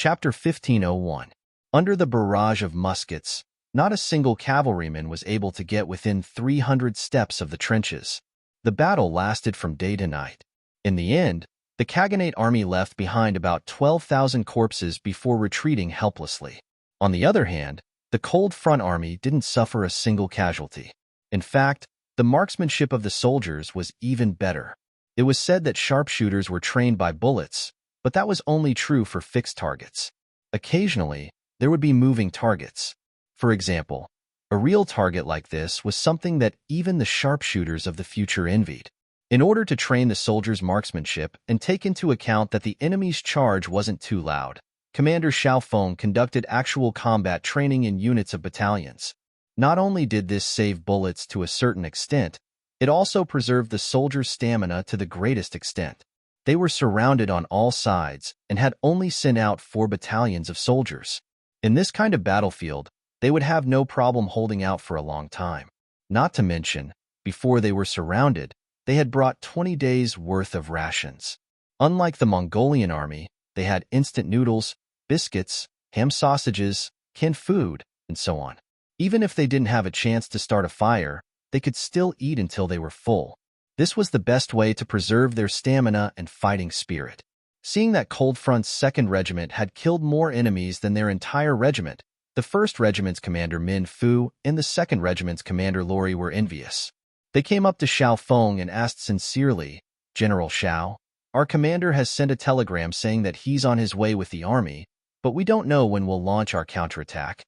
Chapter 1501. Under the barrage of muskets, not a single cavalryman was able to get within 300 steps of the trenches. The battle lasted from day to night. In the end, the Khaganate army left behind about 12,000 corpses before retreating helplessly. On the other hand, the Cold Front army didn't suffer a single casualty. In fact, the marksmanship of the soldiers was even better. It was said that sharpshooters were trained by bullets, but that was only true for fixed targets. Occasionally, there would be moving targets. For example, a real target like this was something that even the sharpshooters of the future envied. In order to train the soldiers' marksmanship and take into account that the enemy's charge wasn't too loud, Commander Xiao Feng conducted actual combat training in units of battalions. Not only did this save bullets to a certain extent, it also preserved the soldiers' stamina to the greatest extent. They were surrounded on all sides and had only sent out 4 battalions of soldiers. In this kind of battlefield, they would have no problem holding out for a long time. Not to mention, before they were surrounded, they had brought 20 days' worth of rations. Unlike the Mongolian army, they had instant noodles, biscuits, ham sausages, canned food, and so on. Even if they didn't have a chance to start a fire, they could still eat until they were full. This was the best way to preserve their stamina and fighting spirit. Seeing that Cold Front's 2nd Regiment had killed more enemies than their entire regiment, the 1st Regiment's commander Min Fu and the 2nd Regiment's commander Lori were envious. They came up to Xiao Feng and asked sincerely, "General Xiao, our commander has sent a telegram saying that he's on his way with the army, but we don't know when we'll launch our counterattack."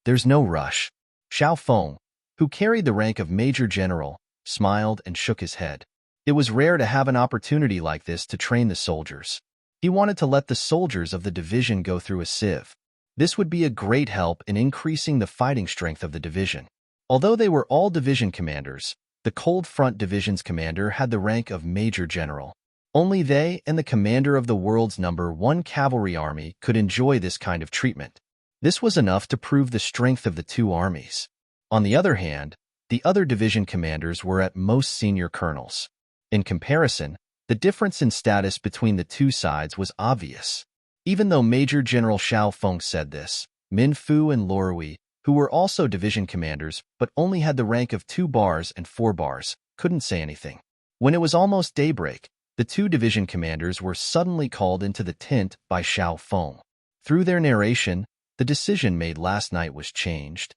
"There's no rush." Xiao Feng, who carried the rank of Major General, smiled and shook his head. It was rare to have an opportunity like this to train the soldiers. He wanted to let the soldiers of the division go through a sieve. This would be a great help in increasing the fighting strength of the division. Although they were all division commanders, the Cold Front Division's commander had the rank of Major General. Only they and the commander of the world's #1 cavalry army could enjoy this kind of treatment. This was enough to prove the strength of the two armies. On the other hand, the other division commanders were at most senior colonels. In comparison, the difference in status between the two sides was obvious. Even though Major General Xiao Feng said this, Min Fu and Lorui, who were also division commanders but only had the rank of 2 bars and 4 bars, couldn't say anything. When it was almost daybreak, the 2 division commanders were suddenly called into the tent by Xiao Feng. Through their narration, the decision made last night was changed.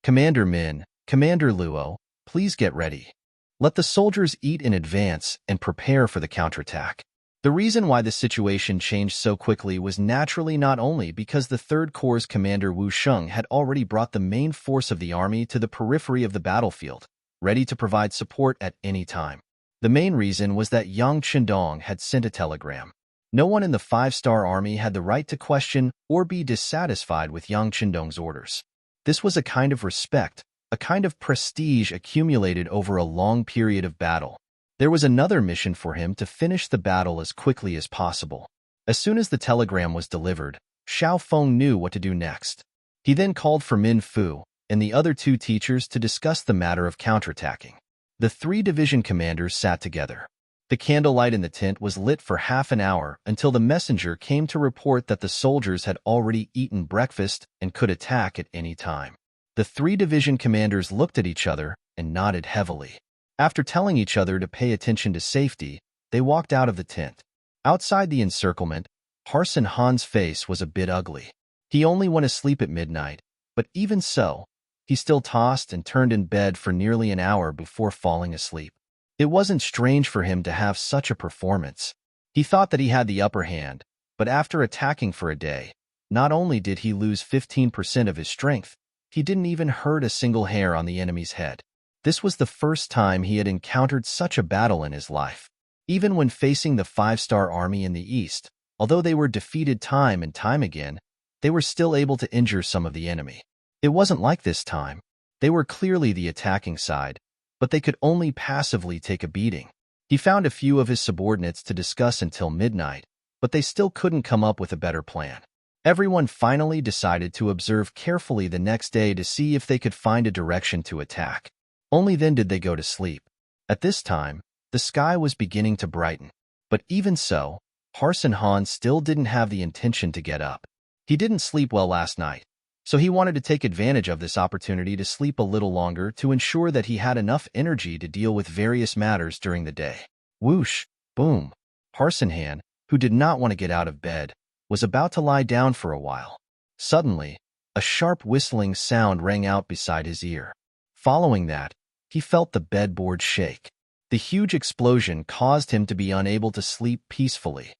"Commander Min, Commander Luo, please get ready. Let the soldiers eat in advance and prepare for the counterattack." The reason why the situation changed so quickly was naturally not only because the 3rd Corps' commander Wu Sheng had already brought the main force of the army to the periphery of the battlefield, ready to provide support at any time. The main reason was that Yang Qindong had sent a telegram. No one in the 5-star army had the right to question or be dissatisfied with Yang Qindong's orders. This was a kind of respect, a kind of prestige accumulated over a long period of battle. There was another mission for him to finish the battle as quickly as possible. As soon as the telegram was delivered, Xiao Feng knew what to do next. He then called for Min Fu and the other 2 teachers to discuss the matter of counterattacking. The 3 division commanders sat together. The candlelight in the tent was lit for half an hour until the messenger came to report that the soldiers had already eaten breakfast and could attack at any time. The 3 division commanders looked at each other and nodded heavily. After telling each other to pay attention to safety, they walked out of the tent. Outside the encirclement, Parson Han's face was a bit ugly. He only went to sleep at midnight, but even so, he still tossed and turned in bed for nearly an hour before falling asleep. It wasn't strange for him to have such a performance. He thought that he had the upper hand, but after attacking for a day, not only did he lose 15% of his strength, he didn't even hurt a single hair on the enemy's head. This was the first time he had encountered such a battle in his life. Even when facing the 5-star army in the east, although they were defeated time and time again, they were still able to injure some of the enemy. It wasn't like this time. They were clearly the attacking side, but they could only passively take a beating. He found a few of his subordinates to discuss until midnight, but they still couldn't come up with a better plan. Everyone finally decided to observe carefully the next day to see if they could find a direction to attack. Only then did they go to sleep. At this time, the sky was beginning to brighten. But even so, Parson Han still didn't have the intention to get up. He didn't sleep well last night, so he wanted to take advantage of this opportunity to sleep a little longer to ensure that he had enough energy to deal with various matters during the day. Whoosh, boom. Harsenhan, who did not want to get out of bed, was about to lie down for a while. Suddenly, a sharp whistling sound rang out beside his ear. Following that, he felt the bedboard shake. The huge explosion caused him to be unable to sleep peacefully.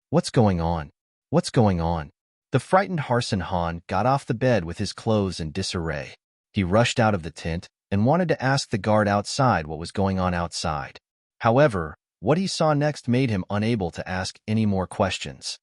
What's going on? What's going on? The frightened Harsenhan got off the bed with his clothes in disarray. He rushed out of the tent and wanted to ask the guard outside what was going on outside. However, what he saw next made him unable to ask any more questions.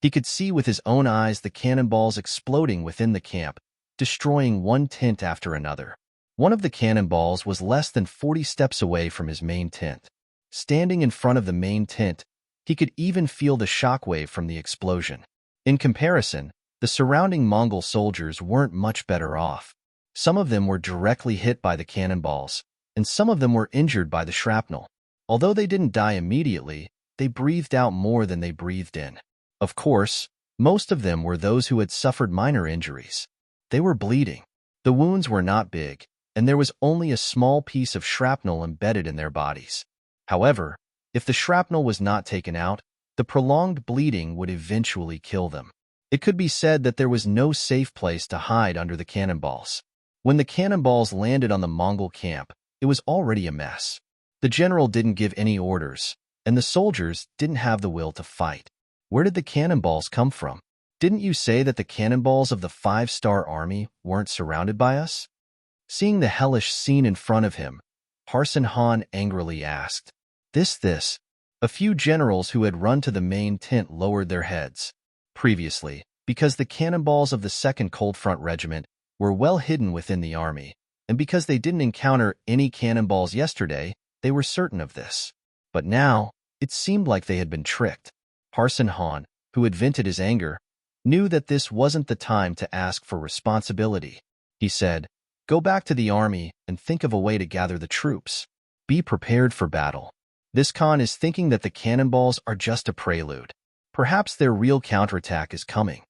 He could see with his own eyes the cannonballs exploding within the camp, destroying one tent after another. One of the cannonballs was less than 40 steps away from his main tent. Standing in front of the main tent, he could even feel the shockwave from the explosion. In comparison, the surrounding Mongol soldiers weren't much better off. Some of them were directly hit by the cannonballs, and some of them were injured by the shrapnel. Although they didn't die immediately, they breathed out more than they breathed in. Of course, most of them were those who had suffered minor injuries. They were bleeding. The wounds were not big, and there was only a small piece of shrapnel embedded in their bodies. However, if the shrapnel was not taken out, the prolonged bleeding would eventually kill them. It could be said that there was no safe place to hide under the cannonballs. When the cannonballs landed on the Mongol camp, it was already a mess. The general didn't give any orders, and the soldiers didn't have the will to fight. Where did the cannonballs come from? Didn't you say that the cannonballs of the 5-star army weren't surrounded by us? Seeing the hellish scene in front of him, Harsenhan angrily asked, This. A few generals who had run to the main tent lowered their heads. Previously, because the cannonballs of the 2nd Cold Front Regiment were well hidden within the army, and because they didn't encounter any cannonballs yesterday, they were certain of this. But now, it seemed like they had been tricked. Harsenhan, who had vented his anger, knew that this wasn't the time to ask for responsibility. He said, Go back to the army and think of a way to gather the troops. Be prepared for battle. This Khan is thinking that the cannonballs are just a prelude. Perhaps their real counterattack is coming.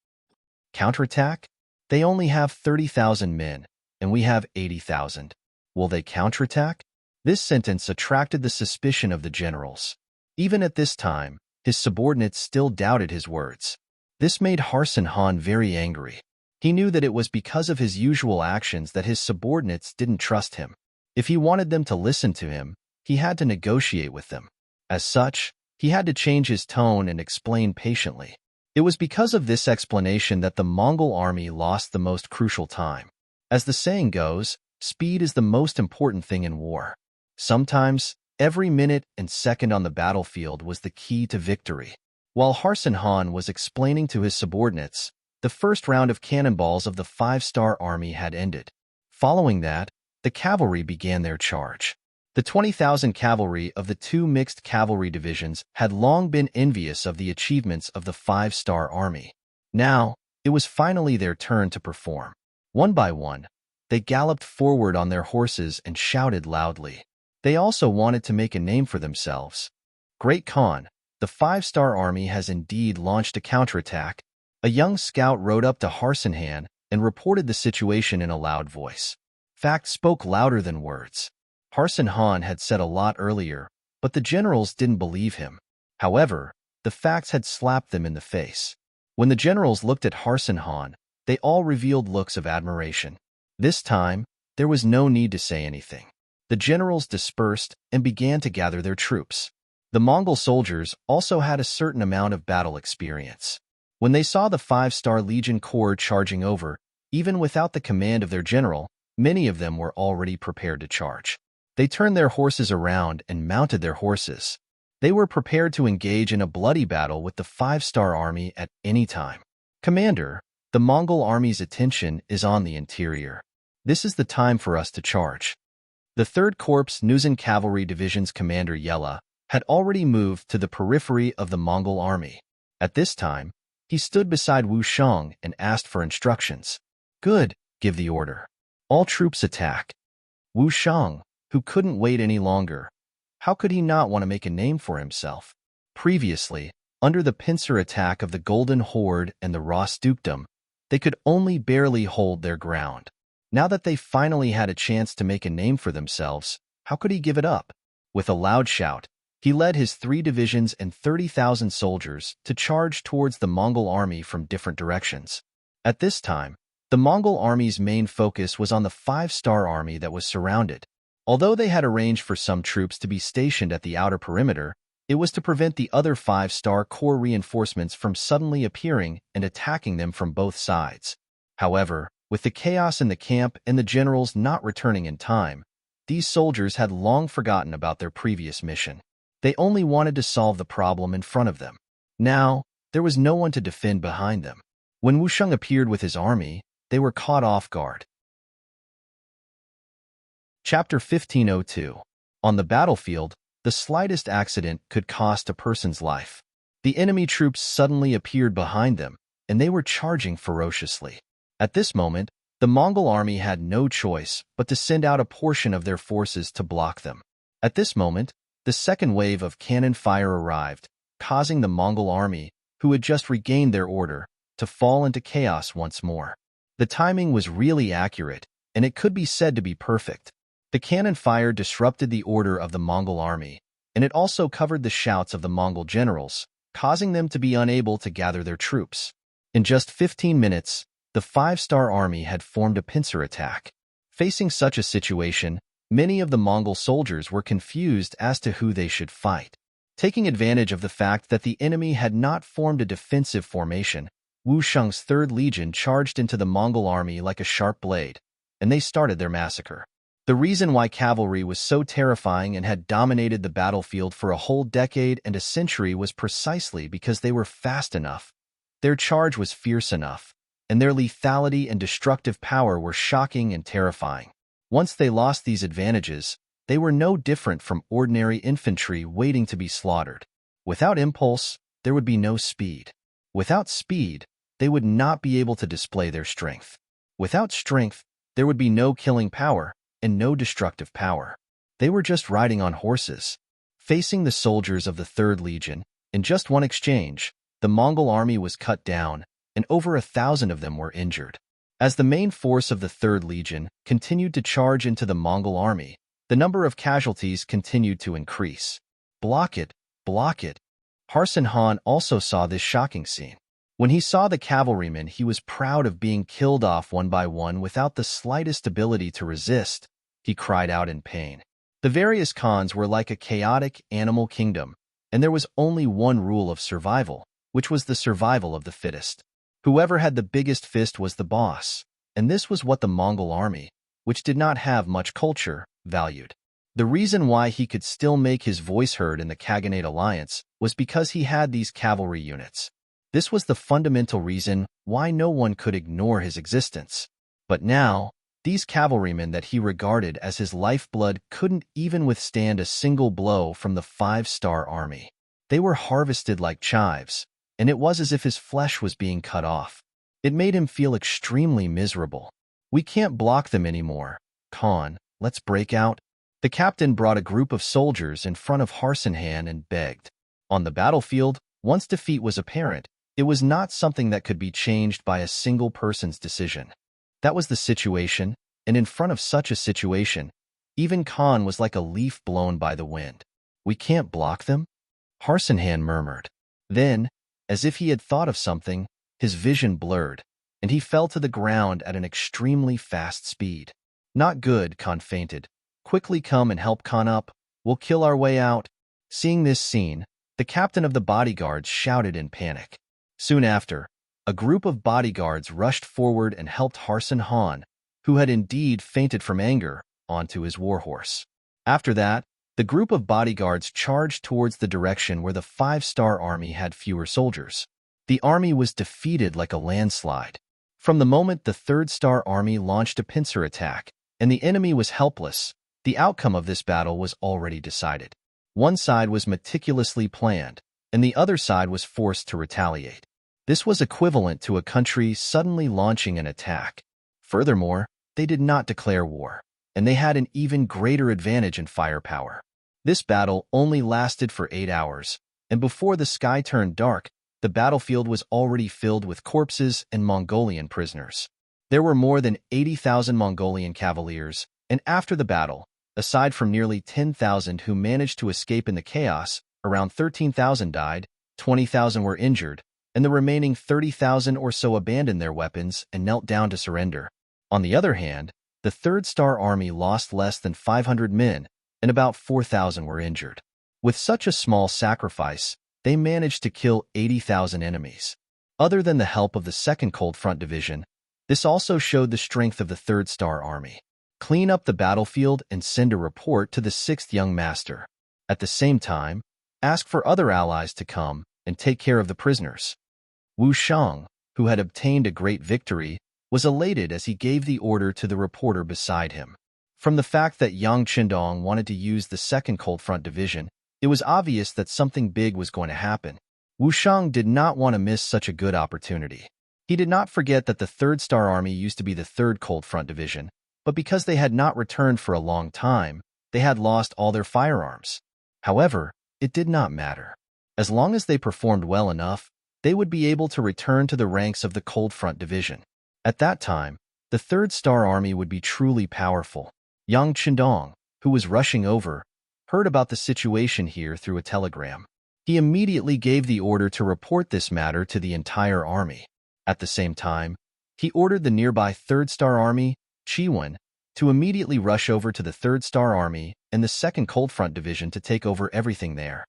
Counterattack? They only have 30,000 men, and we have 80,000. Will they counterattack? This sentence attracted the suspicion of the generals. Even at this time, his subordinates still doubted his words. This made Harsenhan very angry. He knew that it was because of his usual actions that his subordinates didn't trust him. If he wanted them to listen to him, he had to negotiate with them. As such, he had to change his tone and explain patiently. It was because of this explanation that the Mongol army lost the most crucial time. As the saying goes, speed is the most important thing in war. Sometimes, every minute and second on the battlefield was the key to victory. While Harsenhan was explaining to his subordinates, the first round of cannonballs of the 5-star army had ended. Following that, the cavalry began their charge. The 20,000 cavalry of the 2 mixed cavalry divisions had long been envious of the achievements of the 5-star army. Now, it was finally their turn to perform. One by one, they galloped forward on their horses and shouted loudly. They also wanted to make a name for themselves. Great Khan, the 5-star army has indeed launched a counterattack. A young scout rode up to Harsenhan and reported the situation in a loud voice. Facts spoke louder than words. Harsenhan had said a lot earlier, but the generals didn't believe him. However, the facts had slapped them in the face. When the generals looked at Harsenhan, they all revealed looks of admiration. This time, there was no need to say anything. The generals dispersed and began to gather their troops. The Mongol soldiers also had a certain amount of battle experience. When they saw the 5-star Legion Corps charging over, even without the command of their general, many of them were already prepared to charge. They turned their horses around and mounted their horses. They were prepared to engage in a bloody battle with the 5-star army at any time. Commander, the Mongol army's attention is on the interior. This is the time for us to charge. The 3rd Corps Nuzan Cavalry Division's commander Yella had already moved to the periphery of the Mongol army. At this time, he stood beside Wu Shang and asked for instructions. Good, give the order. All troops attack. Wu Shang, who couldn't wait any longer. How could he not want to make a name for himself? Previously, under the pincer attack of the Golden Horde and the Ross Dukedom, They could only barely hold their ground. Now that they finally had a chance to make a name for themselves, how could he give it up? With a loud shout, he led his 3 divisions and 30,000 soldiers to charge towards the Mongol army from different directions. At this time, the Mongol army's main focus was on the 5-star army that was surrounded. Although they had arranged for some troops to be stationed at the outer perimeter, it was to prevent the other 5-star corps reinforcements from suddenly appearing and attacking them from both sides. However, with the chaos in the camp and the generals not returning in time, these soldiers had long forgotten about their previous mission. They only wanted to solve the problem in front of them. Now, there was no one to defend behind them. When Wusheng appeared with his army, they were caught off guard. Chapter 1502. On the battlefield, the slightest accident could cost a person's life. The enemy troops suddenly appeared behind them, and they were charging ferociously. At this moment, the Mongol army had no choice but to send out a portion of their forces to block them. At this moment, the second wave of cannon fire arrived, causing the Mongol army, who had just regained their order, to fall into chaos once more. The timing was really accurate, and it could be said to be perfect. The cannon fire disrupted the order of the Mongol army, and it also covered the shouts of the Mongol generals, causing them to be unable to gather their troops. In just 15 minutes, the 5-star army had formed a pincer attack. Facing such a situation, many of the Mongol soldiers were confused as to who they should fight. Taking advantage of the fact that the enemy had not formed a defensive formation, Wusheng's 3rd Legion charged into the Mongol army like a sharp blade, and they started their massacre. The reason why cavalry was so terrifying and had dominated the battlefield for a whole decade and a century was precisely because they were fast enough. Their charge was fierce enough, and their lethality and destructive power were shocking and terrifying. Once they lost these advantages, they were no different from ordinary infantry waiting to be slaughtered. Without impulse, there would be no speed. Without speed, they would not be able to display their strength. Without strength, there would be no killing power and no destructive power. They were just riding on horses. Facing the soldiers of the 3rd Legion, in just one exchange, the Mongol army was cut down, and over 1,000 of them were injured. As the main force of the 3rd Legion continued to charge into the Mongol army, the number of casualties continued to increase. Block it, block it. Harsin Han also saw this shocking scene. When he saw the cavalrymen, he was proud of being killed off one by one without the slightest ability to resist. He cried out in pain. The various khans were like a chaotic animal kingdom, and there was only one rule of survival, which was the survival of the fittest. Whoever had the biggest fist was the boss, and this was what the Mongol army, which did not have much culture, valued. The reason why he could still make his voice heard in the Khaganate alliance was because he had these cavalry units. This was the fundamental reason why no one could ignore his existence. But now, these cavalrymen that he regarded as his lifeblood couldn't even withstand a single blow from the 5-star army. They were harvested like chives, and it was as if his flesh was being cut off. It made him feel extremely miserable. We can't block them anymore. Khan, let's break out. The captain brought a group of soldiers in front of Harsin Han and begged. On the battlefield, once defeat was apparent, it was not something that could be changed by a single person's decision. That was the situation, and in front of such a situation, even Khan was like a leaf blown by the wind. We can't block them? Harsin Han murmured. Then, as if he had thought of something, his vision blurred, and he fell to the ground at an extremely fast speed. Not good, Khan fainted. Quickly come and help Khan up. We'll kill our way out. Seeing this scene, the captain of the bodyguards shouted in panic. Soon after, a group of bodyguards rushed forward and helped Harsin Han, who had indeed fainted from anger, onto his warhorse. After that, the group of bodyguards charged towards the direction where the 5-star army had fewer soldiers. The army was defeated like a landslide. From the moment the 3rd-star army launched a pincer attack, and the enemy was helpless, the outcome of this battle was already decided. One side was meticulously planned, and the other side was forced to retaliate. This was equivalent to a country suddenly launching an attack. Furthermore, they did not declare war, and they had an even greater advantage in firepower. This battle only lasted for 8 hours, and before the sky turned dark, the the battlefield was already filled with corpses and Mongolian prisoners. There were more than 80,000 Mongolian cavaliers, and after the battle, aside from nearly 10,000 who managed to escape in the chaos, around 13,000 died, 20,000 were injured, and the remaining 30,000 or so abandoned their weapons and knelt down to surrender. On the other hand, the Third Star Army lost less than 500 men, and about 4,000 were injured. With such a small sacrifice, they managed to kill 80,000 enemies. Other than the help of the 2nd Cold Front Division, this also showed the strength of the Third Star Army. Clean up the battlefield and send a report to the 6th Young Master. At the same time, ask for other allies to come and take care of the prisoners. Wu Shang, who had obtained a great victory, was elated as he gave the order to the reporter beside him. From the fact that Yang Qindong wanted to use the 2nd Cold Front Division, it was obvious that something big was going to happen. Wu Shang did not want to miss such a good opportunity. He did not forget that the Third Star Army used to be the 3rd Cold Front Division, but because they had not returned for a long time, they had lost all their firearms. However, it did not matter. As long as they performed well enough, they would be able to return to the ranks of the Cold Front Division. At that time, the Third Star Army would be truly powerful. Yang Qindong, who was rushing over, heard about the situation here through a telegram. He immediately gave the order to report this matter to the entire army. At the same time, he ordered the nearby Third Star Army, Chiwen, to immediately rush over to the Third Star Army and the 2nd Cold Front Division to take over everything there.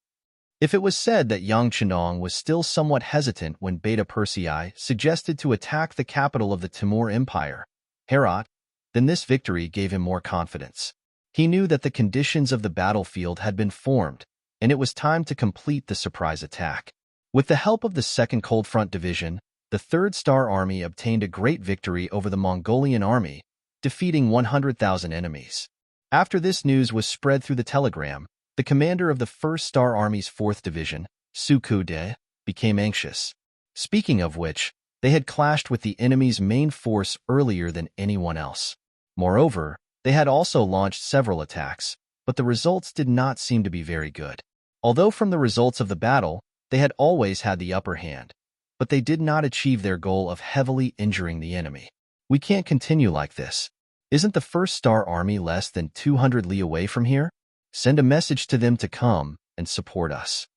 If it was said that Yang Qindong was still somewhat hesitant when Beta Persei suggested to attack the capital of the Timur Empire, Herat, then this victory gave him more confidence. He knew that the conditions of the battlefield had been formed, and it was time to complete the surprise attack. With the help of the 2nd Cold Front Division, the Third Star Army obtained a great victory over the Mongolian army, defeating 100,000 enemies. After this news was spread through the telegram, the commander of the 1st Star Army's 4th Division, Su Kude, became anxious. Speaking of which, they had clashed with the enemy's main force earlier than anyone else. Moreover, they had also launched several attacks, but the results did not seem to be very good. Although from the results of the battle, they had always had the upper hand, but they did not achieve their goal of heavily injuring the enemy. We can't continue like this. Isn't the 1st Star Army less than 200 li away from here? Send a message to them to come and support us.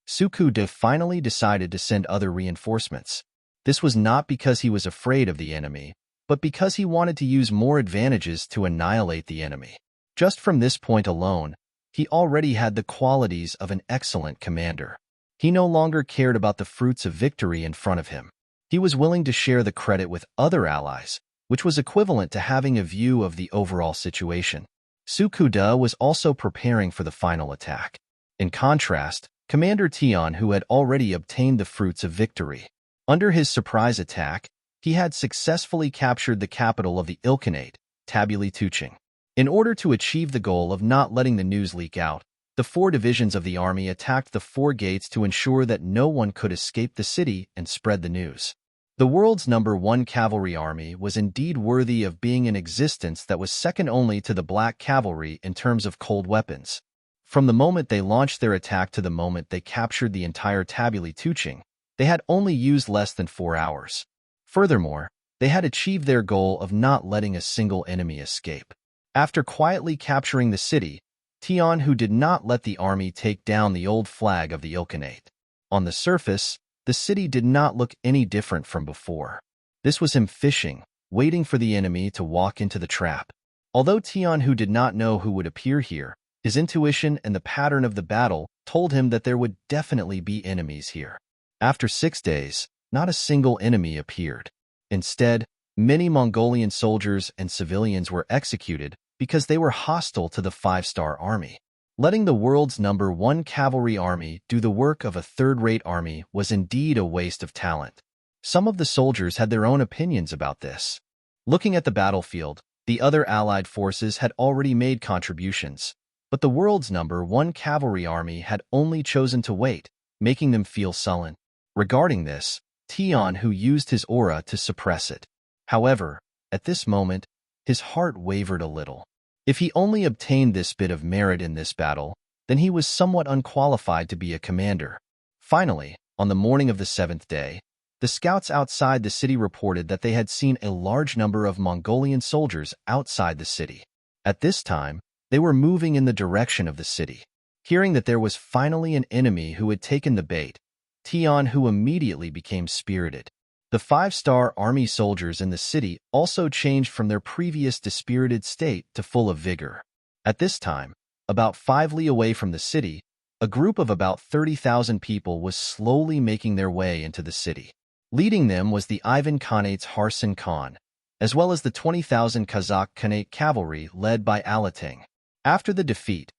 Su Kude finally decided to send other reinforcements. This was not because he was afraid of the enemy, but because he wanted to use more advantages to annihilate the enemy. Just from this point alone, he already had the qualities of an excellent commander. He no longer cared about the fruits of victory in front of him. He was willing to share the credit with other allies, which was equivalent to having a view of the overall situation. Su Kude was also preparing for the final attack. In contrast, Commander Tian, who had already obtained the fruits of victory. Under his surprise attack, he had successfully captured the capital of the Ilkhanate, Tabuli Tuching. In order to achieve the goal of not letting the news leak out, the 4 divisions of the army attacked the 4 gates to ensure that no one could escape the city and spread the news. The world's #1 cavalry army was indeed worthy of being in existence, that was second only to the Black Cavalry in terms of cold weapons. From the moment they launched their attack to the moment they captured the entire Tabuli Tuching, they had only used less than 4 hours. Furthermore, they had achieved their goal of not letting a single enemy escape. After quietly capturing the city, Tian, who did not let the army take down the old flag of the Ilkhanate. On the surface, the city did not look any different from before. This was him fishing, waiting for the enemy to walk into the trap. Although Tian, who did not know who would appear here, his intuition and the pattern of the battle told him that there would definitely be enemies here. After 6 days, not a single enemy appeared. Instead, many Mongolian soldiers and civilians were executed because they were hostile to the 5-star army. Letting the world's #1 cavalry army do the work of a third-rate army was indeed a waste of talent. Some of the soldiers had their own opinions about this. Looking at the battlefield, the other allied forces had already made contributions, but the world's #1 cavalry army had only chosen to wait, making them feel sullen. Regarding this, Tian, who used his aura to suppress it. However, at this moment, his heart wavered a little. If he only obtained this bit of merit in this battle, then he was somewhat unqualified to be a commander. Finally, On the morning of the seventh day, the scouts outside the city reported that they had seen a large number of Mongolian soldiers outside the city. At this time, they were moving in the direction of the city. Hearing that there was finally an enemy who had taken the bait, Tian-Hu immediately became spirited. The five-star army soldiers in the city also changed from their previous dispirited state to full of vigor. At this time, about 5 li away from the city, a group of about 30,000 people was slowly making their way into the city. Leading them was the Ivan Khanate's Harsan Khan, as well as the 20,000 Kazakh Khanate cavalry led by Alating. After the defeat,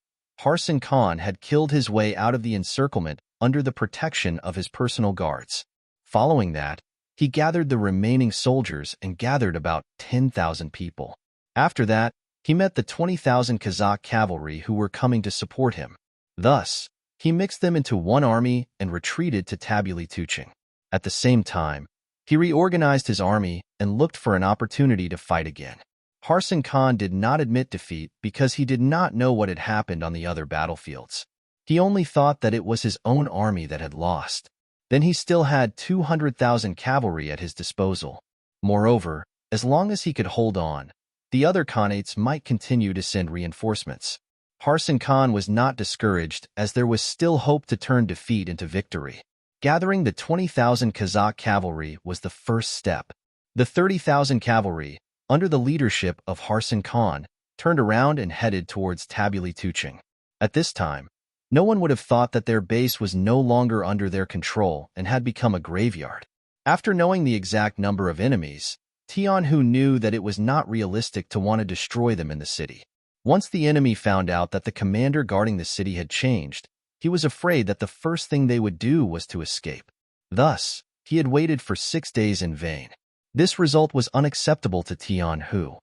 Harsan Khan had killed his way out of the encirclement under the protection of his personal guards. Following that, he gathered the remaining soldiers and gathered about 10,000 people. After that, he met the 20,000 Kazakh cavalry who were coming to support him. Thus, he mixed them into one army and retreated to Tabuli-Tuching. At the same time, he reorganized his army and looked for an opportunity to fight again. Harsan Khan did not admit defeat because he did not know what had happened on the other battlefields. He only thought that it was his own army that had lost. Then he still had 200,000 cavalry at his disposal. Moreover, as long as he could hold on, the other Khanates might continue to send reinforcements. Harsan Khan was not discouraged as there was still hope to turn defeat into victory. Gathering the 20,000 Kazakh cavalry was the first step. The 30,000 cavalry, under the leadership of Harsan Khan, turned around and headed towards Tabuli-Tuching. At this time, no one would have thought that their base was no longer under their control and had become a graveyard. After knowing the exact number of enemies, Tian-Hu knew that it was not realistic to want to destroy them in the city. Once the enemy found out that the commander guarding the city had changed, he was afraid that the first thing they would do was to escape. Thus, he had waited for 6 days in vain. This result was unacceptable to Tian-Hu.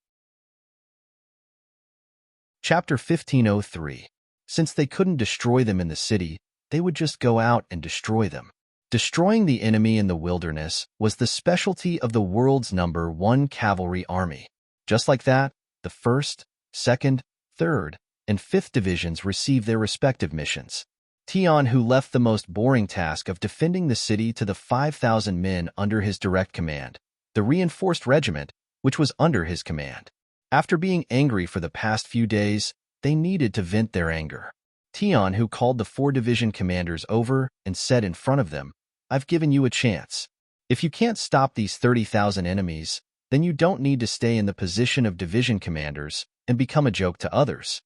Chapter 1503. Since they couldn't destroy them in the city, they would just go out and destroy them. Destroying the enemy in the wilderness was the specialty of the world's #1 cavalry army. Just like that, the 1st, 2nd, 3rd, and 5th divisions received their respective missions. Tian-Hu left the most boring task of defending the city to the 5,000 men under his direct command, the reinforced regiment, which was under his command. After being angry for the past few days, they needed to vent their anger. Tian-Hu called the 4 division commanders over and said in front of them, "I've given you a chance. If you can't stop these 30,000 enemies, then you don't need to stay in the position of division commanders and become a joke to others."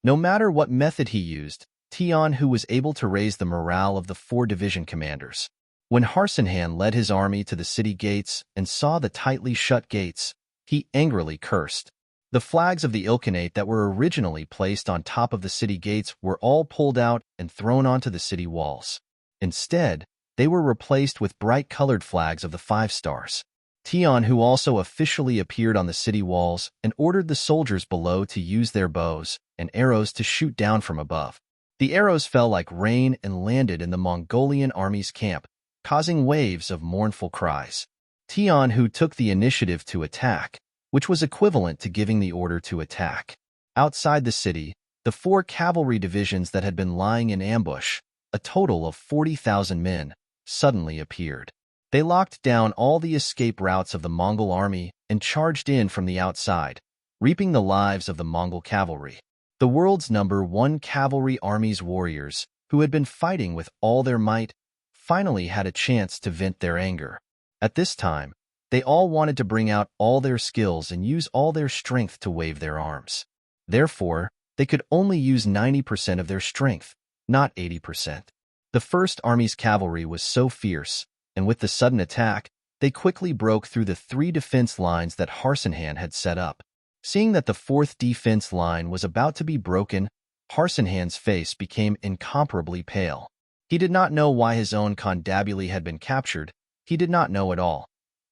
No matter what method he used, Tian-Hu was able to raise the morale of the 4 division commanders. When Harsan led his army to the city gates and saw the tightly shut gates, he angrily cursed. The flags of the Ilkhanate that were originally placed on top of the city gates were all pulled out and thrown onto the city walls. Instead, they were replaced with bright-colored flags of the 5 stars. Tian-Hu also officially appeared on the city walls and ordered the soldiers below to use their bows and arrows to shoot down from above. The arrows fell like rain and landed in the Mongolian army's camp, causing waves of mournful cries. Tian-Hu took the initiative to attack, which was equivalent to giving the order to attack. Outside the city, the 4 cavalry divisions that had been lying in ambush, a total of 40,000 men, suddenly appeared. They locked down all the escape routes of the Mongol army and charged in from the outside, reaping the lives of the Mongol cavalry. The world's #1 cavalry army's warriors, who had been fighting with all their might, finally had a chance to vent their anger. At this time, they all wanted to bring out all their skills and use all their strength to wave their arms. Therefore, they could only use 90% of their strength, not 80%. The First Army's cavalry was so fierce, and with the sudden attack, they quickly broke through the 3 defense lines that Harsan had set up. Seeing that the 4th defense line was about to be broken, Harsan's face became incomparably pale. He did not know why his own Kondabuli had been captured. He did not know at all.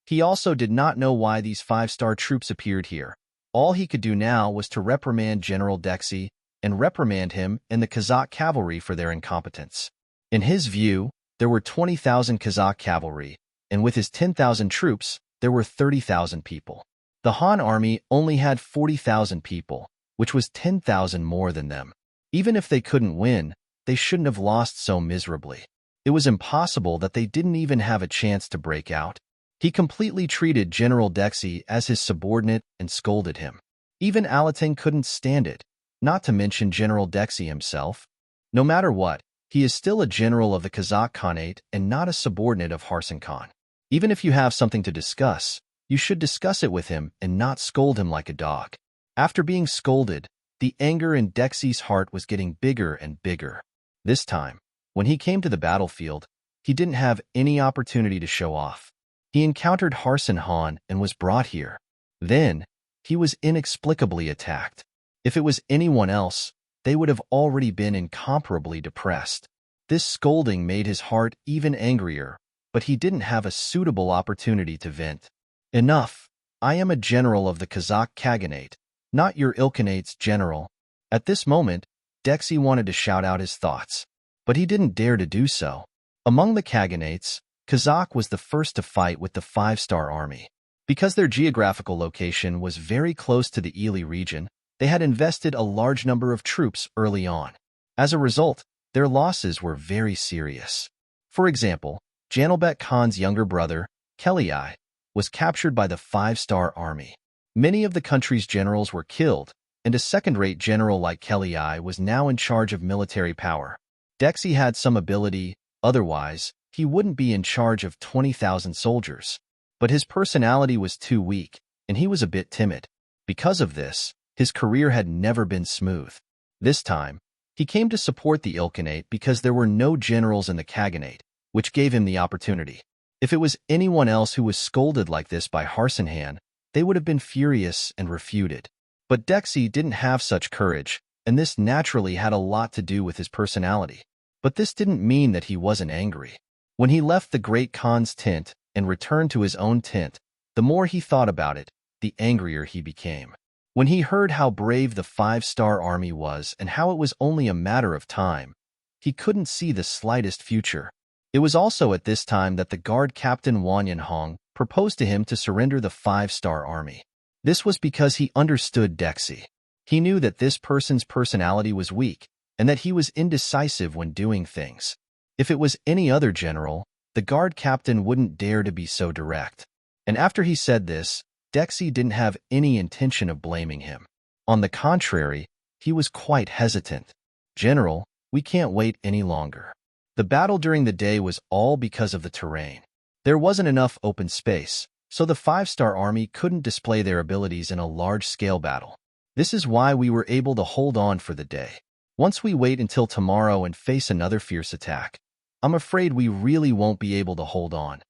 He also did not know why these 5-star troops appeared here. All he could do now was to reprimand General Dexy and reprimand him and the Kazakh cavalry for their incompetence. In his view, there were 20,000 Kazakh cavalry, and with his 10,000 troops, there were 30,000 people. The Han army only had 40,000 people, which was 10,000 more than them. Even if they couldn't win, they shouldn't have lost so miserably. It was impossible that they didn't even have a chance to break out. He completely treated General Dexy as his subordinate and scolded him. Even Alatin couldn't stand it, not to mention General Dexy himself. No matter what, he is still a general of the Kazakh Khanate and not a subordinate of Harsan Khan. Even if you have something to discuss, you should discuss it with him and not scold him like a dog. After being scolded, the anger in Dexy's heart was getting bigger and bigger. This time, when he came to the battlefield, he didn't have any opportunity to show off. He encountered Harsan Khan and was brought here. Then, he was inexplicably attacked. If it was anyone else, they would have already been incomparably depressed. This scolding made his heart even angrier, but he didn't have a suitable opportunity to vent. Enough. I am a general of the Kazakh Khaganate, not your Ilkhanate's general. At this moment, Dexy wanted to shout out his thoughts, but he didn't dare to do so. Among the Khaganates, Kazakh was the first to fight with the five-star army. Because their geographical location was very close to the Ili region, they had invested a large number of troops early on. As a result, their losses were very serious. For example, Janilbek Khan's younger brother, Kelii, was captured by the five-star army. Many of the country's generals were killed, and a second-rate general like Kelii was now in charge of military power. Dexy had some ability, otherwise, he wouldn't be in charge of 20,000 soldiers. But his personality was too weak, and he was a bit timid. Because of this, his career had never been smooth. This time, he came to support the Ilkhanate because there were no generals in the Khaganate, which gave him the opportunity. If it was anyone else who was scolded like this by Harsan Khan, they would have been furious and refuted. But Dexy didn't have such courage, and this naturally had a lot to do with his personality. But this didn't mean that he wasn't angry. When he left the Great Khan's tent and returned to his own tent, the more he thought about it, the angrier he became. When he heard how brave the five-star army was and how it was only a matter of time, he couldn't see the slightest future. It was also at this time that the guard captain Wang Yanhong proposed to him to surrender the five-star army. This was because he understood Dexy. He knew that this person's personality was weak and that he was indecisive when doing things. If it was any other general, the guard captain wouldn't dare to be so direct. And after he said this, Dexy didn't have any intention of blaming him. On the contrary, he was quite hesitant. "General, we can't wait any longer." The battle during the day was all because of the terrain. There wasn't enough open space, so the five-star army couldn't display their abilities in a large-scale battle. This is why we were able to hold on for the day. Once we wait until tomorrow and face another fierce attack, I'm afraid we really won't be able to hold on.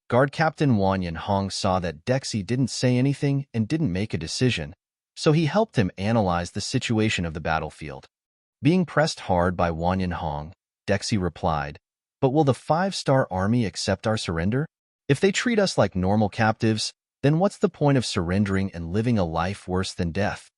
Guard Captain Wang Yanhong saw that Dexy didn't say anything and didn't make a decision, so he helped him analyze the situation of the battlefield. Being pressed hard by Wang Yanhong, Dexy replied, "But will the five-star army accept our surrender? If they treat us like normal captives, then what's the point of surrendering and living a life worse than death?"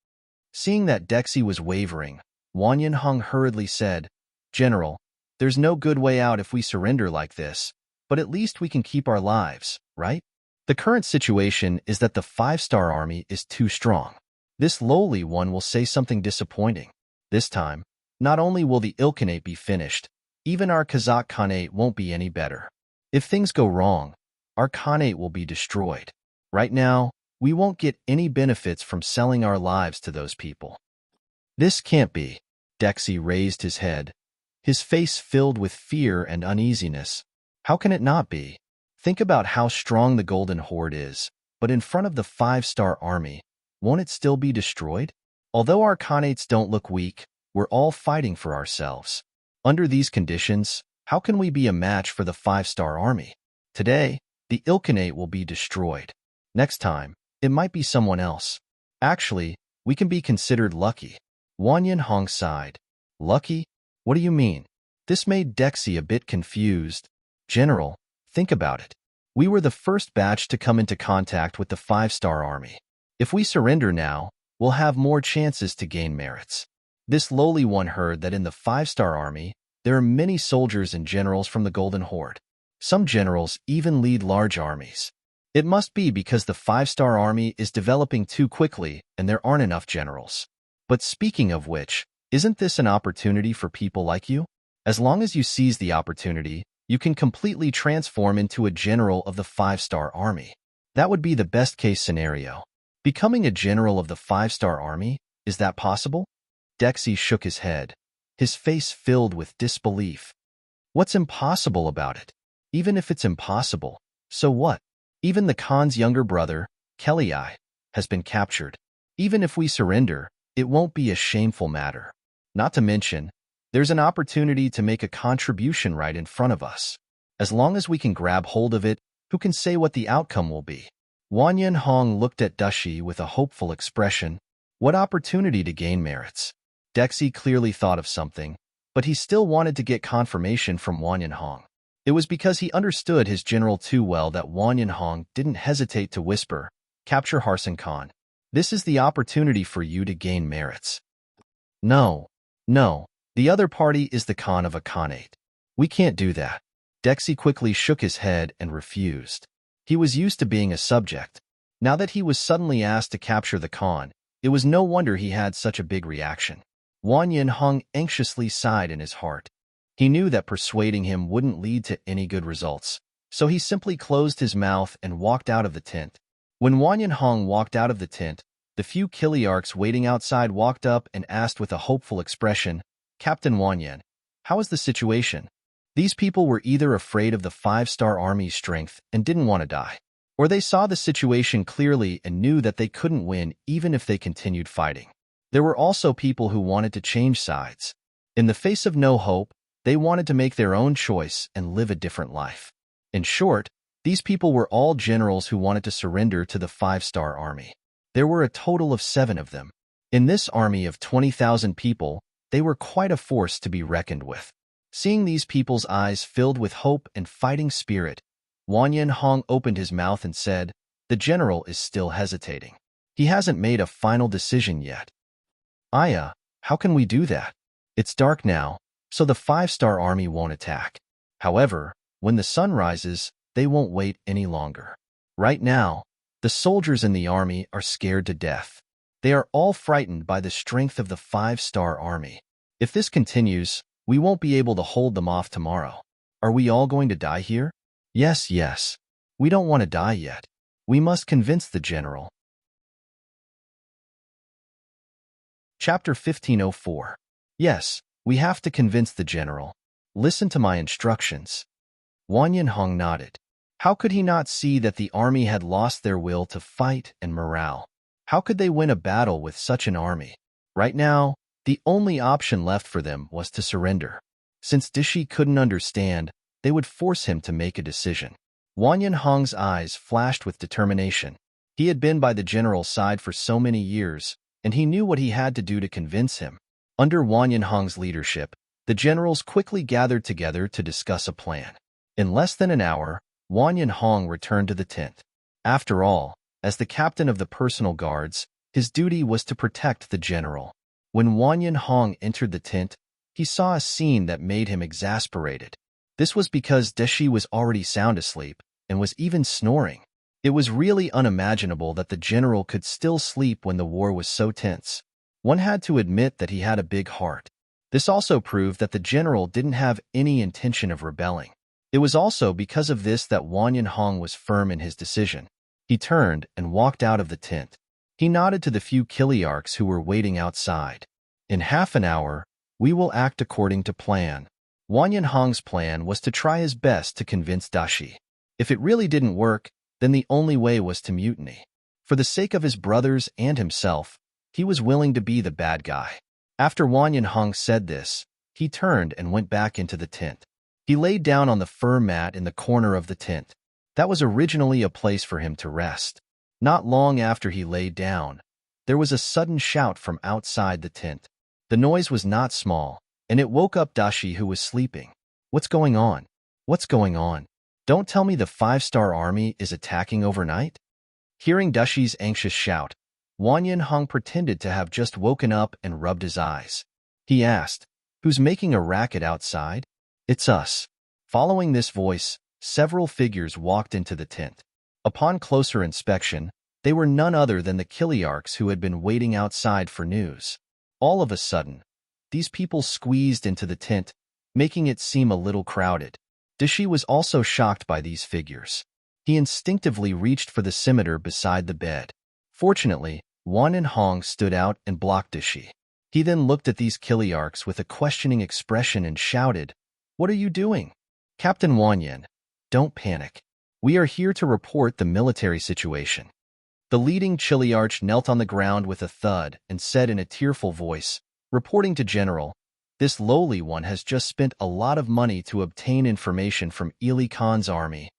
Seeing that Dexy was wavering, Wang Yanhong hurriedly said, "General, there's no good way out if we surrender like this, but at least we can keep our lives, right? The current situation is that the five-star army is too strong. This lowly one will say something disappointing. This time, not only will the Ilkhanate be finished, even our Kazakh Khanate won't be any better. If things go wrong, our Khanate will be destroyed. Right now, we won't get any benefits from selling our lives to those people." "This can't be." Dexy raised his head, his face filled with fear and uneasiness. "How can it not be? Think about how strong the Golden Horde is, but in front of the five-star army, won't it still be destroyed? Although our Khanates don't look weak, we're all fighting for ourselves. Under these conditions, how can we be a match for the five-star army? Today, the Ilkhanate will be destroyed. Next time, it might be someone else. Actually, we can be considered lucky." Wang Yanhong sighed. "Lucky? What do you mean?" This made Dexy a bit confused. "General, think about it. We were the first batch to come into contact with the five-star army. If we surrender now, we'll have more chances to gain merits." This lowly one heard that in the five-star army, there are many soldiers and generals from the Golden Horde. Some generals even lead large armies. It must be because the five-star army is developing too quickly and there aren't enough generals. But speaking of which, isn't this an opportunity for people like you? As long as you seize the opportunity, you can completely transform into a general of the 5-star army. That would be the best-case scenario. Becoming a general of the 5-star army, is that possible? Dexy shook his head, his face filled with disbelief. What's impossible about it? Even if it's impossible, so what? Even the Khan's younger brother, Kelly, has been captured. Even if we surrender, it won't be a shameful matter. Not to mention, there's an opportunity to make a contribution right in front of us. As long as we can grab hold of it, who can say what the outcome will be? Wanyan Hong looked at Dashi with a hopeful expression. What opportunity to gain merits? Dexy clearly thought of something, but he still wanted to get confirmation from Wanyan Hong. It was because he understood his general too well that Wanyan Hong didn't hesitate to whisper, "Capture Harsan Khan. This is the opportunity for you to gain merits." No, the other party is the Khan of a Khanate. We can't do that. Dexy quickly shook his head and refused. He was used to being a subject. Now that he was suddenly asked to capture the Khan, it was no wonder he had such a big reaction. Wanyan Hong anxiously sighed in his heart. He knew that persuading him wouldn't lead to any good results, so he simply closed his mouth and walked out of the tent. When Wanyan Hong walked out of the tent, the few Kiliarchs waiting outside walked up and asked with a hopeful expression, "Captain Wanyan, how is the situation?" These people were either afraid of the 5-star army's strength and didn't want to die, or they saw the situation clearly and knew that they couldn't win even if they continued fighting. There were also people who wanted to change sides. In the face of no hope, they wanted to make their own choice and live a different life. In short, these people were all generals who wanted to surrender to the 5-star army. There were a total of 7 of them. In this army of 20,000 people, they were quite a force to be reckoned with. Seeing these people's eyes filled with hope and fighting spirit, Wanyan Hong opened his mouth and said, "The general is still hesitating. He hasn't made a final decision yet." "Aya, how can we do that? It's dark now, so the 5-star army won't attack. However, when the sun rises, they won't wait any longer. Right now, the soldiers in the army are scared to death. They are all frightened by the strength of the 5-star army. If this continues, we won't be able to hold them off tomorrow. Are we all going to die here?" Yes. We don't want to die yet. We must convince the general." Chapter 1504. Yes, we have to convince the general. Listen to my instructions. Wanyan Hong nodded. How could he not see that the army had lost their will to fight and morale? How could they win a battle with such an army? Right now, the only option left for them was to surrender. Since Dashi couldn't understand, they would force him to make a decision. Wanyan Hong's eyes flashed with determination. He had been by the general's side for so many years, and he knew what he had to do to convince him. Under Wanyan Hong's leadership, the generals quickly gathered together to discuss a plan. In less than an hour, Wanyan Hong returned to the tent. After all, as the captain of the personal guards, his duty was to protect the general. When Wanyan Hong entered the tent, he saw a scene that made him exasperated. This was because Dashi was already sound asleep and was even snoring. It was really unimaginable that the general could still sleep when the war was so tense. One had to admit that he had a big heart. This also proved that the general didn't have any intention of rebelling. It was also because of this that Wanyan Hong was firm in his decision. He turned and walked out of the tent. He nodded to the few Kiliarchs who were waiting outside. "In half an hour, we will act according to plan." Wanyan Hong's plan was to try his best to convince Dashi. If it really didn't work, then the only way was to mutiny. For the sake of his brothers and himself, he was willing to be the bad guy. After Wanyan Hong said this, he turned and went back into the tent. He laid down on the fur mat in the corner of the tent. That was originally a place for him to rest. Not long after he lay down, there was a sudden shout from outside the tent. The noise was not small, and it woke up Dashi, who was sleeping. "What's going on? What's going on? Don't tell me the 5-star army is attacking overnight?" Hearing Dashi's anxious shout, Wanyan Hong pretended to have just woken up and rubbed his eyes. He asked, "Who's making a racket outside?" "It's us." Following this voice, several figures walked into the tent. Upon closer inspection, they were none other than the Kiliarchs who had been waiting outside for news. All of a sudden, these people squeezed into the tent, making it seem a little crowded. Dashi was also shocked by these figures. He instinctively reached for the scimitar beside the bed. Fortunately, Wan and Hong stood out and blocked Dashi. He then looked at these Kiliarchs with a questioning expression and shouted, "What are you doing?" "Captain Wanyan, don't panic. We are here to report the military situation." The leading Chiliarch knelt on the ground with a thud and said in a tearful voice, "Reporting to General, this lowly one has just spent a lot of money to obtain information from Ili Khan's army.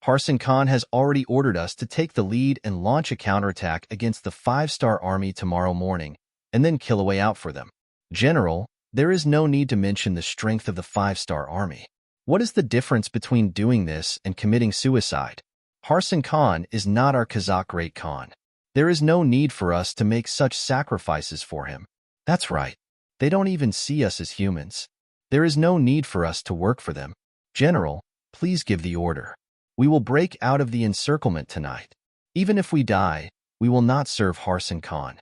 Harsan Khan has already ordered us to take the lead and launch a counterattack against the 5-star army tomorrow morning, and then kill a way out for them. General, there is no need to mention the strength of the 5-star army. What is the difference between doing this and committing suicide? Harsan Khan is not our Kazakh Great Khan. There is no need for us to make such sacrifices for him." "That's right. They don't even see us as humans. There is no need for us to work for them. General, please give the order. We will break out of the encirclement tonight. Even if we die, we will not serve Harsan Khan."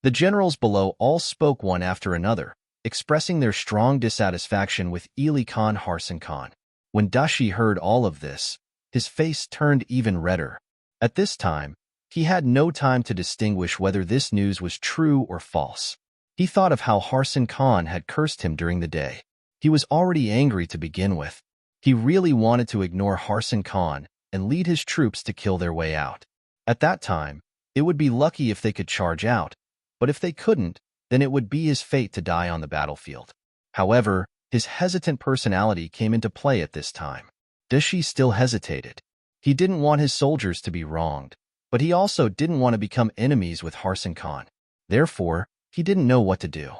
The generals below all spoke one after another, expressing their strong dissatisfaction with Ili Khan Harsan Khan. When Dashi heard all of this, his face turned even redder. At this time, he had no time to distinguish whether this news was true or false. He thought of how Harsan Khan had cursed him during the day. He was already angry to begin with. He really wanted to ignore Harsan Khan and lead his troops to kill their way out. At that time, it would be lucky if they could charge out, but if they couldn't, then it would be his fate to die on the battlefield. However, his hesitant personality came into play at this time. Dashi still hesitated. He didn't want his soldiers to be wronged, but he also didn't want to become enemies with Harsan Khan. Therefore, he didn't know what to do.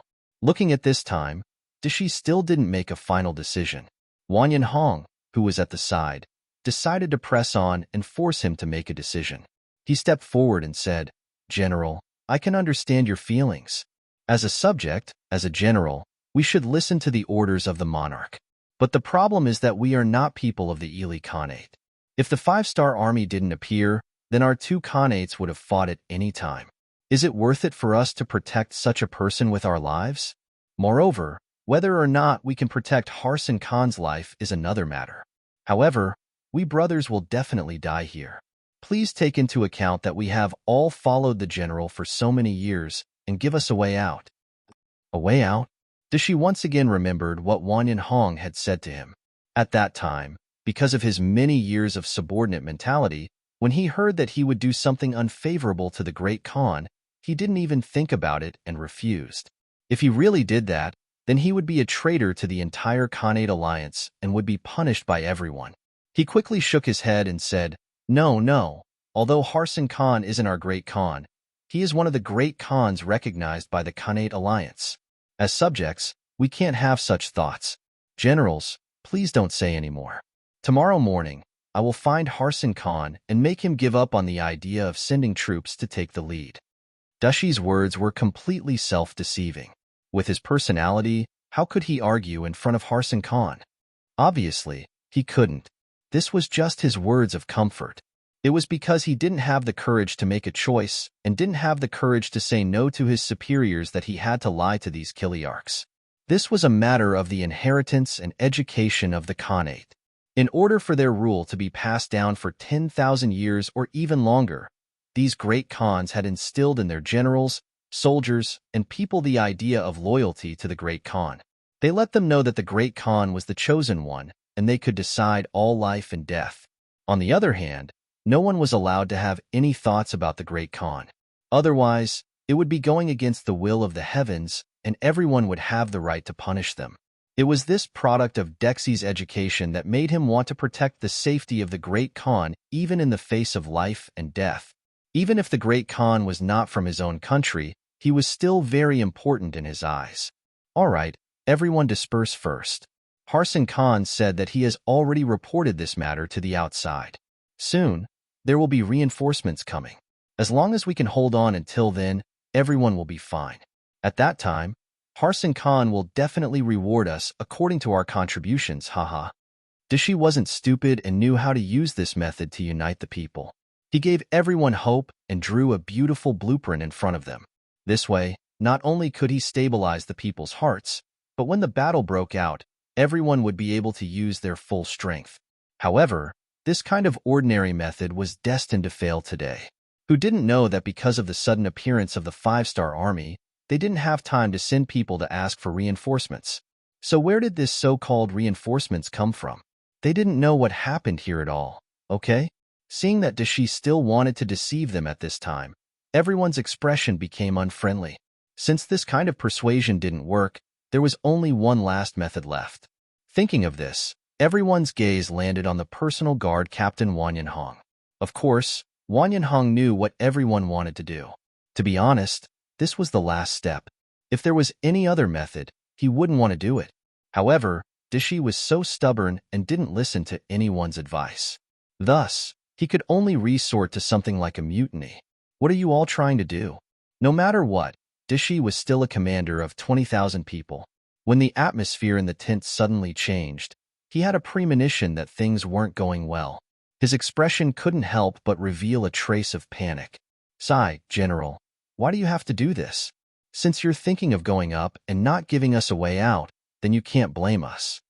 Looking at this time, Dashi still didn't make a final decision. Wanyan Hong, who was at the side, decided to press on and force him to make a decision. He stepped forward and said, "General, I can understand your feelings. As a subject, as a general, we should listen to the orders of the monarch. But the problem is that we are not people of the Ili Khanate. If the 5-star army didn't appear, then our 2 Khanates would have fought at any time. Is it worth it for us to protect such a person with our lives? Moreover, whether or not we can protect Harsan Khan's life is another matter. However, we brothers will definitely die here. Please take into account that we have all followed the general for so many years and give us a way out." A way out? Dashi once again remembered what Wanyan Hong had said to him. At that time, because of his many years of subordinate mentality, when he heard that he would do something unfavorable to the Great Khan, he didn't even think about it and refused. If he really did that, then he would be a traitor to the entire Khanate alliance and would be punished by everyone. He quickly shook his head and said, No. Although Harsan Khan isn't our Great Khan, he is one of the Great Khans recognized by the Khanate alliance. As subjects, we can't have such thoughts. Generals, please don't say any more. Tomorrow morning, I will find Harsan Khan and make him give up on the idea of sending troops to take the lead." Dashi's words were completely self-deceiving. With his personality, how could he argue in front of Harsan Khan? Obviously, he couldn't. This was just his words of comfort. It was because he didn't have the courage to make a choice and didn't have the courage to say no to his superiors that he had to lie to these Kiliarchs. This was a matter of the inheritance and education of the Khanate. In order for their rule to be passed down for 10,000 years or even longer, these Great Khans had instilled in their generals, soldiers, and people the idea of loyalty to the Great Khan. They let them know that the Great Khan was the chosen one, and they could decide all life and death. On the other hand, no one was allowed to have any thoughts about the Great Khan. Otherwise, it would be going against the will of the heavens, and everyone would have the right to punish them. It was this product of Dexi's education that made him want to protect the safety of the Great Khan even in the face of life and death. Even if the Great Khan was not from his own country, he was still very important in his eyes. All right, everyone disperse first. Harsan Khan said that he has already reported this matter to the outside. Soon, there will be reinforcements coming. As long as we can hold on until then, everyone will be fine. At that time, Harsan Khan will definitely reward us according to our contributions, haha. Dashi wasn't stupid and knew how to use this method to unite the people. He gave everyone hope and drew a beautiful blueprint in front of them. This way, not only could he stabilize the people's hearts, but when the battle broke out, everyone would be able to use their full strength. However, this kind of ordinary method was destined to fail today. Who didn't know that because of the sudden appearance of the 5-star army, they didn't have time to send people to ask for reinforcements. So where did this so-called reinforcements come from? They didn't know what happened here at all, okay? Seeing that Dashi still wanted to deceive them at this time, everyone's expression became unfriendly. Since this kind of persuasion didn't work, there was only one last method left. Thinking of this, everyone's gaze landed on the personal guard Captain Wang Yanhong. Of course, Wang Yanhong knew what everyone wanted to do. To be honest, this was the last step. If there was any other method, he wouldn't want to do it. However, Dashi was so stubborn and didn't listen to anyone's advice. Thus, he could only resort to something like a mutiny. What are you all trying to do? No matter what, Dashi was still a commander of 20,000 people. When the atmosphere in the tent suddenly changed, he had a premonition that things weren't going well. His expression couldn't help but reveal a trace of panic. "Sigh, General, why do you have to do this? Since you're thinking of going up and not giving us a way out, then you can't blame us."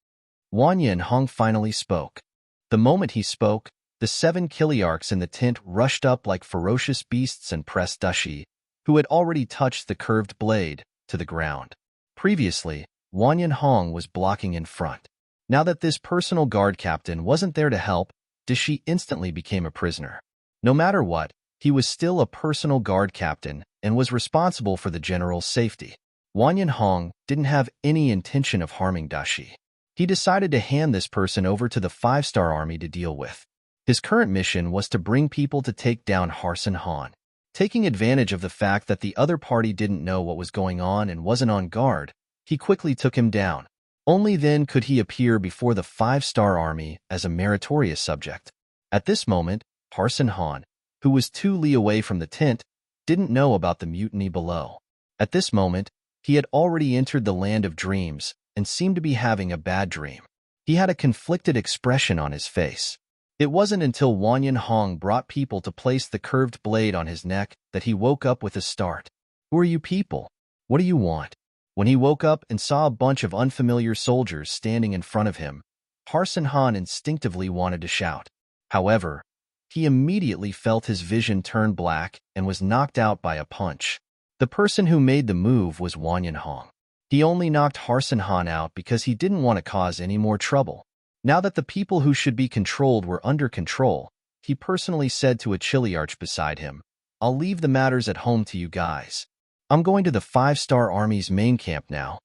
Wang Yanhong finally spoke. The moment he spoke, the 7 Kiliarchs in the tent rushed up like ferocious beasts and pressed Dashi, who had already touched the curved blade, to the ground. Previously, Wang Yanhong was blocking in front. Now that this personal guard captain wasn't there to help, Dashi instantly became a prisoner. No matter what, he was still a personal guard captain and was responsible for the general's safety. Wang Yanhong didn't have any intention of harming Dashi. He decided to hand this person over to the 5-star army to deal with. His current mission was to bring people to take down Harsin Han. Taking advantage of the fact that the other party didn't know what was going on and wasn't on guard, he quickly took him down. Only then could he appear before the 5-star army as a meritorious subject. At this moment, Harsin Han, who was 2 li away from the tent, didn't know about the mutiny below. At this moment, he had already entered the land of dreams and seemed to be having a bad dream. He had a conflicted expression on his face. It wasn't until Wang Yanhong brought people to place the curved blade on his neck that he woke up with a start. "Who are you people? What do you want?" When he woke up and saw a bunch of unfamiliar soldiers standing in front of him, Harsin Han instinctively wanted to shout. However, he immediately felt his vision turn black and was knocked out by a punch. The person who made the move was Wang Yanhong. He only knocked Harsin Han out because he didn't want to cause any more trouble. Now that the people who should be controlled were under control, he personally said to a Chiliarch beside him, "I'll leave the matters at home to you guys. I'm going to the 5-star army's main camp now."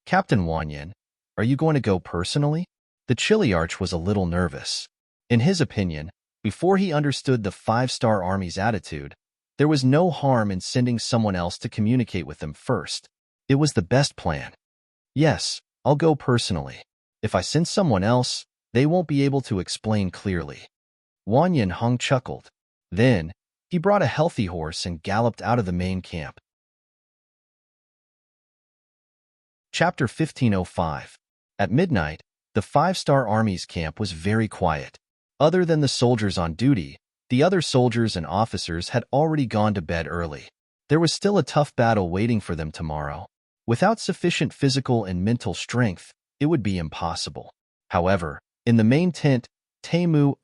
"Captain Wang Yan, are you going to go personally?" The Chiliarch was a little nervous. In his opinion, before he understood the 5-star army's attitude, there was no harm in sending someone else to communicate with them first. It was the best plan. "Yes, I'll go personally. If I send someone else, they won't be able to explain clearly." Wang Yanhong chuckled. Then, he brought a healthy horse and galloped out of the main camp. Chapter 1505. At midnight, the 5-star army's camp was very quiet. Other than the soldiers on duty, the other soldiers and officers had already gone to bed early. There was still a tough battle waiting for them tomorrow. Without sufficient physical and mental strength, it would be impossible. However, in the main tent, Taimu,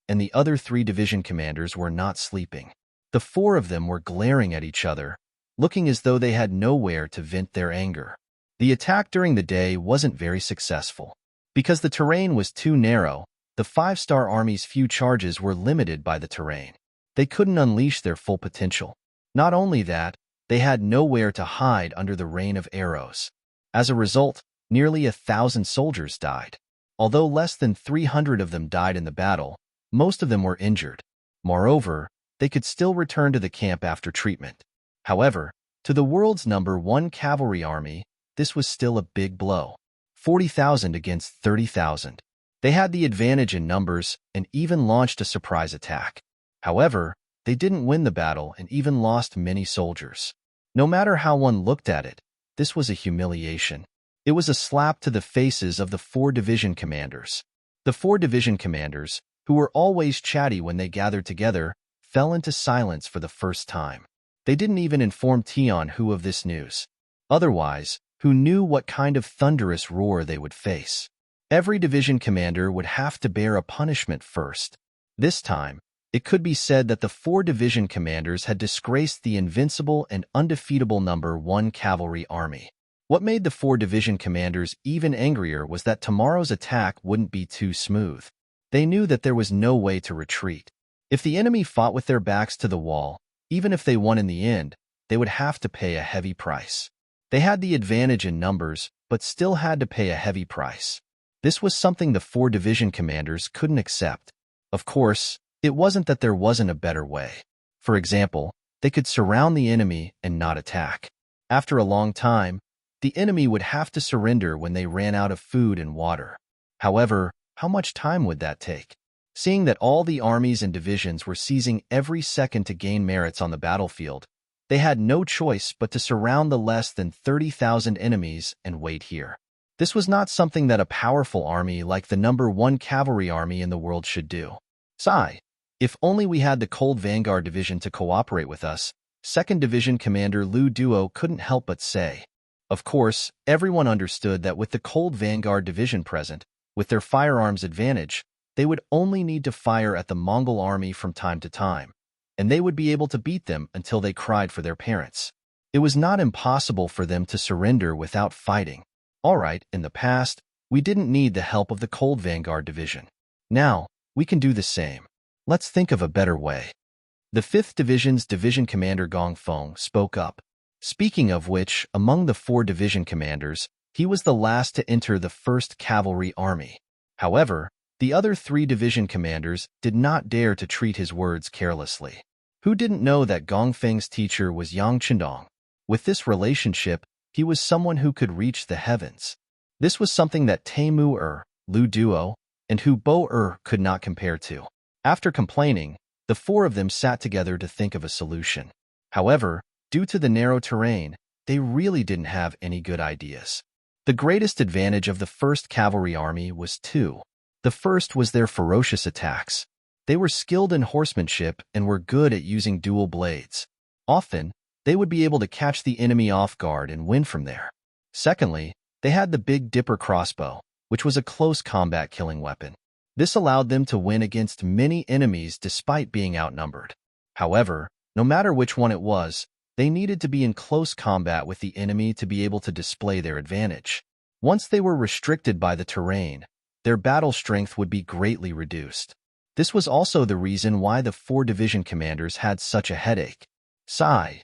and the other 3 division commanders were not sleeping. The 4 of them were glaring at each other, looking as though they had nowhere to vent their anger. The attack during the day wasn't very successful. Because the terrain was too narrow, the 5-star army's few charges were limited by the terrain. They couldn't unleash their full potential. Not only that, they had nowhere to hide under the rain of arrows. As a result, nearly 1,000 soldiers died. Although less than 300 of them died in the battle, most of them were injured. Moreover, they could still return to the camp after treatment. However, to the world's #1 cavalry army, this was still a big blow. 40,000 against 30,000. They had the advantage in numbers and even launched a surprise attack. However, they didn't win the battle and even lost many soldiers. No matter how one looked at it, this was a humiliation. It was a slap to the faces of the 4 division commanders. The 4 division commanders, who were always chatty when they gathered together, fell into silence for the first time. They didn't even inform Tian Hu of this news. Otherwise, who knew what kind of thunderous roar they would face? Every division commander would have to bear a punishment first. This time, it could be said that the 4 division commanders had disgraced the invincible and undefeatable number 1 cavalry army. What made the 4 division commanders even angrier was that tomorrow's attack wouldn't be too smooth. They knew that there was no way to retreat. If the enemy fought with their backs to the wall, even if they won in the end, they would have to pay a heavy price. They had the advantage in numbers, but still had to pay a heavy price. This was something the 4 division commanders couldn't accept. Of course, it wasn't that there wasn't a better way. For example, they could surround the enemy and not attack. After a long time, the enemy would have to surrender when they ran out of food and water. However, how much time would that take? Seeing that all the armies and divisions were seizing every second to gain merits on the battlefield, they had no choice but to surround the less than 30,000 enemies and wait here. This was not something that a powerful army like the number 1 cavalry army in the world should do. Sigh. If only we had the Cold Vanguard Division to cooperate with us, 2nd Division Commander Lu Duo couldn't help but say. Of course, everyone understood that with the Cold Vanguard Division present, with their firearms advantage, they would only need to fire at the Mongol army from time to time, and they would be able to beat them until they cried for their parents. It was not impossible for them to surrender without fighting. All right, in the past, we didn't need the help of the Cold Vanguard Division. Now, we can do the same. Let's think of a better way. The 5th Division's Division Commander Gong Feng spoke up. Speaking of which, among the 4 division commanders, he was the last to enter the 1st Cavalry Army. However, the other 3 division commanders did not dare to treat his words carelessly. Who didn't know that Gong Feng's teacher was Yang Chendong? With this relationship, he was someone who could reach the heavens. This was something that Taimu Lu Duo, and Hu Bo could not compare to. After complaining, the 4 of them sat together to think of a solution. However, due to the narrow terrain, they really didn't have any good ideas. The greatest advantage of the 1st Cavalry Army was 2. The first was their ferocious attacks. They were skilled in horsemanship and were good at using dual blades. Often, they would be able to catch the enemy off guard and win from there. Secondly, they had the Big Dipper crossbow, which was a close combat killing weapon. This allowed them to win against many enemies despite being outnumbered. However, no matter which one it was, they needed to be in close combat with the enemy to be able to display their advantage. Once they were restricted by the terrain, their battle strength would be greatly reduced. This was also the reason why the 4 division commanders had such a headache. Sigh.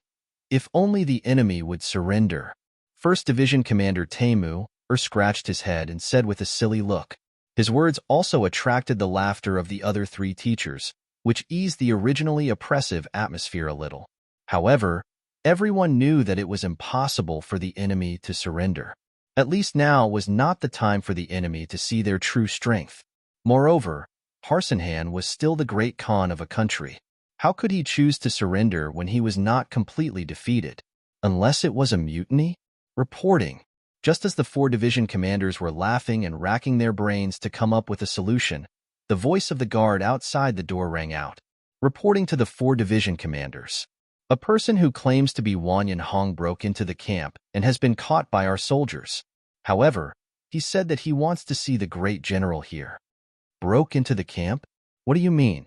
If only the enemy would surrender. 1st Division Commander Taimu scratched his head and said with a silly look. His words also attracted the laughter of the other 3 teachers, which eased the originally oppressive atmosphere a little. However, everyone knew that it was impossible for the enemy to surrender. At least now was not the time for the enemy to see their true strength. Moreover, Harsenhan was still the great Khan of a country. How could he choose to surrender when he was not completely defeated? Unless it was a mutiny? Reporting. Just as the 4 division commanders were laughing and racking their brains to come up with a solution, the voice of the guard outside the door rang out. Reporting to the 4 division commanders. A person who claims to be Wanyan Hong broke into the camp and has been caught by our soldiers. However, he said that he wants to see the great general here. Broke into the camp? What do you mean?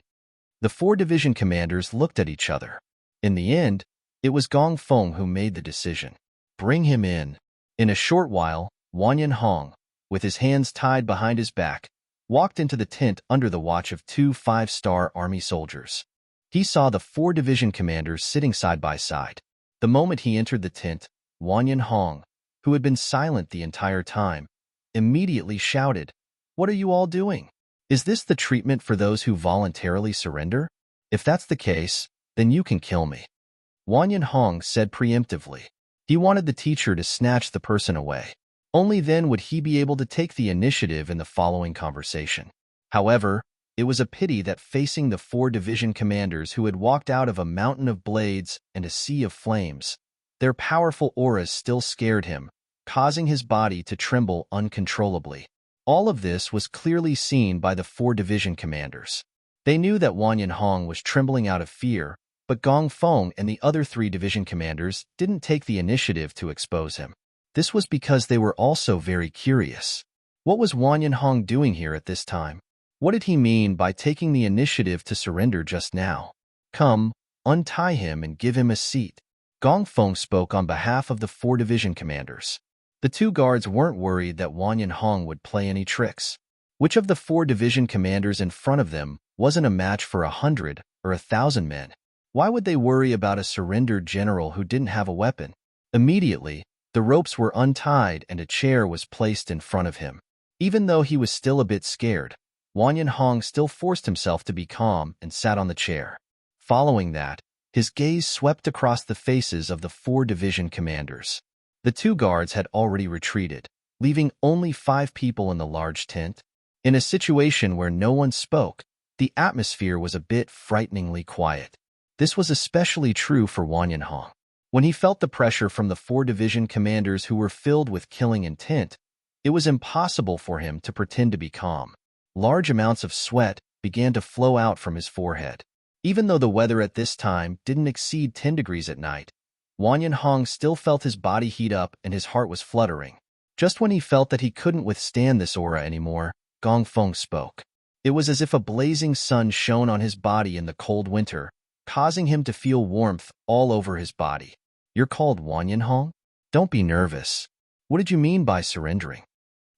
The 4 division commanders looked at each other. In the end, it was Gong Feng who made the decision. Bring him in. In a short while, Wanyan Hong, with his hands tied behind his back, walked into the tent under the watch of 2 5-star army soldiers. He saw the 4 division commanders sitting side by side. The moment he entered the tent, Wanyan Hong, who had been silent the entire time, immediately shouted, "What are you all doing? Is this the treatment for those who voluntarily surrender? If that's the case, then you can kill me." Wanyan Hong said preemptively. He wanted the teacher to snatch the person away. Only then would he be able to take the initiative in the following conversation. However, it was a pity that facing the 4 division commanders who had walked out of a mountain of blades and a sea of flames, their powerful auras still scared him, causing his body to tremble uncontrollably. All of this was clearly seen by the 4 division commanders. They knew that Wanyan Hong was trembling out of fear, but Gong Feng and the other 3 division commanders didn't take the initiative to expose him. This was because they were also very curious. What was Wanyan doing here at this time? What did he mean by taking the initiative to surrender just now? Come, untie him and give him a seat. Gong Feng spoke on behalf of the 4 division commanders. The 2 guards weren't worried that Wanyan would play any tricks. Which of the 4 division commanders in front of them wasn't a match for 100 or 1,000 men? Why would they worry about a surrendered general who didn't have a weapon? Immediately, the ropes were untied and a chair was placed in front of him. Even though he was still a bit scared, Wanyan still forced himself to be calm and sat on the chair. Following that, his gaze swept across the faces of the 4 division commanders. The 2 guards had already retreated, leaving only 5 people in the large tent. In a situation where no one spoke, the atmosphere was a bit frighteningly quiet. This was especially true for Wanyan. When he felt the pressure from the 4 division commanders who were filled with killing intent, it was impossible for him to pretend to be calm. Large amounts of sweat began to flow out from his forehead. Even though the weather at this time didn't exceed 10 degrees at night, Wanyan still felt his body heat up and his heart was fluttering. Just when he felt that he couldn't withstand this aura anymore, Gong Feng spoke. It was as if a blazing sun shone on his body in the cold winter, causing him to feel warmth all over his body. You're called Wanyan? Don't be nervous. What did you mean by surrendering?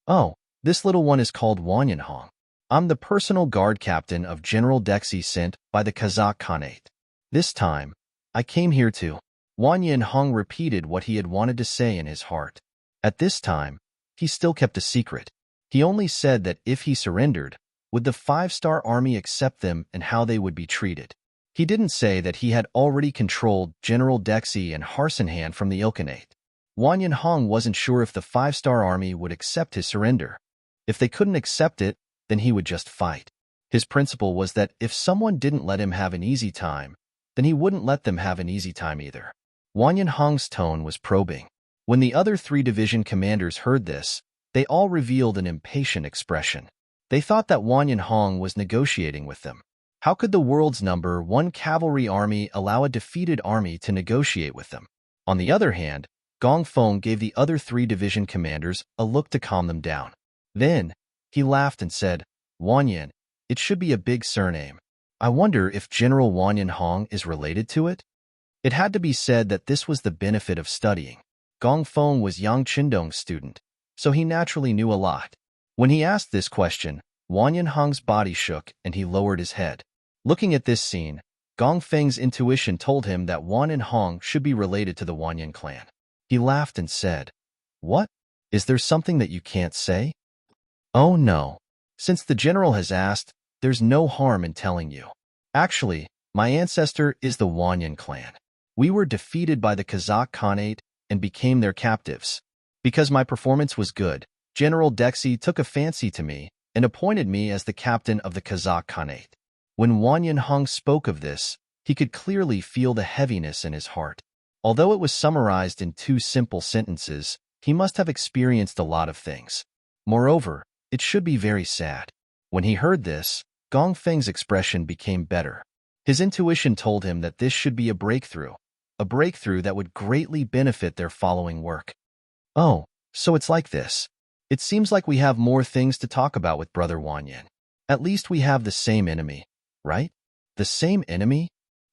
Oh, this little one is called Wanyan. I'm the personal guard captain of General Dexy sent by the Kazakh Khanate. This time, I came here to. Wanyan repeated what he had wanted to say in his heart. At this time, he still kept a secret. He only said that if he surrendered, would the 5-star army accept them and how they would be treated. He didn't say that he had already controlled General Dexy and Harsenhan from the Ilkhanate. Wanyan wasn't sure if the 5-star army would accept his surrender. If they couldn't accept it, then he would just fight. His principle was that if someone didn't let him have an easy time, then he wouldn't let them have an easy time either. Wanyan tone was probing. When the other 3 division commanders heard this, they all revealed an impatient expression. They thought that Wanyan was negotiating with them. How could the world's number 1 cavalry army allow a defeated army to negotiate with them? On the other hand, Gong Feng gave the other 3 division commanders a look to calm them down. Then, he laughed and said, Wanyan, it should be a big surname. I wonder if General Wanyan is related to it? It had to be said that this was the benefit of studying. Gong Feng was Yang Qindong's student, so he naturally knew a lot. When he asked this question, Wanyan body shook and he lowered his head. Looking at this scene, Gong Feng's intuition told him that Wanyan should be related to the Wanyan clan. He laughed and said, What? Is there something that you can't say? Oh no. Since the general has asked, there's no harm in telling you. Actually, my ancestor is the Wanyan clan. We were defeated by the Kazakh Khanate and became their captives. Because my performance was good, General Dexy took a fancy to me and appointed me as the captain of the Kazakh Khanate. When Wanyan spoke of this, he could clearly feel the heaviness in his heart. Although it was summarized in 2 simple sentences, he must have experienced a lot of things. Moreover, it should be very sad. When he heard this, Gong Feng's expression became better. His intuition told him that this should be a breakthrough that would greatly benefit their following work. Oh, so it's like this. It seems like we have more things to talk about with Brother Wanyan. At least we have the same enemy, right? The same enemy?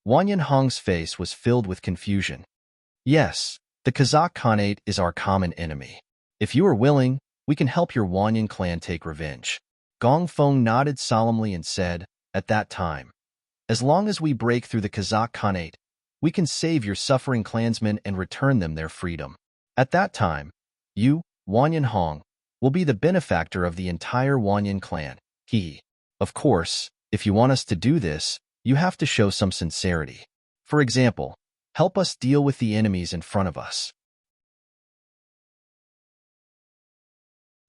Wanyan face was filled with confusion. Yes, the Kazakh Khanate is our common enemy. If you are willing, we can help your Wanyan clan take revenge. Gong Feng nodded solemnly and said, At that time, as long as we break through the Kazakh Khanate, we can save your suffering clansmen and return them their freedom. At that time, you, Wanyan, will be the benefactor of the entire Wanyan clan. Of course, if you want us to do this, you have to show some sincerity. For example, help us deal with the enemies in front of us.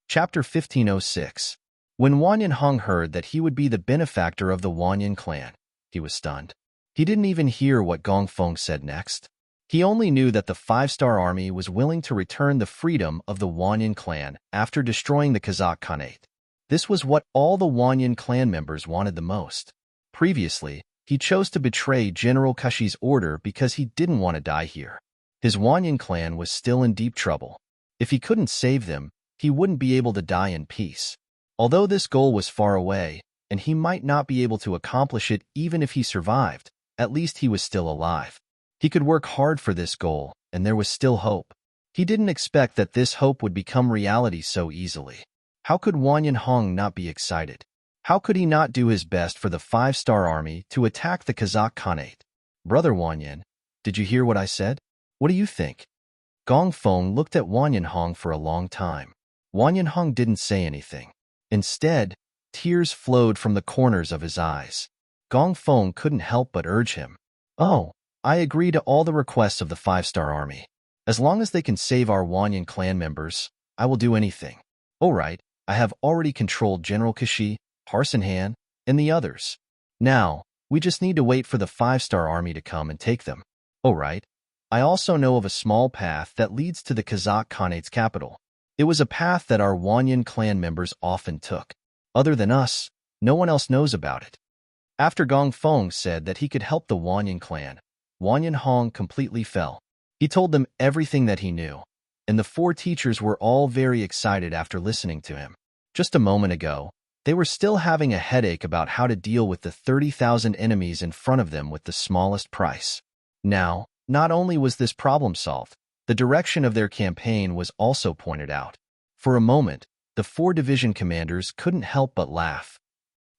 Chapter 1506. When Wanyan heard that he would be the benefactor of the Wanyan clan, he was stunned. He didn't even hear what Gong Feng said next. He only knew that the 5-star army was willing to return the freedom of the Wanyan clan after destroying the Kazakh Khanate. This was what all the Wanyan clan members wanted the most. Previously, he chose to betray General Kashi's order because he didn't want to die here. His Wanyan clan was still in deep trouble. If he couldn't save them, he wouldn't be able to die in peace. Although this goal was far away, and he might not be able to accomplish it even if he survived, at least he was still alive. He could work hard for this goal, and there was still hope. He didn't expect that this hope would become reality so easily. How could Wanyan Hong not be excited? How could he not do his best for the 5-star army to attack the Kazakh Khanate? Brother Wanyan, did you hear what I said? What do you think? Gong Feng looked at Wanyan Hong for a long time. Wanyan Hong didn't say anything. Instead, tears flowed from the corners of his eyes. Gong Feng couldn't help but urge him. Oh, I agree to all the requests of the 5-star army. As long as they can save our Wanyan clan members, I will do anything. All right, I have already controlled General Kashi, Harsinhan, and the others. Now, we just need to wait for the 5-star army to come and take them. All right. I also know of a small path that leads to the Kazakh Khanate's capital. It was a path that our Wanyan clan members often took. Other than us, no one else knows about it. After Gong Feng said that he could help the Wanyan clan, Wanyan Hong completely fell. He told them everything that he knew, and the 4 teachers were all very excited after listening to him. Just a moment ago, they were still having a headache about how to deal with the 30,000 enemies in front of them with the smallest price. Now, not only was this problem solved, the direction of their campaign was also pointed out. For a moment, the 4 division commanders couldn't help but laugh.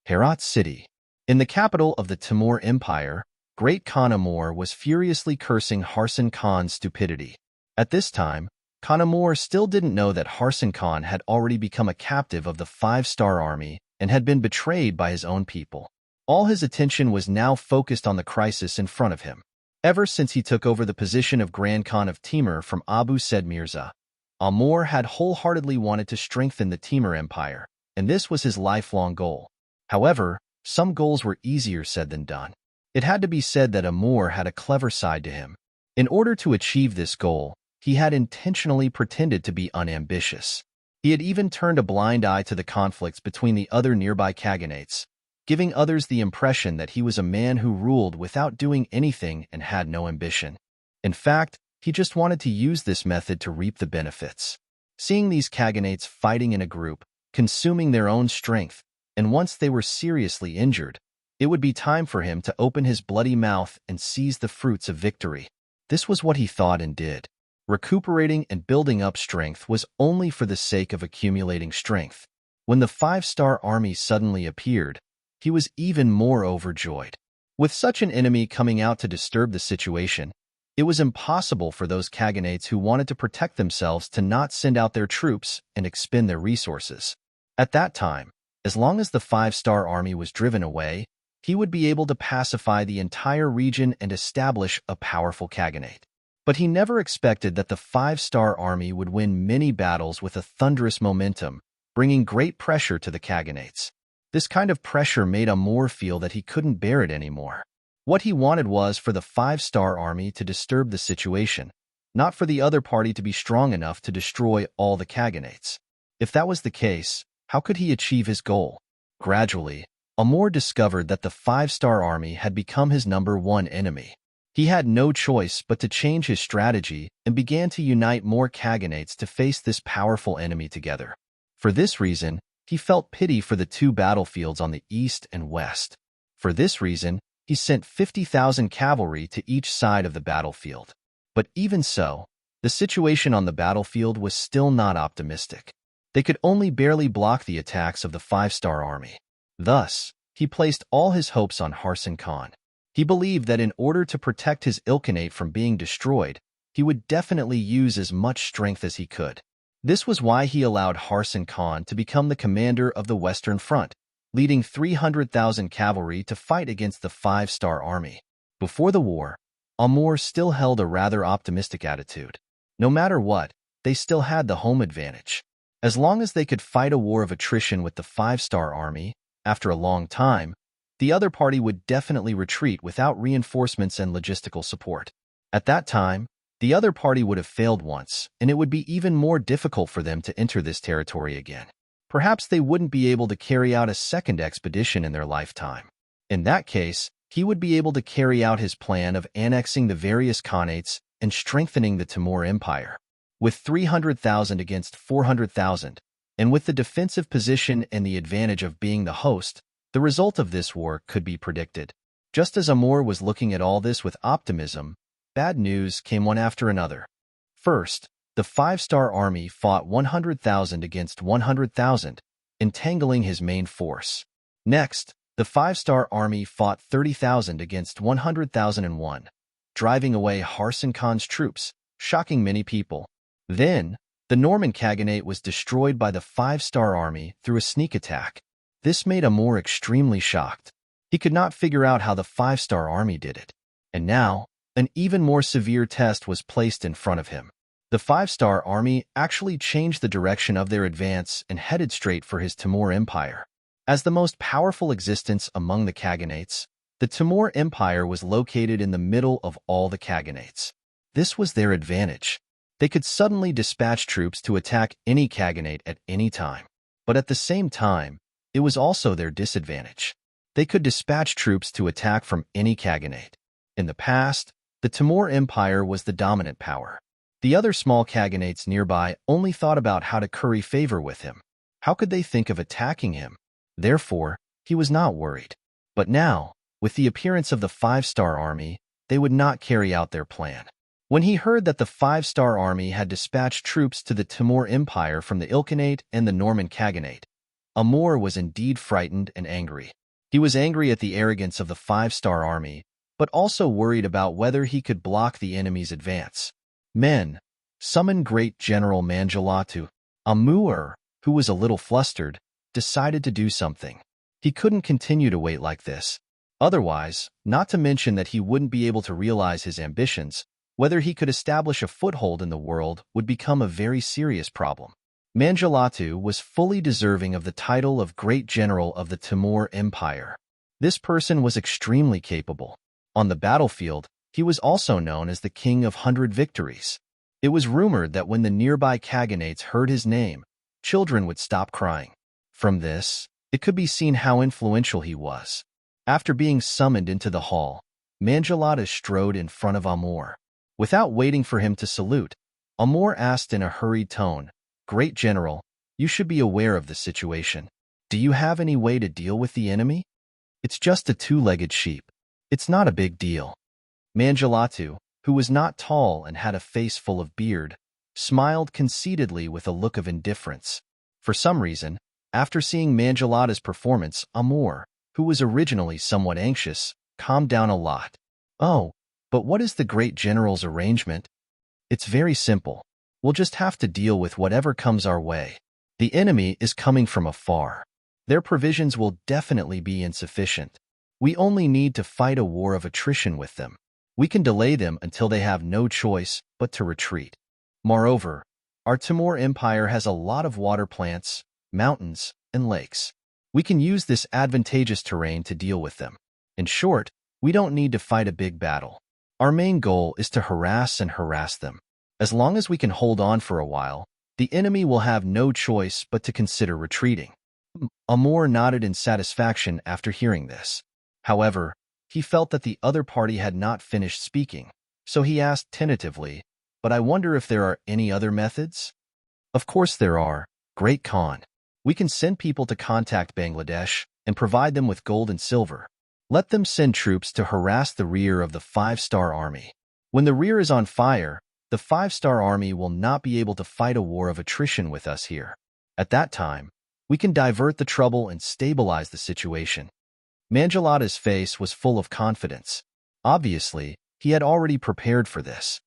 Herat City. In the capital of the Timur Empire, Great Khan Amur was furiously cursing Harsin Khan's stupidity. At this time, Khan Amur still didn't know that Harsin Khan had already become a captive of the 5-star army and had been betrayed by his own people. All his attention was now focused on the crisis in front of him. Ever since he took over the position of Grand Khan of Timur from Abu Said Mirza, Amur had wholeheartedly wanted to strengthen the Timur Empire, and this was his lifelong goal. However, some goals were easier said than done. It had to be said that Amur had a clever side to him. In order to achieve this goal, he had intentionally pretended to be unambitious. He had even turned a blind eye to the conflicts between the other nearby Khaganates, giving others the impression that he was a man who ruled without doing anything and had no ambition. In fact, he just wanted to use this method to reap the benefits. Seeing these Khaganates fighting in a group, consuming their own strength, and once they were seriously injured, it would be time for him to open his bloody mouth and seize the fruits of victory. This was what he thought and did. Recuperating and building up strength was only for the sake of accumulating strength. When the 5-star army suddenly appeared, he was even more overjoyed. With such an enemy coming out to disturb the situation, it was impossible for those Khaganates who wanted to protect themselves to not send out their troops and expend their resources. At that time, as long as the 5-star army was driven away, he would be able to pacify the entire region and establish a powerful Khaganate. But he never expected that the 5-star army would win many battles with a thunderous momentum, bringing great pressure to the Khaganates. This kind of pressure made Amur feel that he couldn't bear it anymore. What he wanted was for the 5-star army to disturb the situation, not for the other party to be strong enough to destroy all the Khaganates. If that was the case, how could he achieve his goal? Gradually, Amur discovered that the 5-star army had become his #1 enemy. He had no choice but to change his strategy and began to unite more Khaganates to face this powerful enemy together. For this reason, he felt pity for the 2 battlefields on the east and west. For this reason, he sent 50,000 cavalry to each side of the battlefield. But even so, the situation on the battlefield was still not optimistic. They could only barely block the attacks of the 5-star army. Thus, he placed all his hopes on Harsin Khan. He believed that in order to protect his Ilkhanate from being destroyed, he would definitely use as much strength as he could. This was why he allowed Harsin Khan to become the commander of the Western Front, leading 300,000 cavalry to fight against the 5-star army. Before the war, Amur still held a rather optimistic attitude. No matter what, they still had the home advantage. As long as they could fight a war of attrition with the 5-star army, after a long time, the other party would definitely retreat without reinforcements and logistical support. At that time, the other party would have failed once, and it would be even more difficult for them to enter this territory again. Perhaps they wouldn't be able to carry out a second expedition in their lifetime. In that case, he would be able to carry out his plan of annexing the various khanates and strengthening the Timur Empire. With 300,000 against 400,000, and with the defensive position and the advantage of being the host, the result of this war could be predicted. Just as Amor was looking at all this with optimism, bad news came one after another. First, the five-star army fought 100,000 against 100,000, entangling his main force. Next, the five-star army fought 30,000 against 100,001, driving away Harsan Khan's troops, shocking many people. Then, the Norman Khaganate was destroyed by the five-star army through a sneak attack. This made Amor extremely shocked. He could not figure out how the five-star army did it. And now, an even more severe test was placed in front of him. The five-star army actually changed the direction of their advance and headed straight for his Timur Empire. As the most powerful existence among the Khaganates, the Timur Empire was located in the middle of all the Khaganates. This was their advantage. They could suddenly dispatch troops to attack any Khaganate at any time. But at the same time, it was also their disadvantage. They could dispatch troops to attack from any Khaganate. In the past, the Timur Empire was the dominant power. The other small Khaganates nearby only thought about how to curry favor with him. How could they think of attacking him? Therefore, he was not worried. But now, with the appearance of the five-star army, they would not carry out their plan. When he heard that the five-star army had dispatched troops to the Timur Empire from the Ilkhanate and the Norman Khaganate, Amor was indeed frightened and angry. He was angry at the arrogance of the five-star army, but also worried about whether he could block the enemy's advance. Men, summon Great General Manjalatu. Amur, who was a little flustered, decided to do something. He couldn't continue to wait like this. Otherwise, not to mention that he wouldn't be able to realize his ambitions, whether he could establish a foothold in the world would become a very serious problem. Manjalatu was fully deserving of the title of Great General of the Timur Empire. This person was extremely capable. On the battlefield, he was also known as the King of 100 Victories. It was rumored that when the nearby Khaganates heard his name, children would stop crying. From this, it could be seen how influential he was. After being summoned into the hall, Manjalatu strode in front of Amor. Without waiting for him to salute, Amor asked in a hurried tone, "Great General, you should be aware of the situation. Do you have any way to deal with the enemy? It's just a two-legged sheep. It's not a big deal." Manjalatu, who was not tall and had a face full of beard, smiled conceitedly with a look of indifference. For some reason, after seeing Manjalatu's performance, Amor, who was originally somewhat anxious, calmed down a lot. "Oh, but what is the Great General's arrangement?" "It's very simple. We'll just have to deal with whatever comes our way. The enemy is coming from afar. Their provisions will definitely be insufficient. We only need to fight a war of attrition with them. We can delay them until they have no choice but to retreat. Moreover, our Timur Empire has a lot of water plants, mountains, and lakes. We can use this advantageous terrain to deal with them. In short, we don't need to fight a big battle. Our main goal is to harass them. As long as we can hold on for a while, the enemy will have no choice but to consider retreating." Amor nodded in satisfaction after hearing this. However, he felt that the other party had not finished speaking, so he asked tentatively, "But I wonder if there are any other methods?" "Of course there are, Great Khan. We can send people to contact Bangladesh and provide them with gold and silver. Let them send troops to harass the rear of the five-star army. When the rear is on fire, the five-star army will not be able to fight a war of attrition with us here. At that time, we can divert the trouble and stabilize the situation." Manjalatu's face was full of confidence. Obviously, he had already prepared for this.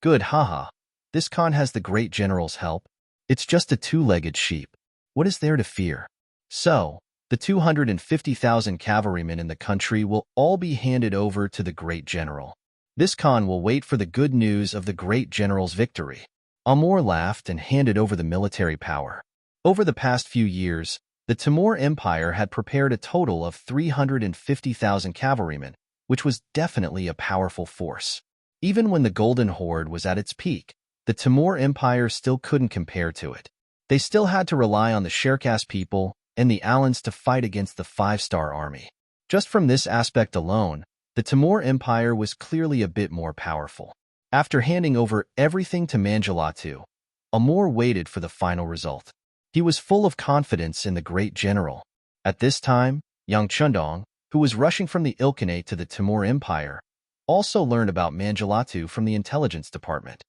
"Good, haha. This Khan has the Great General's help. It's just a two-legged sheep. What is there to fear?" So, the 250,000 cavalrymen in the country will all be handed over to the Great General. This Khan will wait for the good news of the Great General's victory. Amor laughed and handed over the military power. Over the past few years, the Timur Empire had prepared a total of 350,000 cavalrymen, which was definitely a powerful force. Even when the Golden Horde was at its peak, the Timur Empire still couldn't compare to it. They still had to rely on the Cherkass people and the Alans to fight against the five-star army. Just from this aspect alone, the Timur Empire was clearly a bit more powerful. After handing over everything to Manjalatu, Amor waited for the final result. He was full of confidence in the great general. At this time, young Chundong, who was rushing from the Ilkhanate to the Timur Empire, also learned about Manjalatu from the intelligence department.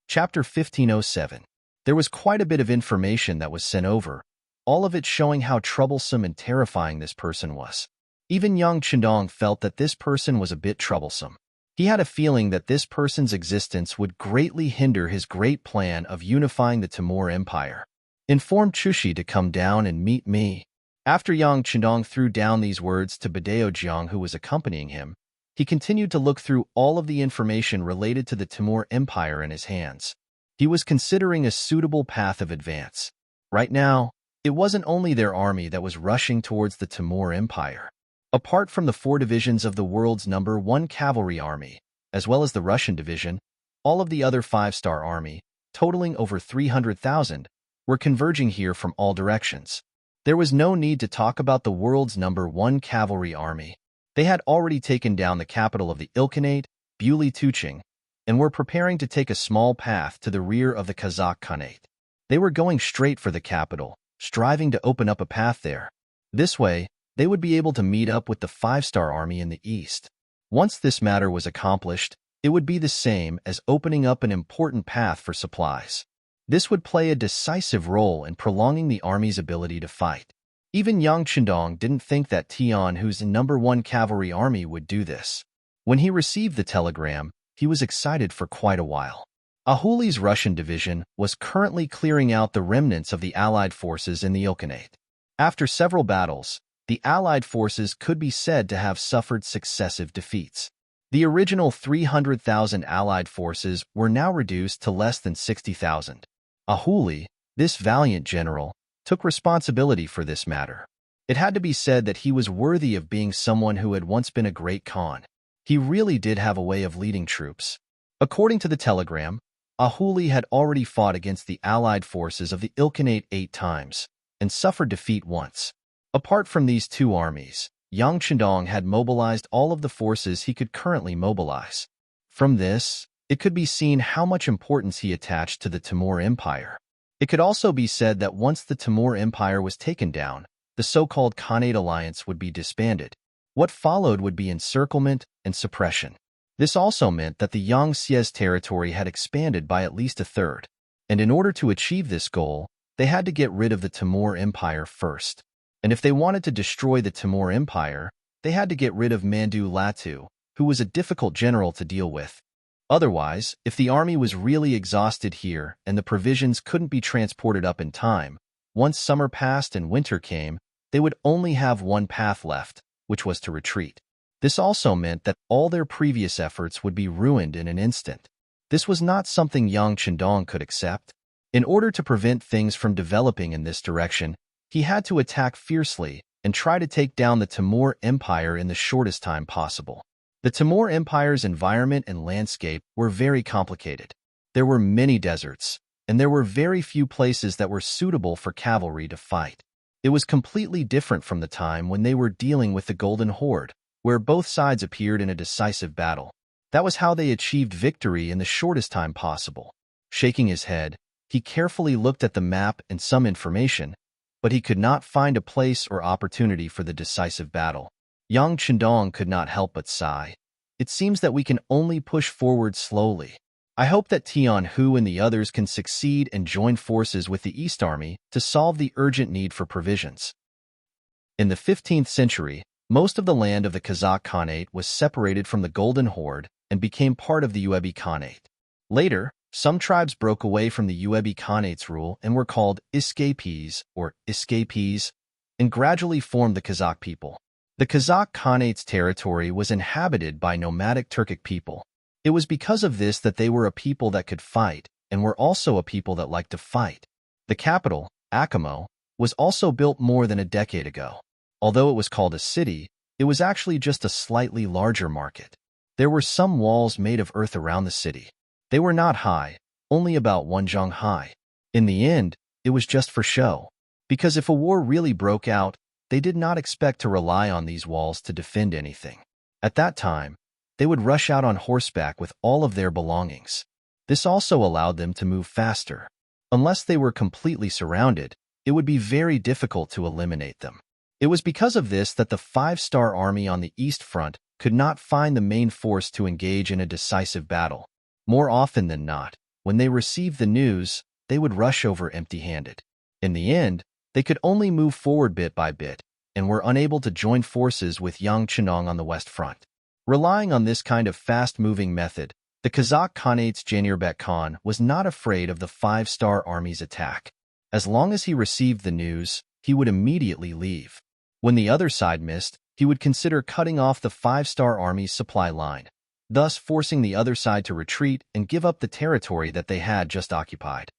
Chapter 1507. There was quite a bit of information that was sent over, all of it showing how troublesome and terrifying this person was. Even young Chundong felt that this person was a bit troublesome. He had a feeling that this person's existence would greatly hinder his great plan of unifying the Timur Empire. Inform Chushi to come down and meet me. After Yang Chundong threw down these words to Badeo Jiang, who was accompanying him, he continued to look through all of the information related to the Timur Empire in his hands. He was considering a suitable path of advance. Right now, it wasn't only their army that was rushing towards the Timur Empire. Apart from the 4 divisions of the world's #1 cavalry army, as well as the Russian division, all of the other 5-star army, totaling over 300,000, were converging here from all directions. There was no need to talk about the world's #1 cavalry army. They had already taken down the capital of the Ilkhanate, Buli-Tuching, and were preparing to take a small path to the rear of the Kazakh Khanate. They were going straight for the capital, striving to open up a path there. This way, they would be able to meet up with the 5-star army in the east. Once this matter was accomplished, it would be the same as opening up an important path for supplies. This would play a decisive role in prolonging the army's ability to fight. Even Yang Chundong didn't think that Tian, whose #1 cavalry army, would do this. When he received the telegram, he was excited for quite a while. Ahuli's Russian division was currently clearing out the remnants of the Allied forces in the Ilkhanate. After several battles, the Allied forces could be said to have suffered successive defeats. The original 300,000 Allied forces were now reduced to less than 60,000. Ahuli, this valiant general, took responsibility for this matter. It had to be said that he was worthy of being someone who had once been a great Khan. He really did have a way of leading troops. According to the telegram, Ahuli had already fought against the Allied forces of the Ilkhanate 8 times, and suffered defeat once. Apart from these 2 armies, Yang Chundong had mobilized all of the forces he could currently mobilize. From this, it could be seen how much importance he attached to the Timur Empire. It could also be said that once the Timur Empire was taken down, the so-called Khanate alliance would be disbanded. What followed would be encirclement and suppression. This also meant that the Yangtze's territory had expanded by at least 1/3, and in order to achieve this goal, they had to get rid of the Timur Empire first. And if they wanted to destroy the Timur Empire, they had to get rid of Mandu Latu, who was a difficult general to deal with. Otherwise, if the army was really exhausted here and the provisions couldn't be transported up in time, once summer passed and winter came, they would only have one path left, which was to retreat. This also meant that all their previous efforts would be ruined in an instant. This was not something Yang Chundong could accept. In order to prevent things from developing in this direction, he had to attack fiercely and try to take down the Timur Empire in the shortest time possible. The Timur Empire's environment and landscape were very complicated. There were many deserts, and there were very few places that were suitable for cavalry to fight. It was completely different from the time when they were dealing with the Golden Horde, where both sides appeared in a decisive battle. That was how they achieved victory in the shortest time possible. Shaking his head, he carefully looked at the map and some information, but he could not find a place or opportunity for the decisive battle. Yang Chundong could not help but sigh. It seems that we can only push forward slowly. I hope that Tian Hu and the others can succeed and join forces with the East Army to solve the urgent need for provisions. In the 15th century, most of the land of the Kazakh Khanate was separated from the Golden Horde and became part of the Yuebi Khanate. Later, some tribes broke away from the Yuebi Khanate's rule and were called escapees and gradually formed the Kazakh people. The Kazakh Khanate's territory was inhabited by nomadic Turkic people. It was because of this that they were a people that could fight and were also a people that liked to fight. The capital, Akamo, was also built more than a decade ago. Although it was called a city, it was actually just a slightly larger market. There were some walls made of earth around the city. They were not high, only about 1 zhang high. In the end, it was just for show, because if a war really broke out, they did not expect to rely on these walls to defend anything. At that time, they would rush out on horseback with all of their belongings. This also allowed them to move faster. Unless they were completely surrounded, it would be very difficult to eliminate them. It was because of this that the 5-star army on the East Front could not find the main force to engage in a decisive battle. More often than not, when they received the news, they would rush over empty-handed. In the end, they could only move forward bit by bit and were unable to join forces with Yang Chenong on the West Front. Relying on this kind of fast-moving method, the Kazakh Khanate's Janirbek Khan was not afraid of the 5-star army's attack. As long as he received the news, he would immediately leave. When the other side missed, he would consider cutting off the 5-star army's supply line, thus forcing the other side to retreat and give up the territory that they had just occupied.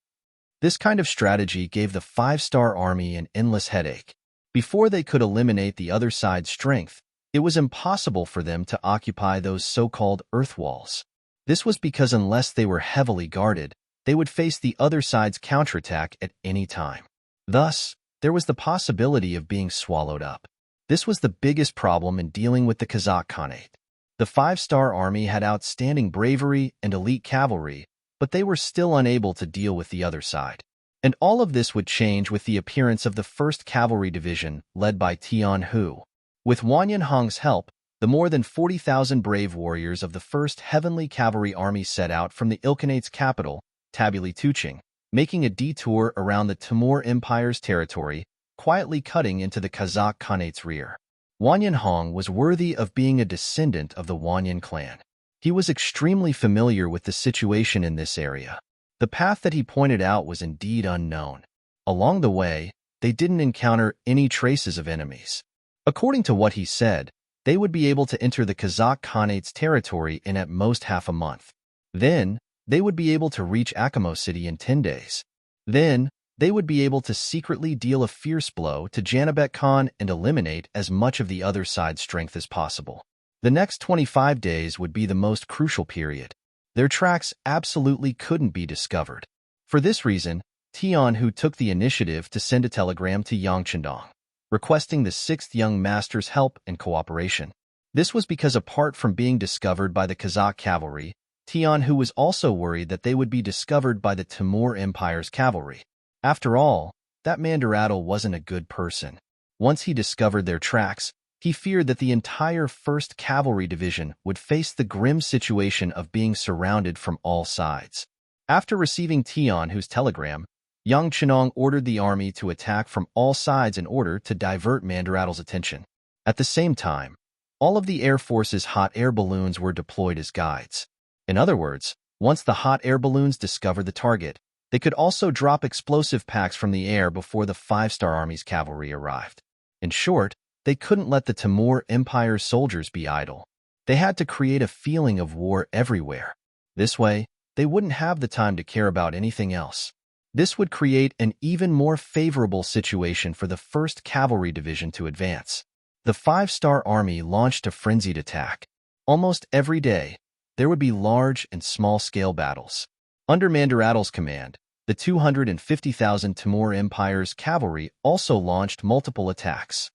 This kind of strategy gave the 5-star army an endless headache. Before they could eliminate the other side's strength, it was impossible for them to occupy those so-called earth walls. This was because unless they were heavily guarded, they would face the other side's counterattack at any time. Thus, there was the possibility of being swallowed up. This was the biggest problem in dealing with the Kazakh Khanate. The 5-star army had outstanding bravery and elite cavalry, but they were still unable to deal with the other side. And all of this would change with the appearance of the 1st Cavalry Division led by Tian Hu. With Wang Yanhong's help, the more than 40,000 brave warriors of the 1st Heavenly Cavalry Army set out from the Ilkhanate's capital, Tabuli Tuching, making a detour around the Timur Empire's territory, quietly cutting into the Kazakh Khanate's rear. Wang Yanhong was worthy of being a descendant of the Wanyan clan. He was extremely familiar with the situation in this area. The path that he pointed out was indeed unknown. Along the way, they didn't encounter any traces of enemies. According to what he said, they would be able to enter the Kazakh Khanate's territory in at most half a month. Then, they would be able to reach Akamo City in 10 days. Then, they would be able to secretly deal a fierce blow to Janibek Khan and eliminate as much of the other side's strength as possible. The next 25 days would be the most crucial period. Their tracks absolutely couldn't be discovered. For this reason, Tian Hu took the initiative to send a telegram to Yang Chendong, requesting the 6th Young Master's help and cooperation. This was because apart from being discovered by the Kazakh cavalry, Tian Hu was also worried that they would be discovered by the Timur Empire's cavalry. After all, that Mandaratl wasn't a good person. Once he discovered their tracks, he feared that the entire 1st Cavalry Division would face the grim situation of being surrounded from all sides. After receiving Tian Hu's telegram, Yang Chenong ordered the army to attack from all sides in order to divert Mandaratl's attention. At the same time, all of the Air Force's hot air balloons were deployed as guides. In other words, once the hot air balloons discovered the target, they could also drop explosive packs from the air before the 5-star army's cavalry arrived. In short, they couldn't let the Timur Empire's soldiers be idle. They had to create a feeling of war everywhere. This way, they wouldn't have the time to care about anything else. This would create an even more favorable situation for the 1st Cavalry Division to advance. The 5-star army launched a frenzied attack. Almost every day, there would be large and small-scale battles. Under Mandaratl's command, the 250,000 Timur Empire's cavalry also launched multiple attacks.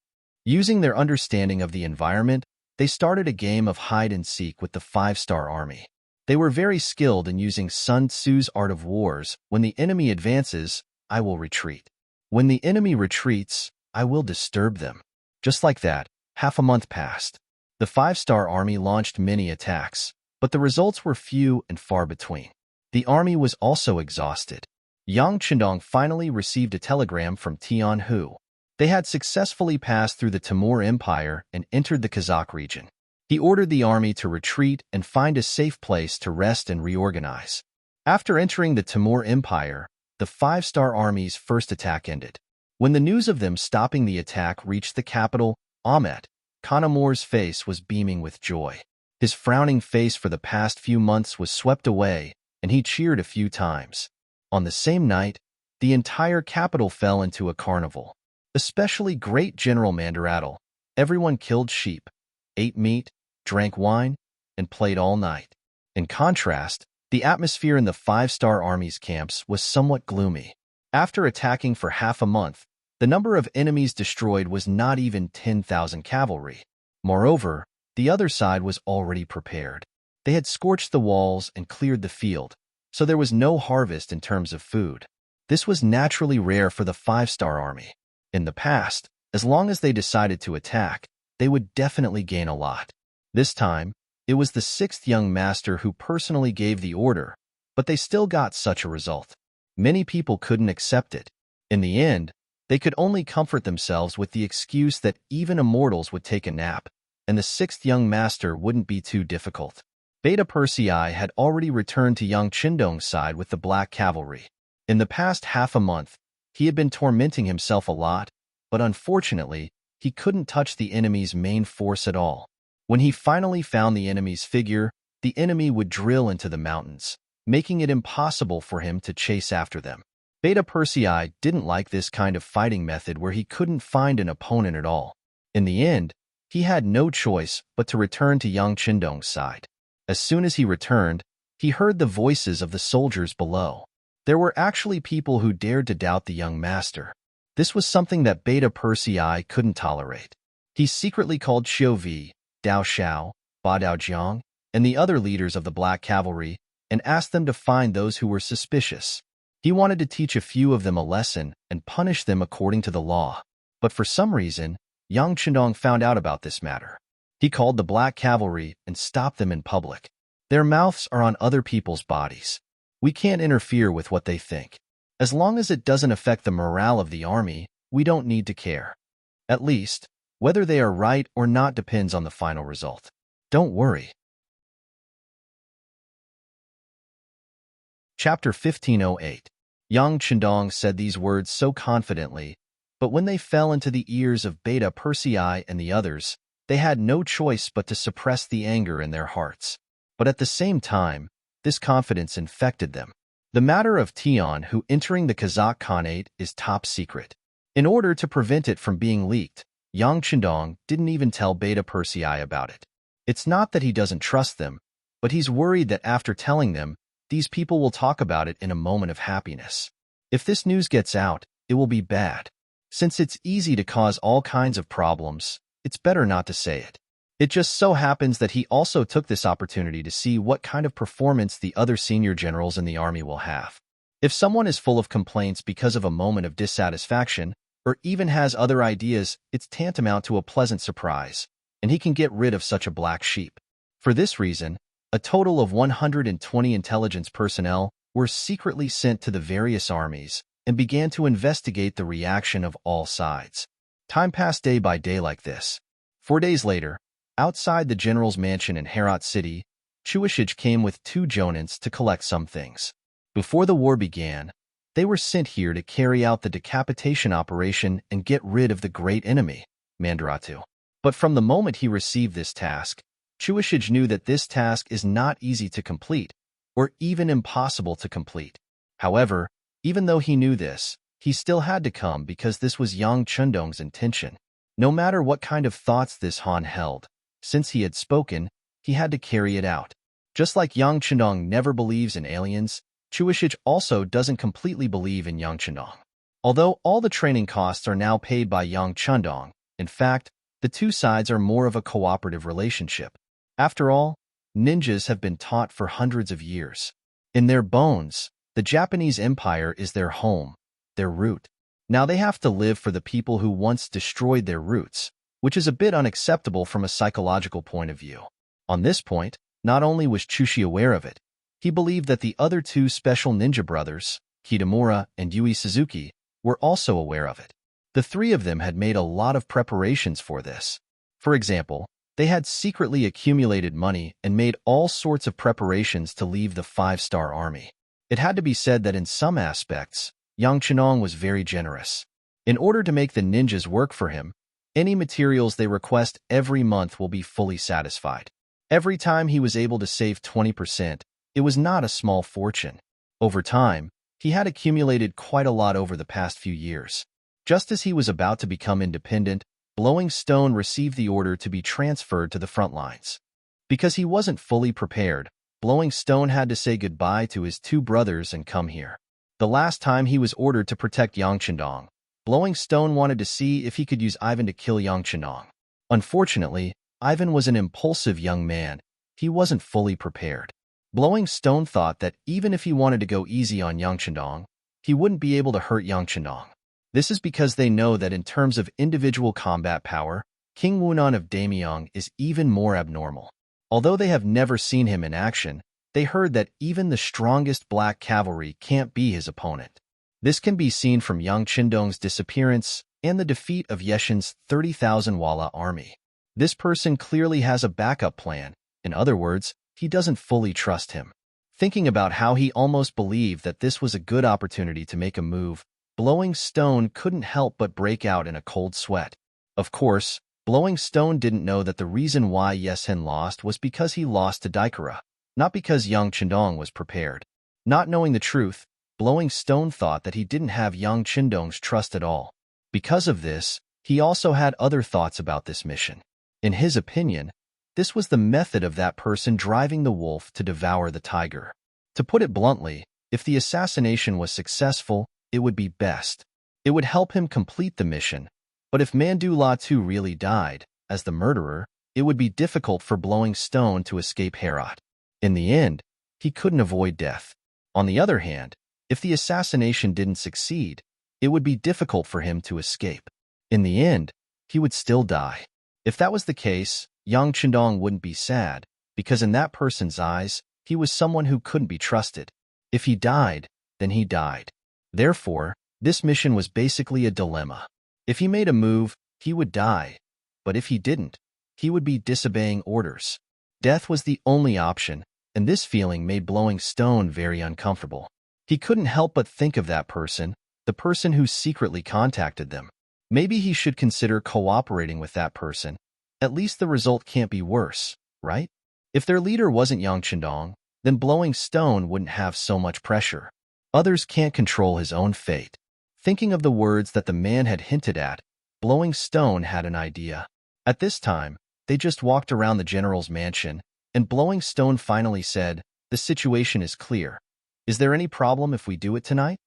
Using their understanding of the environment, they started a game of hide-and-seek with the 5-star army. They were very skilled in using Sun Tzu's art of wars. When the enemy advances, I will retreat. When the enemy retreats, I will disturb them. Just like that, half a month passed. The 5-star army launched many attacks, but the results were few and far between. The army was also exhausted. Yang Chendong finally received a telegram from Tian Hu. They had successfully passed through the Timur Empire and entered the Kazakh region. He ordered the army to retreat and find a safe place to rest and reorganize. After entering the Timur Empire, the 5-star army's first attack ended. When the news of them stopping the attack reached the capital, Ahmet, Khan Amur's face was beaming with joy. His frowning face for the past few months was swept away, and he cheered a few times. On the same night, the entire capital fell into a carnival. Especially great General Mandaratl. Everyone killed sheep, ate meat, drank wine, and played all night. In contrast, the atmosphere in the 5-star army's camps was somewhat gloomy. After attacking for half a month, the number of enemies destroyed was not even 10,000 cavalry. Moreover, The other side was already prepared. They had scorched the walls and cleared the field, so there was no harvest in terms of food. This was naturally rare for the 5-star army. In the past, as long as they decided to attack, they would definitely gain a lot. This time, it was the 6th young master who personally gave the order, but they still got such a result. Many people couldn't accept it. In the end, they could only comfort themselves with the excuse that even immortals would take a nap, and the 6th young master wouldn't be too difficult. Beta Persei had already returned to young Qindong's side with the Black Cavalry. In the past half a month, he had been tormenting himself a lot, but unfortunately, he couldn't touch the enemy's main force at all. When he finally found the enemy's figure, the enemy would drill into the mountains, making it impossible for him to chase after them. Beta Persei didn't like this kind of fighting method where he couldn't find an opponent at all. In the end, he had no choice but to return to young Qindong's side. As soon as he returned, he heard the voices of the soldiers below. There were actually people who dared to doubt the young master. This was something that Beta Persei couldn't tolerate. He secretly called Xiuvi, Dao Xiao, Ba Daojiang, and the other leaders of the Black Cavalry and asked them to find those who were suspicious. He wanted to teach a few of them a lesson and punish them according to the law. But for some reason, young Qindong found out about this matter. He called the Black Cavalry and stopped them in public. Their mouths are on other people's bodies. We can't interfere with what they think. As long as it doesn't affect the morale of the army, we don't need to care. At least, whether they are right or not depends on the final result. Don't worry. Chapter 1508. Young Qindong said these words so confidently, but when they fell into the ears of Beta Persei and the others, they had no choice but to suppress the anger in their hearts. But at the same time, this confidence infected them. The matter of Tian Hu entering the Kazakh Khanate is top secret. In order to prevent it from being leaked, Yang Qindong didn't even tell Beta Persei about it. It's not that he doesn't trust them, but he's worried that after telling them, these people will talk about it in a moment of happiness. If this news gets out, it will be bad. Since it's easy to cause all kinds of problems, it's better not to say it. It just so happens that he also took this opportunity to see what kind of performance the other senior generals in the army will have. If someone is full of complaints because of a moment of dissatisfaction, or even has other ideas, it's tantamount to a pleasant surprise, and he can get rid of such a black sheep. For this reason, a total of 120 intelligence personnel were secretly sent to the various armies and began to investigate the reaction of all sides. Time passed day by day like this. 4 days later, outside the general's mansion in Herat City, Chuishij came with 2 jonins to collect some things. Before the war began, they were sent here to carry out the decapitation operation and get rid of the great enemy, Mandaratu. But from the moment he received this task, Chuishij knew that this task is not easy to complete, or even impossible to complete. However, even though he knew this, he still had to come because this was Yang Qindong's intention. No matter what kind of thoughts this Han held, since he had spoken, he had to carry it out. Just like Yang Qindong never believes in aliens, Chuishij also doesn't completely believe in Yang Qindong. Although all the training costs are now paid by Yang Qindong, in fact, the two sides are more of a cooperative relationship. After all, ninjas have been taught for hundreds of years. In their bones, the Japanese Empire is their home, their root. Now they have to live for the people who once destroyed their roots, which is a bit unacceptable from a psychological point of view. On this point, not only was Chushi aware of it, he believed that the other 2 special ninja brothers, Kitamura and Yui Suzuki, were also aware of it. The 3 of them had made a lot of preparations for this. For example, they had secretly accumulated money and made all sorts of preparations to leave the 5-star army. It had to be said that in some aspects, Yang Qindong was very generous. In order to make the ninjas work for him, any materials they request every month will be fully satisfied. Every time he was able to save 20%, it was not a small fortune. Over time, he had accumulated quite a lot over the past few years. Just as he was about to become independent, Blowing Stone received the order to be transferred to the front lines. Because he wasn't fully prepared, Blowing Stone had to say goodbye to his 2 brothers and come here. The last time he was ordered to protect Yang Qindong, Blowing Stone wanted to see if he could use Ivan to kill Yang Qindong. Unfortunately, Ivan was an impulsive young man. He wasn't fully prepared. Blowing Stone thought that even if he wanted to go easy on Yang Chendong, he wouldn't be able to hurt Yang Chendong. This is because they know that in terms of individual combat power, King Wunan of Damyong is even more abnormal. Although they have never seen him in action, they heard that even the strongest black cavalry can't be his opponent. This can be seen from Yang Chendong's disappearance and the defeat of Yeshin's 30,000 Walla army. This person clearly has a backup plan. In other words, he doesn't fully trust him. Thinking about how he almost believed that this was a good opportunity to make a move, Blowing Stone couldn't help but break out in a cold sweat. Of course, Blowing Stone didn't know that the reason why Yeshin lost was because he lost to Daikara, not because Yang Chendong was prepared. Not knowing the truth, Blowing Stone thought that he didn't have Yang Chendong's trust at all. Because of this, he also had other thoughts about this mission. In his opinion, this was the method of that person driving the wolf to devour the tiger. To put it bluntly, if the assassination was successful, it would be best. It would help him complete the mission, but if Mandu Latu really died, as the murderer, it would be difficult for Blowing Stone to escape Herat. In the end, he couldn't avoid death. On the other hand, if the assassination didn't succeed, it would be difficult for him to escape. In the end, he would still die. If that was the case, Yang Chendong wouldn't be sad, because in that person's eyes, he was someone who couldn't be trusted. If he died, then he died. Therefore, this mission was basically a dilemma. If he made a move, he would die, but if he didn't, he would be disobeying orders. Death was the only option, and this feeling made Blowing Stone very uncomfortable. He couldn't help but think of that person, the person who secretly contacted them. Maybe he should consider cooperating with that person. At least the result can't be worse, right? If their leader wasn't Yang Chendong, then Blowing Stone wouldn't have so much pressure. Others can't control his own fate. Thinking of the words that the man had hinted at, Blowing Stone had an idea. At this time, they just walked around the general's mansion, and Blowing Stone finally said, "The situation is clear. Is there any problem if we do it tonight?"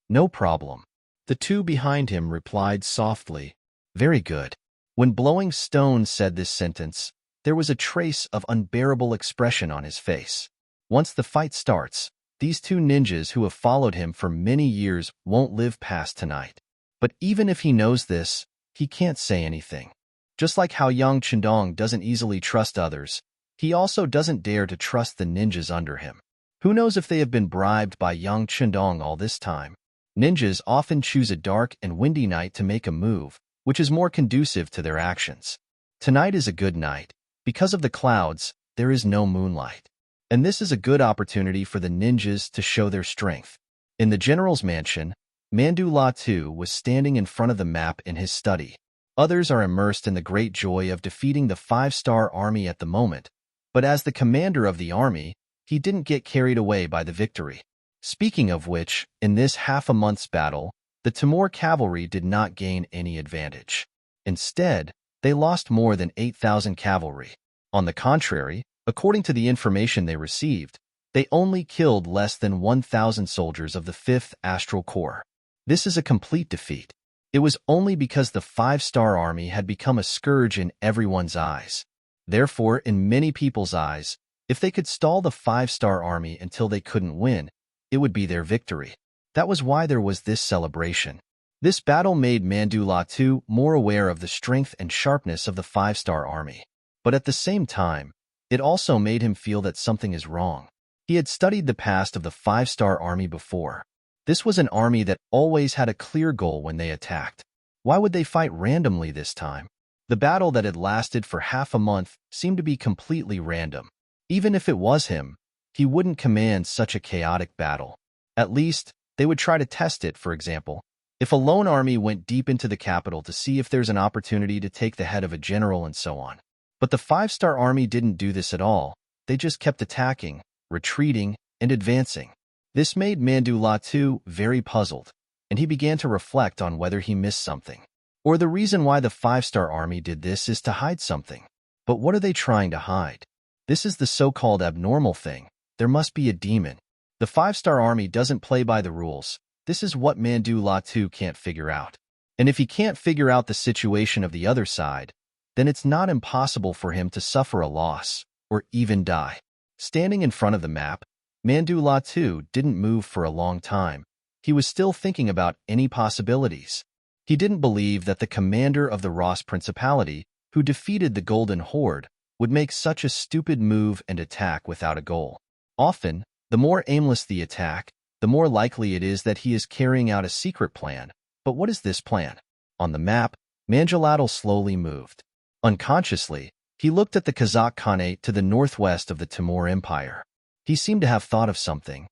"No problem." The two behind him replied softly, "Very good." When Blowing Stone said this sentence, there was a trace of unbearable expression on his face. Once the fight starts, these two ninjas who have followed him for many years won't live past tonight. But even if he knows this, he can't say anything. Just like how Yang Chendong doesn't easily trust others, he also doesn't dare to trust the ninjas under him. Who knows if they have been bribed by Yang Chendong all this time? Ninjas often choose a dark and windy night to make a move, which is more conducive to their actions. Tonight is a good night. Because of the clouds, there is no moonlight. And this is a good opportunity for the ninjas to show their strength. In the general's mansion, Mandu Latu was standing in front of the map in his study. Others are immersed in the great joy of defeating the 5-star army at the moment, but as the commander of the army, he didn't get carried away by the victory. Speaking of which, in this half-a-month's battle, the Timur cavalry did not gain any advantage. Instead, they lost more than 8,000 cavalry. On the contrary, according to the information they received, they only killed less than 1,000 soldiers of the 5th Astral Corps. This is a complete defeat. It was only because the 5-star army had become a scourge in everyone's eyes. Therefore, in many people's eyes, if they could stall the 5-star army until they couldn't win, it would be their victory. That was why there was this celebration. This battle made Mandu Latu more aware of the strength and sharpness of the 5-star army. But at the same time, it also made him feel that something is wrong. He had studied the past of the 5-star army before. This was an army that always had a clear goal when they attacked. Why would they fight randomly this time? The battle that had lasted for half a month seemed to be completely random. Even if it was him, he wouldn't command such a chaotic battle. At least, they would try to test it, for example. If a lone army went deep into the capital to see if there's an opportunity to take the head of a general and so on. But the 5-star army didn't do this at all. They just kept attacking, retreating, and advancing. This made Mandu Latu very puzzled, and he began to reflect on whether he missed something. Or the reason why the 5-star army did this is to hide something. But what are they trying to hide? This is the so-called abnormal thing. There must be a demon. The 5-star army doesn't play by the rules. This is what Mandu Latu can't figure out. And if he can't figure out the situation of the other side, then it's not impossible for him to suffer a loss, or even die. Standing in front of the map, Mandulatu didn't move for a long time. He was still thinking about any possibilities. He didn't believe that the commander of the Ross Principality, who defeated the Golden Horde, would make such a stupid move and attack without a goal. Often, the more aimless the attack, the more likely it is that he is carrying out a secret plan. But what is this plan? On the map, Manjalatl slowly moved. Unconsciously, he looked at the Kazakh Khanate to the northwest of the Timur Empire. He seemed to have thought of something.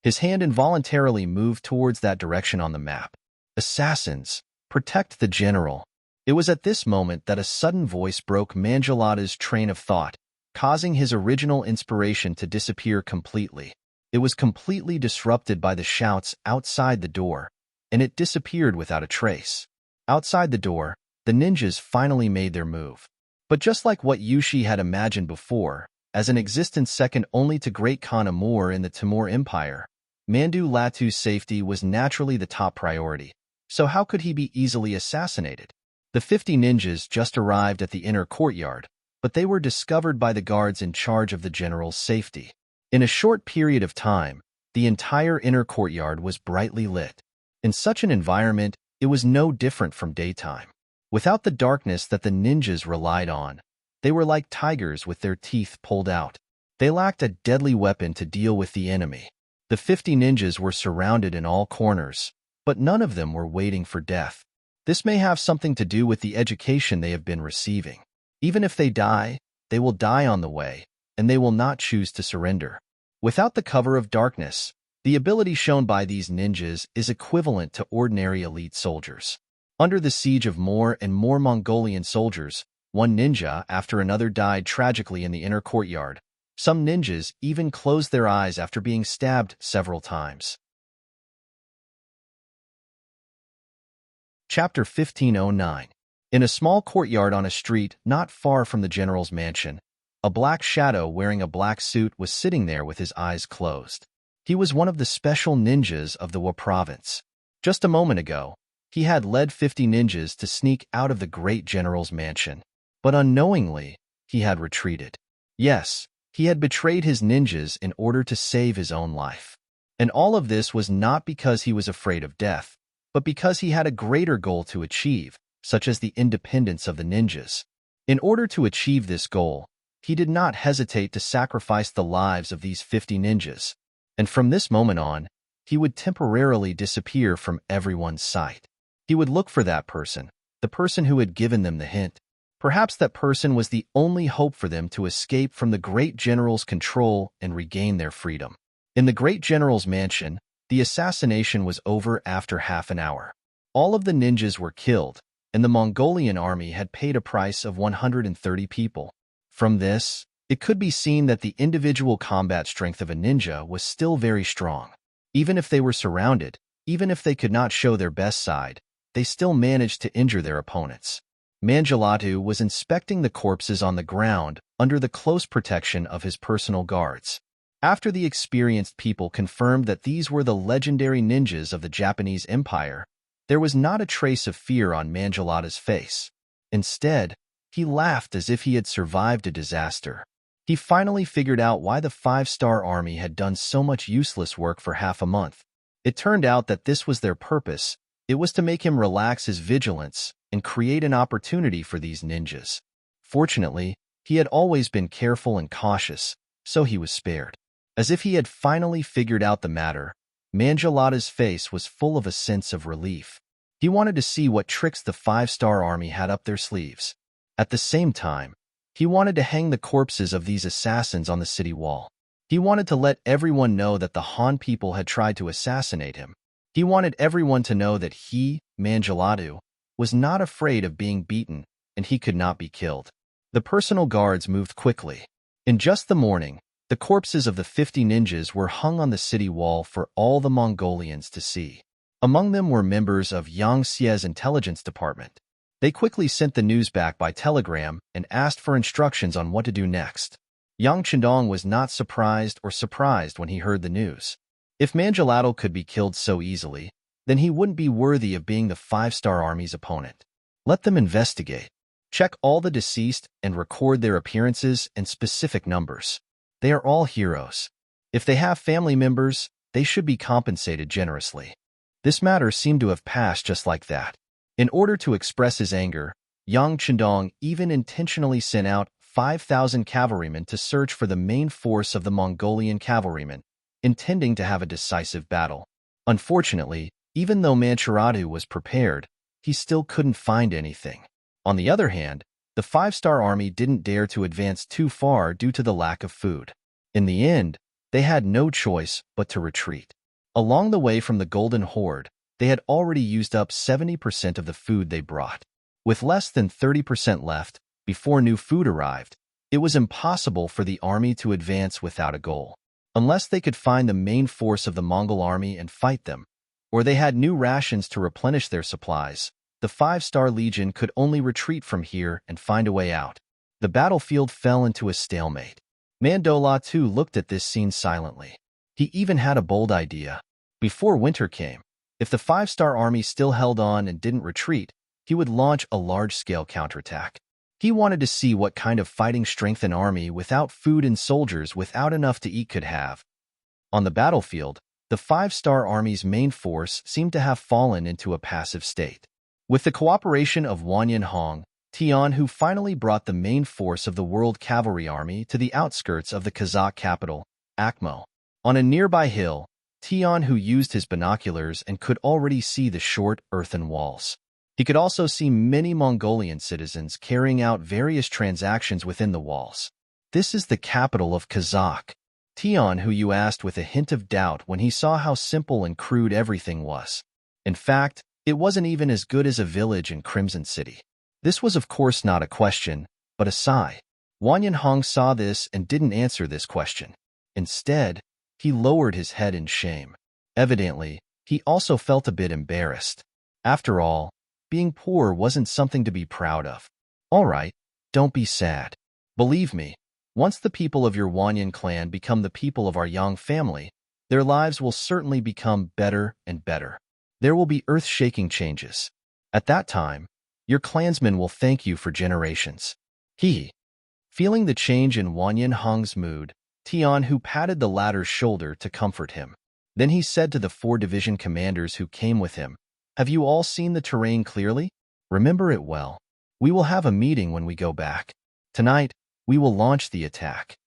His hand involuntarily moved towards that direction on the map. Assassins! Protect the general! It was at this moment that a sudden voice broke Manjalat's train of thought, causing his original inspiration to disappear completely. It was completely disrupted by the shouts outside the door, and it disappeared without a trace. Outside the door, the ninjas finally made their move. But just like what Yushi had imagined before, as an existence second only to Great Khan Amur in the Timur Empire, Mandulatu's safety was naturally the top priority. So how could he be easily assassinated? The 50 ninjas just arrived at the inner courtyard, but they were discovered by the guards in charge of the general's safety. In a short period of time, the entire inner courtyard was brightly lit. In such an environment, it was no different from daytime. Without the darkness that the ninjas relied on, they were like tigers with their teeth pulled out. They lacked a deadly weapon to deal with the enemy. The 50 ninjas were surrounded in all corners, but none of them were waiting for death. This may have something to do with the education they have been receiving. Even if they die, they will die on the way, and they will not choose to surrender. Without the cover of darkness, the ability shown by these ninjas is equivalent to ordinary elite soldiers. Under the siege of more and more Mongolian soldiers, one ninja after another died tragically in the inner courtyard. Some ninjas even closed their eyes after being stabbed several times. Chapter 1509. In a small courtyard on a street not far from the general's mansion, a black shadow wearing a black suit was sitting there with his eyes closed. He was one of the special ninjas of the Wa province. Just a moment ago, he had led 50 ninjas to sneak out of the great general's mansion. But unknowingly, he had retreated. Yes, he had betrayed his ninjas in order to save his own life. And all of this was not because he was afraid of death, but because he had a greater goal to achieve, such as the independence of the ninjas. In order to achieve this goal, he did not hesitate to sacrifice the lives of these 50 ninjas. And from this moment on, he would temporarily disappear from everyone's sight. He would look for that person, the person who had given them the hint. Perhaps that person was the only hope for them to escape from the great general's control and regain their freedom. In the great general's mansion, the assassination was over after half an hour. All of the ninjas were killed, and the Mongolian army had paid a price of 130 people. From this, it could be seen that the individual combat strength of a ninja was still very strong. Even if they were surrounded, even if they could not show their best side, they still managed to injure their opponents. Manjalatu was inspecting the corpses on the ground under the close protection of his personal guards. After the experienced people confirmed that these were the legendary ninjas of the Japanese Empire, there was not a trace of fear on Manjalatu's face. Instead, he laughed as if he had survived a disaster. He finally figured out why the 5-star army had done so much useless work for half a month. It turned out that this was their purpose. It was to make him relax his vigilance and create an opportunity for these ninjas. Fortunately, he had always been careful and cautious, so he was spared. As if he had finally figured out the matter, Manjalatu's face was full of a sense of relief. He wanted to see what tricks the 5-star army had up their sleeves. At the same time, he wanted to hang the corpses of these assassins on the city wall. He wanted to let everyone know that the Han people had tried to assassinate him. He wanted everyone to know that he, Manjalatu, was not afraid of being beaten, and he could not be killed. The personal guards moved quickly. In just the morning, the corpses of the 50 ninjas were hung on the city wall for all the Mongolians to see. Among them were members of Yang Xie's intelligence department. They quickly sent the news back by telegram and asked for instructions on what to do next. Yang Chendong was not surprised when he heard the news. If Manjalatu could be killed so easily, then he wouldn't be worthy of being the 5-star army's opponent. Let them investigate. Check all the deceased and record their appearances and specific numbers. They are all heroes. If they have family members, they should be compensated generously. This matter seemed to have passed just like that. In order to express his anger, Yang Chendong even intentionally sent out 5,000 cavalrymen to search for the main force of the Mongolian cavalrymen, intending to have a decisive battle. Unfortunately, even though Manchuratu was prepared, he still couldn't find anything. On the other hand, the five-star army didn't dare to advance too far due to the lack of food. In the end, they had no choice but to retreat. Along the way from the Golden Horde, they had already used up 70% of the food they brought. With less than 30% left, before new food arrived, it was impossible for the army to advance without a goal. Unless they could find the main force of the Mongol army and fight them, or they had new rations to replenish their supplies, the five-star legion could only retreat from here and find a way out. The battlefield fell into a stalemate. Mandola too looked at this scene silently. He even had a bold idea. Before winter came, if the five-star army still held on and didn't retreat, he would launch a large-scale counterattack. He wanted to see what kind of fighting strength an army without food and soldiers without enough to eat could have. On the battlefield, the five-star army's main force seemed to have fallen into a passive state. With the cooperation of Wanyan Hong, Tian Hu finally brought the main force of the World Cavalry Army to the outskirts of the Kazakh capital, Akhmo. On a nearby hill, Tian Hu used his binoculars and could already see the short earthen walls. He could also see many Mongolian citizens carrying out various transactions within the walls. This is the capital of Kazakh. Tian Hu asked with a hint of doubt when he saw how simple and crude everything was. In fact, it wasn't even as good as a village in Crimson City. This was of course not a question, but a sigh. Wanyan Hong saw this and didn't answer this question. Instead, he lowered his head in shame. Evidently, he also felt a bit embarrassed. After all, being poor wasn't something to be proud of. All right, don't be sad. Believe me, once the people of your Wanyan clan become the people of our Yang family, their lives will certainly become better and better. There will be earth-shaking changes. At that time, your clansmen will thank you for generations. Feeling the change in Wanyan Hong's mood, Tian Hu patted the latter's shoulder to comfort him. Then he said to the 4 division commanders who came with him, "Have you all seen the terrain clearly? Remember it well. We will have a meeting when we go back. Tonight, we will launch the attack."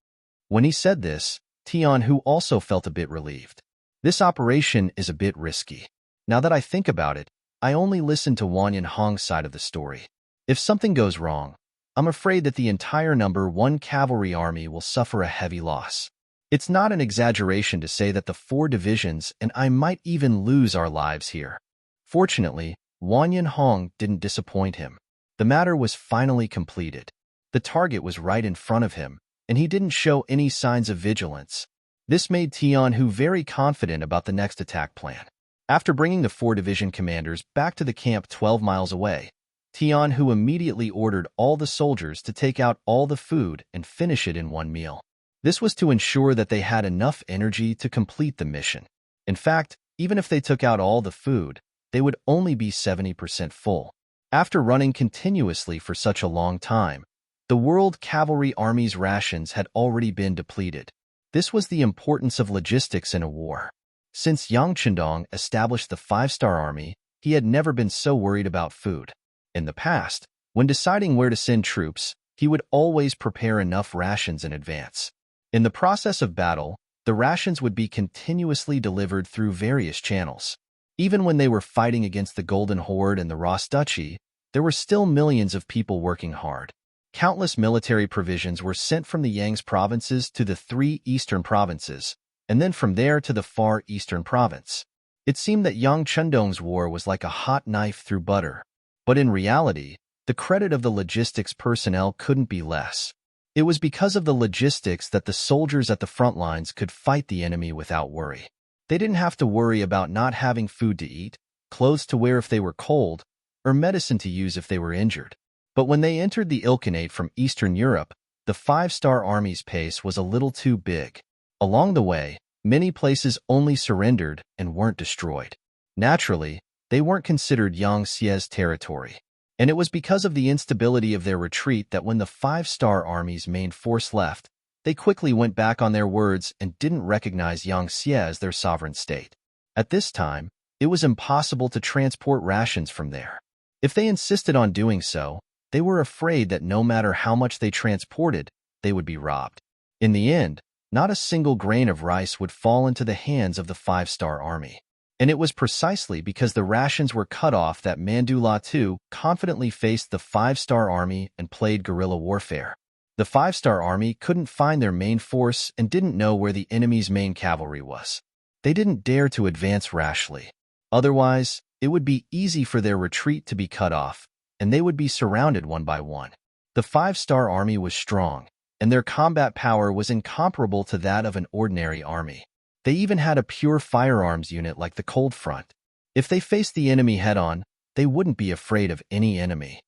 When he said this, Tian Hu also felt a bit relieved. This operation is a bit risky. Now that I think about it, I only listened to Wanyan Hong's side of the story. If something goes wrong, I'm afraid that the entire number 1 cavalry army will suffer a heavy loss. It's not an exaggeration to say that the 4 divisions and I might even lose our lives here. Fortunately, Wanyan Hong didn't disappoint him. The matter was finally completed. The target was right in front of him, and he didn't show any signs of vigilance. This made Tian Hu very confident about the next attack plan. After bringing the 4 division commanders back to the camp 12 miles away, Tian Hu immediately ordered all the soldiers to take out all the food and finish it in one meal. This was to ensure that they had enough energy to complete the mission. In fact, even if they took out all the food, they would only be 70% full. After running continuously for such a long time, the World Cavalry Army's rations had already been depleted. This was the importance of logistics in a war. Since Yang Chendong established the 5-star army, he had never been so worried about food. In the past, when deciding where to send troops, he would always prepare enough rations in advance. In the process of battle, the rations would be continuously delivered through various channels. Even when they were fighting against the Golden Horde and the Ross Duchy, there were still millions of people working hard. Countless military provisions were sent from the Yang's provinces to the 3 eastern provinces, and then from there to the far eastern province. It seemed that Yang Chendong's war was like a hot knife through butter. But in reality, the credit of the logistics personnel couldn't be less. It was because of the logistics that the soldiers at the front lines could fight the enemy without worry. They didn't have to worry about not having food to eat, clothes to wear if they were cold, or medicine to use if they were injured. But when they entered the Ilkhanate from Eastern Europe, the 5-star army's pace was a little too big. Along the way, many places only surrendered and weren't destroyed. Naturally, they weren't considered Yang Xie's territory. And it was because of the instability of their retreat that when the five-star army's main force left, they quickly went back on their words and didn't recognize Yangtze as their sovereign state. At this time, it was impossible to transport rations from there. If they insisted on doing so, they were afraid that no matter how much they transported, they would be robbed. In the end, not a single grain of rice would fall into the hands of the five-star army. And it was precisely because the rations were cut off that Mandu Latu confidently faced the five-star army and played guerrilla warfare. The five-star army couldn't find their main force and didn't know where the enemy's main cavalry was. They didn't dare to advance rashly. Otherwise, it would be easy for their retreat to be cut off, and they would be surrounded one by one. The five-star army was strong, and their combat power was incomparable to that of an ordinary army. They even had a pure firearms unit like the Cold Front. If they faced the enemy head-on, they wouldn't be afraid of any enemy.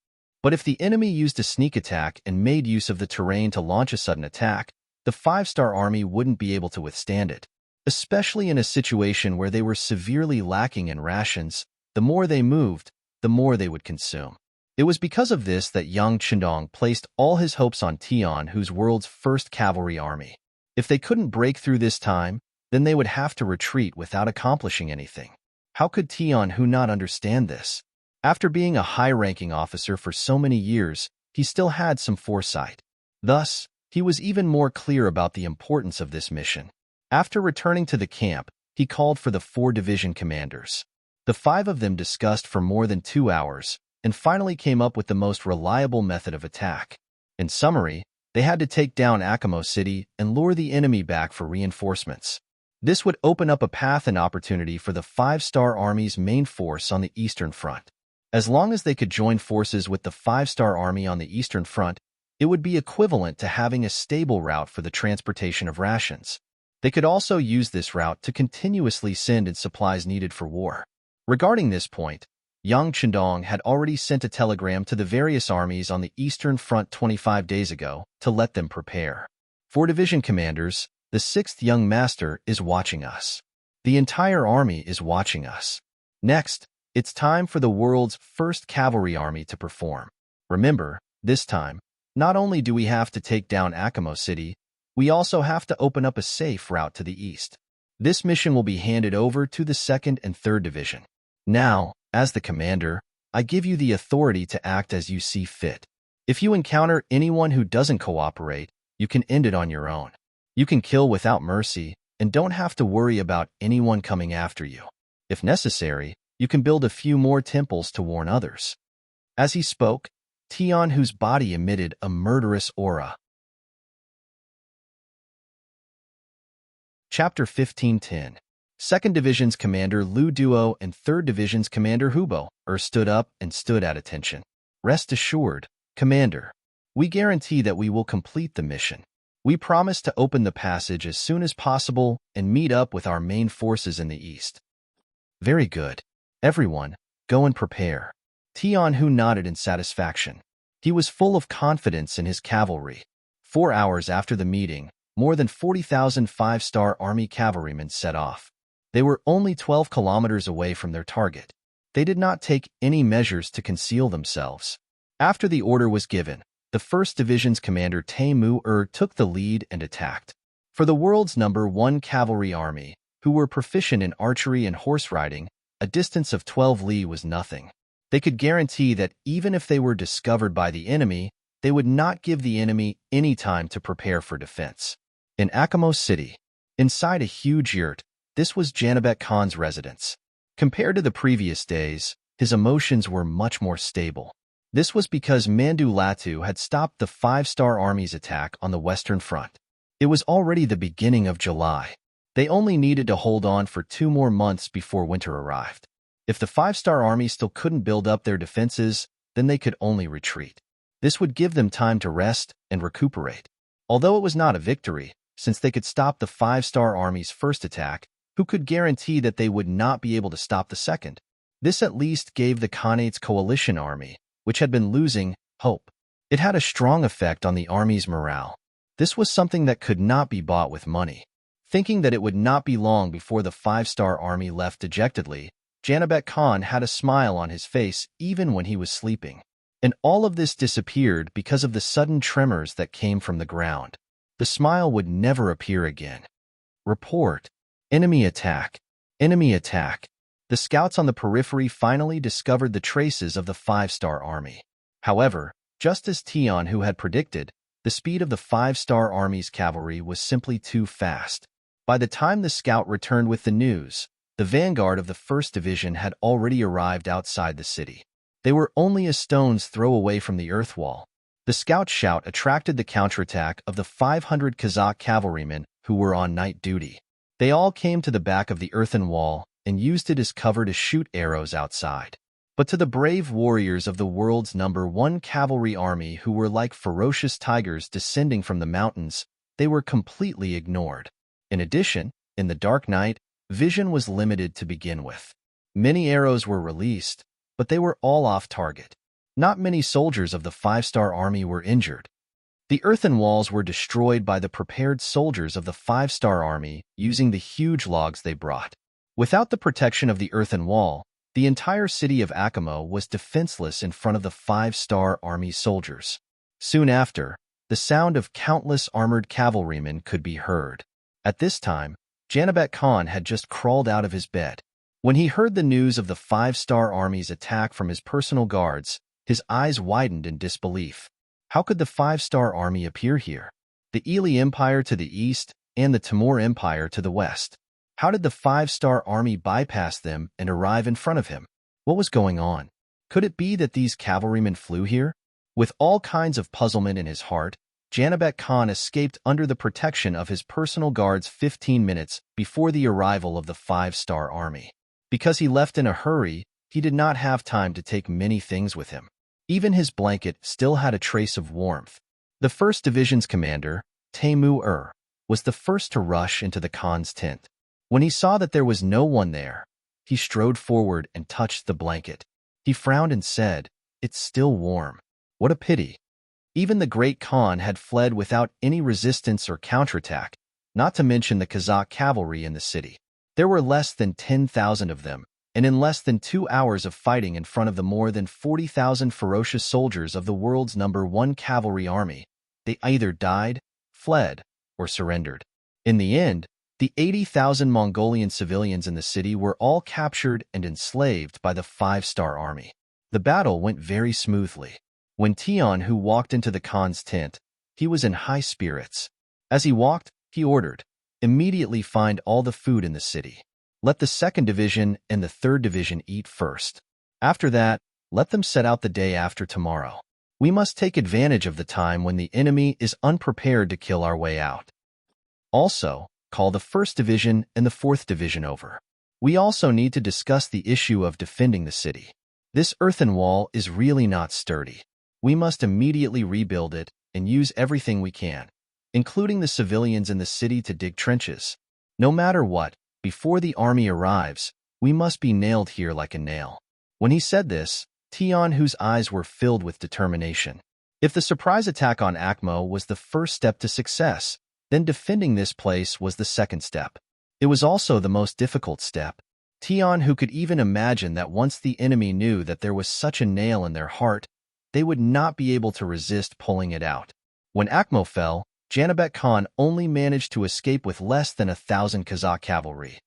But if the enemy used a sneak attack and made use of the terrain to launch a sudden attack, the five-star army wouldn't be able to withstand it. Especially in a situation where they were severely lacking in rations, the more they moved, the more they would consume. It was because of this that Yang Chendong placed all his hopes on Tian Hu's world's first cavalry army. If they couldn't break through this time, then they would have to retreat without accomplishing anything. How could Tian Hu not understand this? After being a high-ranking officer for so many years, he still had some foresight. Thus, he was even more clear about the importance of this mission. After returning to the camp, he called for the 4 division commanders. The 5 of them discussed for more than 2 hours, and finally came up with the most reliable method of attack. In summary, they had to take down Akamo City and lure the enemy back for reinforcements. This would open up a path and opportunity for the five-star army's main force on the Eastern Front. As long as they could join forces with the five-star army on the Eastern Front, it would be equivalent to having a stable route for the transportation of rations. They could also use this route to continuously send in supplies needed for war. Regarding this point, Yang Chendong had already sent a telegram to the various armies on the Eastern Front 25 days ago to let them prepare. 4 division commanders, the 6th young master is watching us. The entire army is watching us. Next, it's time for the world's first cavalry army to perform. Remember, this time, not only do we have to take down Akamo City, we also have to open up a safe route to the east. This mission will be handed over to the 2nd and 3rd Division. Now, as the commander, I give you the authority to act as you see fit. If you encounter anyone who doesn't cooperate, you can end it on your own. You can kill without mercy and don't have to worry about anyone coming after you. If necessary, you can build a few more temples to warn others. As he spoke, Tian Hu's body emitted a murderous aura. Chapter 15:10. 2nd Division's Commander Lu Duo and 3rd Division's Commander Hubo stood up and stood at attention. Rest assured, Commander, we guarantee that we will complete the mission. We promise to open the passage as soon as possible and meet up with our main forces in the east. Very good. Everyone, go and prepare. Tian Hu nodded in satisfaction. He was full of confidence in his cavalry. 4 hours after the meeting, more than 40,000 five-star army cavalrymen set off. They were only 12 kilometers away from their target. They did not take any measures to conceal themselves. After the order was given, the 1st Division's commander Taimu took the lead and attacked. For the world's #1 cavalry army, who were proficient in archery and horse riding, a distance of 12 li was nothing. They could guarantee that even if they were discovered by the enemy, they would not give the enemy any time to prepare for defense. In Akamo City, inside a huge yurt, this was Janabek Khan's residence. Compared to the previous days, his emotions were much more stable. This was because Mandu Latu had stopped the five-star army's attack on the Western Front. It was already the beginning of July. They only needed to hold on for 2 more months before winter arrived. If the five-star army still couldn't build up their defenses, then they could only retreat. This would give them time to rest and recuperate. Although it was not a victory, since they could stop the five-star army's first attack, who could guarantee that they would not be able to stop the second? This at least gave the Khanate's coalition army, which had been losing, hope. It had a strong effect on the army's morale. This was something that could not be bought with money. Thinking that it would not be long before the five-star army left dejectedly, Janabek Khan had a smile on his face even when he was sleeping. And all of this disappeared because of the sudden tremors that came from the ground. The smile would never appear again. Report. Enemy attack. Enemy attack. The scouts on the periphery finally discovered the traces of the 5-star army. However, just as Tion who had predicted, the speed of the 5-star army's cavalry was simply too fast. By the time the scout returned with the news, the vanguard of the 1st Division had already arrived outside the city. They were only a stone's throw away from the earth wall. The scout's shout attracted the counterattack of the 500 Kazakh cavalrymen who were on night duty. They all came to the back of the earthen wall and used it as cover to shoot arrows outside. But to the brave warriors of the world's #1 cavalry army who were like ferocious tigers descending from the mountains, they were completely ignored. In addition, in the dark night, vision was limited to begin with. Many arrows were released, but they were all off target. Not many soldiers of the 5-star army were injured. The earthen walls were destroyed by the prepared soldiers of the 5-star army using the huge logs they brought. Without the protection of the earthen wall, the entire city of Akimo was defenseless in front of the 5-star army soldiers. Soon after, the sound of countless armored cavalrymen could be heard. At this time, Janibek Khan had just crawled out of his bed. When he heard the news of the 5-star army's attack from his personal guards, his eyes widened in disbelief. How could the 5-star army appear here? The Ili Empire to the east and the Timur Empire to the west. How did the 5-star army bypass them and arrive in front of him? What was going on? Could it be that these cavalrymen flew here? With all kinds of puzzlement in his heart, Janibek Khan escaped under the protection of his personal guards 15 minutes before the arrival of the 5-star army. Because he left in a hurry, he did not have time to take many things with him. Even his blanket still had a trace of warmth. The 1st Division's commander, Taimur, was the first to rush into the Khan's tent. When he saw that there was no one there, he strode forward and touched the blanket. He frowned and said, "It's still warm. What a pity." Even the great Khan had fled without any resistance or counterattack, not to mention the Kazakh cavalry in the city. There were less than 10,000 of them, and in less than 2 hours of fighting in front of the more than 40,000 ferocious soldiers of the world's #1 cavalry army, they either died, fled, or surrendered. In the end, the 80,000 Mongolian civilians in the city were all captured and enslaved by the 5-star army. The battle went very smoothly. When Tion who walked into the Khan's tent, he was in high spirits. As he walked, he ordered, "Immediately find all the food in the city. Let the 2nd Division and the 3rd Division eat first. After that, let them set out the day after tomorrow. We must take advantage of the time when the enemy is unprepared to kill our way out. Also, call the 1st Division and the 4th Division over. We also need to discuss the issue of defending the city. This earthen wall is really not sturdy. We must immediately rebuild it and use everything we can, including the civilians in the city to dig trenches. No matter what, before the army arrives, we must be nailed here like a nail." When he said this, Tion whose eyes were filled with determination. If the surprise attack on Akmo was the first step to success, then defending this place was the second step. It was also the most difficult step. Tion who could even imagine that once the enemy knew that there was such a nail in their heart, they would not be able to resist pulling it out. When Akmo fell, Janibek Khan only managed to escape with less than 1,000 Kazakh cavalry.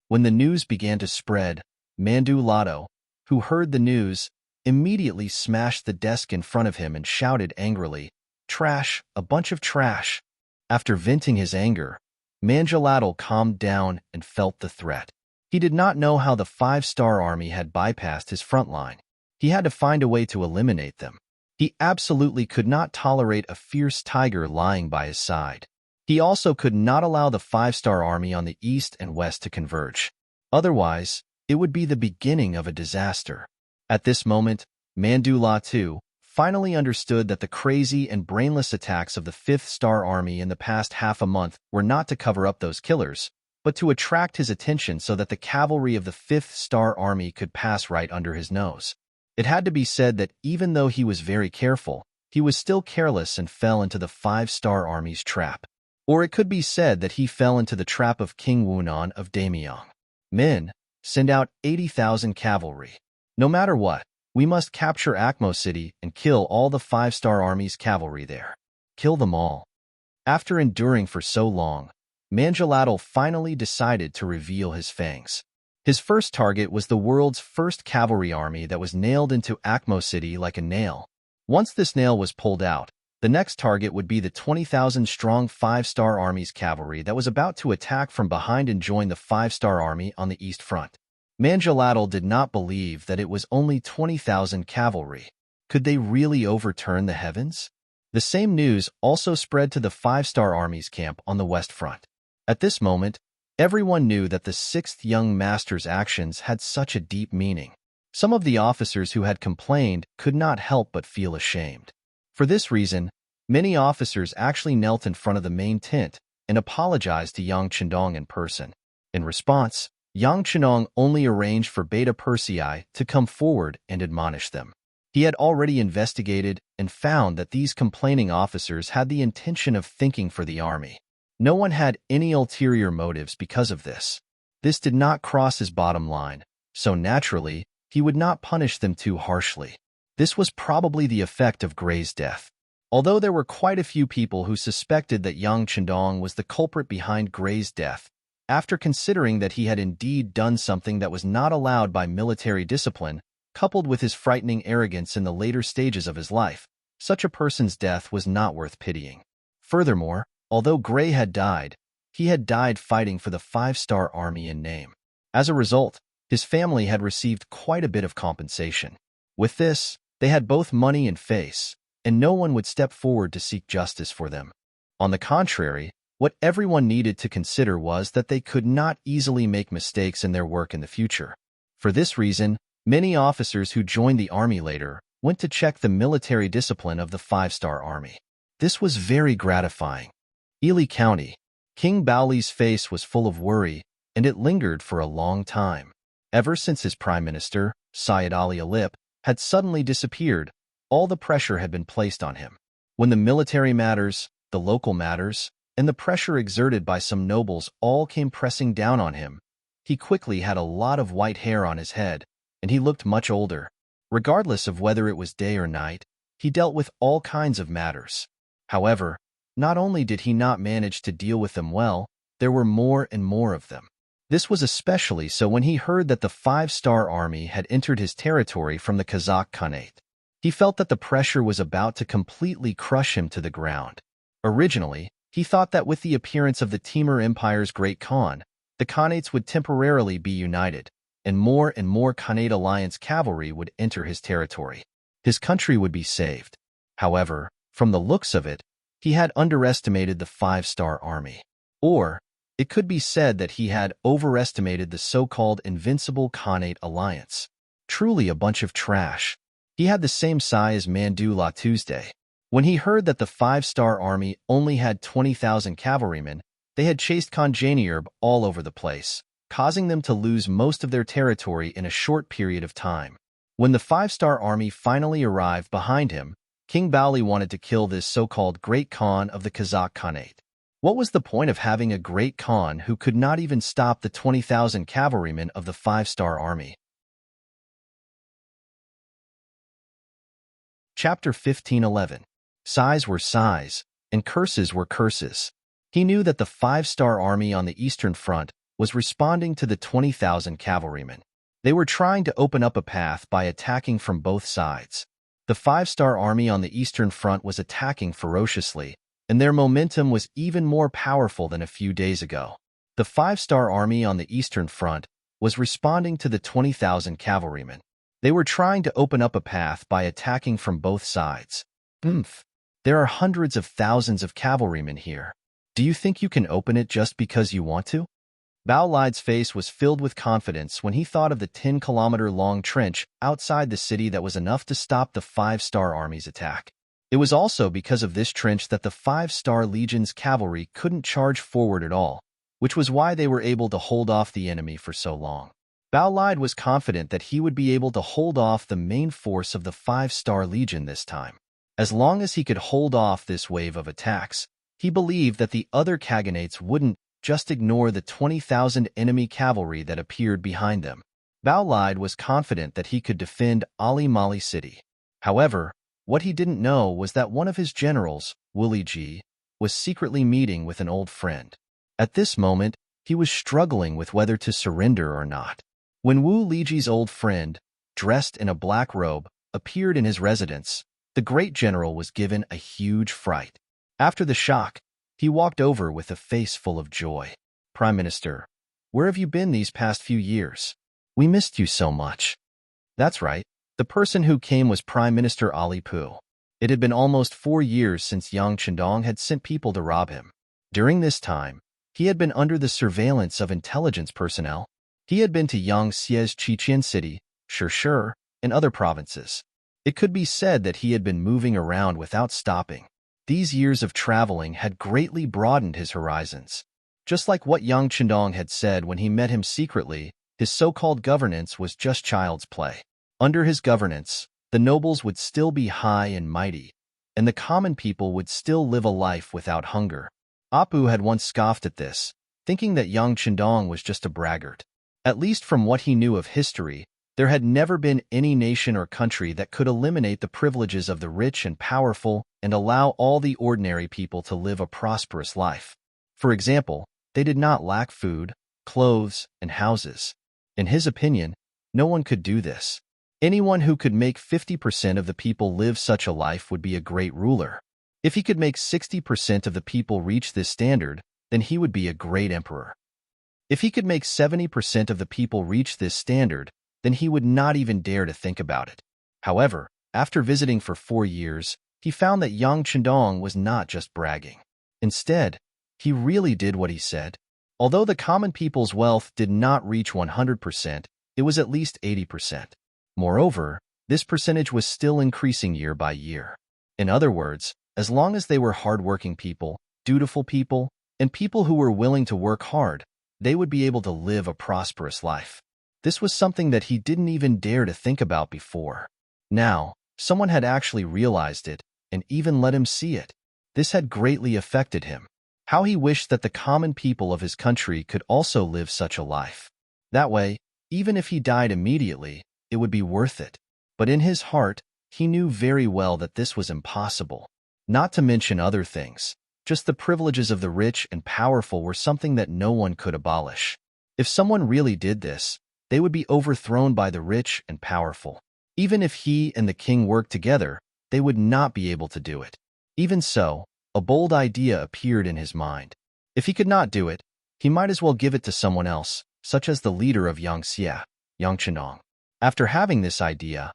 When the news began to spread, Mandu Lado, who heard the news, immediately smashed the desk in front of him and shouted angrily, "Trash, a bunch of trash." After venting his anger, Manjaladal calmed down and felt the threat. He did not know how the 5-star army had bypassed his front line. He had to find a way to eliminate them. He absolutely could not tolerate a fierce tiger lying by his side. He also could not allow the 5-star army on the east and west to converge. Otherwise, it would be the beginning of a disaster. At this moment, Mandula too finally understood that the crazy and brainless attacks of the 5th Star Army in the past half a month were not to cover up those killers, but to attract his attention so that the cavalry of the 5th Star Army could pass right under his nose. It had to be said that even though he was very careful, he was still careless and fell into the 5-Star Army's trap. Or it could be said that he fell into the trap of King Wunan of Damyang. Men, send out 80,000 cavalry. No matter what, We must capture Akmo City and kill all the 5-star army's cavalry there. Kill them all. After enduring for so long, Manjaladal finally decided to reveal his fangs. His first target was the world's first cavalry army that was nailed into Akmo City like a nail. Once this nail was pulled out, the next target would be the 20,000-strong 5-star army's cavalry that was about to attack from behind and join the 5-star army on the east front. Manjaladal did not believe that it was only 20,000 cavalry. Could they really overturn the heavens? The same news also spread to the 5-star army's camp on the west front. At this moment, everyone knew that the 6th young master's actions had such a deep meaning. Some of the officers who had complained could not help but feel ashamed. For this reason, many officers actually knelt in front of the main tent and apologized to Yang Chendong in person. In response, Yang Chendong only arranged for Beta Persei to come forward and admonish them. He had already investigated and found that these complaining officers had the intention of thinking for the army. No one had any ulterior motives because of this. This did not cross his bottom line, so naturally, he would not punish them too harshly. This was probably the effect of Gray's death. Although there were quite a few people who suspected that Yang Chendong was the culprit behind Gray's death, after considering that he had indeed done something that was not allowed by military discipline, coupled with his frightening arrogance in the later stages of his life, such a person's death was not worth pitying. Furthermore, although Gray had died, he had died fighting for the 5-star army in name. As a result, his family had received quite a bit of compensation. With this, they had both money and face, and no one would step forward to seek justice for them. On the contrary, what everyone needed to consider was that they could not easily make mistakes in their work in the future. For this reason, many officers who joined the army later went to check the military discipline of the 5-star army. This was very gratifying. Ely County. King Baoli's face was full of worry, and it lingered for a long time. Ever since his prime minister, Syed Ali Alip, had suddenly disappeared, all the pressure had been placed on him. When the military matters, the local matters, and the pressure exerted by some nobles all came pressing down on him, he quickly had a lot of white hair on his head, and he looked much older. Regardless of whether it was day or night, he dealt with all kinds of matters. However, not only did he not manage to deal with them well, there were more and more of them. This was especially so when he heard that the 5-star army had entered his territory from the Kazakh Khanate. He felt that the pressure was about to completely crush him to the ground. Originally, he thought that with the appearance of the Timur Empire's Great Khan, the Khanates would temporarily be united, and more Khanate alliance cavalry would enter his territory. His country would be saved. However, from the looks of it, he had underestimated the 5-star army. Or, it could be said that he had overestimated the so-called invincible Khanate alliance. Truly a bunch of trash. He had the same size as Mandu La Tuesday. When he heard that the 5-star army only had 20,000 cavalrymen, they had chased Khan Janierb all over the place, causing them to lose most of their territory in a short period of time. When the 5-star army finally arrived behind him, King Baoli wanted to kill this so-called Great Khan of the Kazakh Khanate. What was the point of having a Great Khan who could not even stop the 20,000 cavalrymen of the 5-star army? Chapter 15:11. Sighs were sighs, and curses were curses. He knew that the 5-star army on the Eastern Front was responding to the 20,000 cavalrymen. They were trying to open up a path by attacking from both sides. The 5-star army on the Eastern Front was attacking ferociously, and their momentum was even more powerful than a few days ago. The 5-star army on the Eastern Front was responding to the 20,000 cavalrymen. They were trying to open up a path by attacking from both sides. There are hundreds of thousands of cavalrymen here. Do you think you can open it just because you want to? Baoli's face was filled with confidence when he thought of the 10-kilometer-long trench outside the city that was enough to stop the 5-star army's attack. It was also because of this trench that the 5-star legion's cavalry couldn't charge forward at all, which was why they were able to hold off the enemy for so long. Baoli was confident that he would be able to hold off the main force of the 5-star legion this time. As long as he could hold off this wave of attacks, he believed that the other Khaganates wouldn't just ignore the 20,000 enemy cavalry that appeared behind them. Bao Lide was confident that he could defend Ali Mali City. However, what he didn't know was that one of his generals, Wu Liji, was secretly meeting with an old friend. At this moment, he was struggling with whether to surrender or not. When Wu Liji's old friend, dressed in a black robe, appeared in his residence, the great general was given a huge fright. After the shock, he walked over with a face full of joy. "Prime Minister, where have you been these past few years? We missed you so much." That's right, the person who came was Prime Minister Ali Pu. It had been almost 4 years since Yang Chendong had sent people to rob him. During this time, he had been under the surveillance of intelligence personnel. He had been to Yang Xie's Chichen City, Shishir, and other provinces. It could be said that he had been moving around without stopping. These years of traveling had greatly broadened his horizons. Just like what Yang Chendong had said when he met him secretly, his so-called governance was just child's play. Under his governance, the nobles would still be high and mighty, and the common people would still live a life without hunger. Apu had once scoffed at this, thinking that Yang Chendong was just a braggart. At least from what he knew of history, there had never been any nation or country that could eliminate the privileges of the rich and powerful and allow all the ordinary people to live a prosperous life. For example, they did not lack food, clothes, and houses. In his opinion, no one could do this. Anyone who could make 50% of the people live such a life would be a great ruler. If he could make 60% of the people reach this standard, then he would be a great emperor. If he could make 70% of the people reach this standard, then he would not even dare to think about it. However, after visiting for 4 years, he found that Yang Chendong was not just bragging. Instead, he really did what he said. Although the common people's wealth did not reach 100%, it was at least 80%. Moreover, this percentage was still increasing year by year. In other words, as long as they were hardworking people, dutiful people, and people who were willing to work hard, they would be able to live a prosperous life. This was something that he didn't even dare to think about before. Now, someone had actually realized it and even let him see it. This had greatly affected him. How he wished that the common people of his country could also live such a life. That way, even if he died immediately, it would be worth it. But in his heart, he knew very well that this was impossible. Not to mention other things. Just the privileges of the rich and powerful were something that no one could abolish. If someone really did this, they would be overthrown by the rich and powerful. Even if he and the king worked together, they would not be able to do it. Even so, a bold idea appeared in his mind. If he could not do it, he might as well give it to someone else, such as the leader of Yang Xie, Yang Chendong. After having this idea,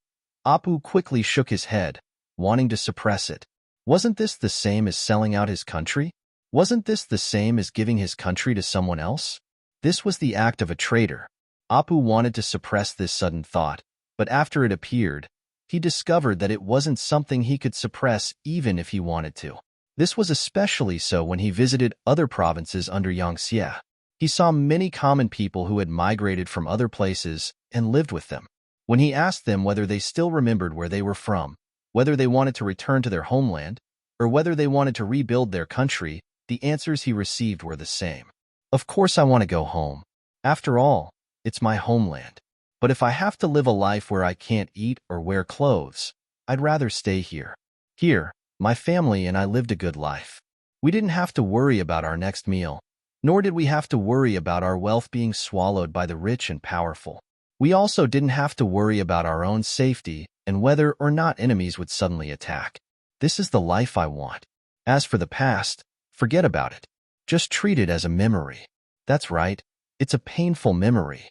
Apu quickly shook his head, wanting to suppress it. Wasn't this the same as selling out his country? Wasn't this the same as giving his country to someone else? This was the act of a traitor. Apu wanted to suppress this sudden thought, but after it appeared, he discovered that it wasn't something he could suppress even if he wanted to. This was especially so when he visited other provinces under Yang Xie. He saw many common people who had migrated from other places and lived with them. When he asked them whether they still remembered where they were from, whether they wanted to return to their homeland, or whether they wanted to rebuild their country, the answers he received were the same. Of course I want to go home. After all, it's my homeland. But if I have to live a life where I can't eat or wear clothes, I'd rather stay here. Here, my family and I lived a good life. We didn't have to worry about our next meal, nor did we have to worry about our wealth being swallowed by the rich and powerful. We also didn't have to worry about our own safety and whether or not enemies would suddenly attack. This is the life I want. As for the past, forget about it. Just treat it as a memory. That's right, it's a painful memory.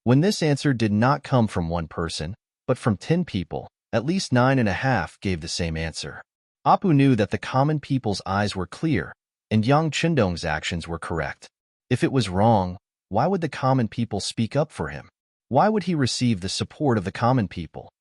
When this answer did not come from one person, but from 10 people, at least 9.5 gave the same answer. Apu knew that the common people's eyes were clear, and Yang Chendong's actions were correct. If it was wrong, why would the common people speak up for him? Why would he receive the support of the common people?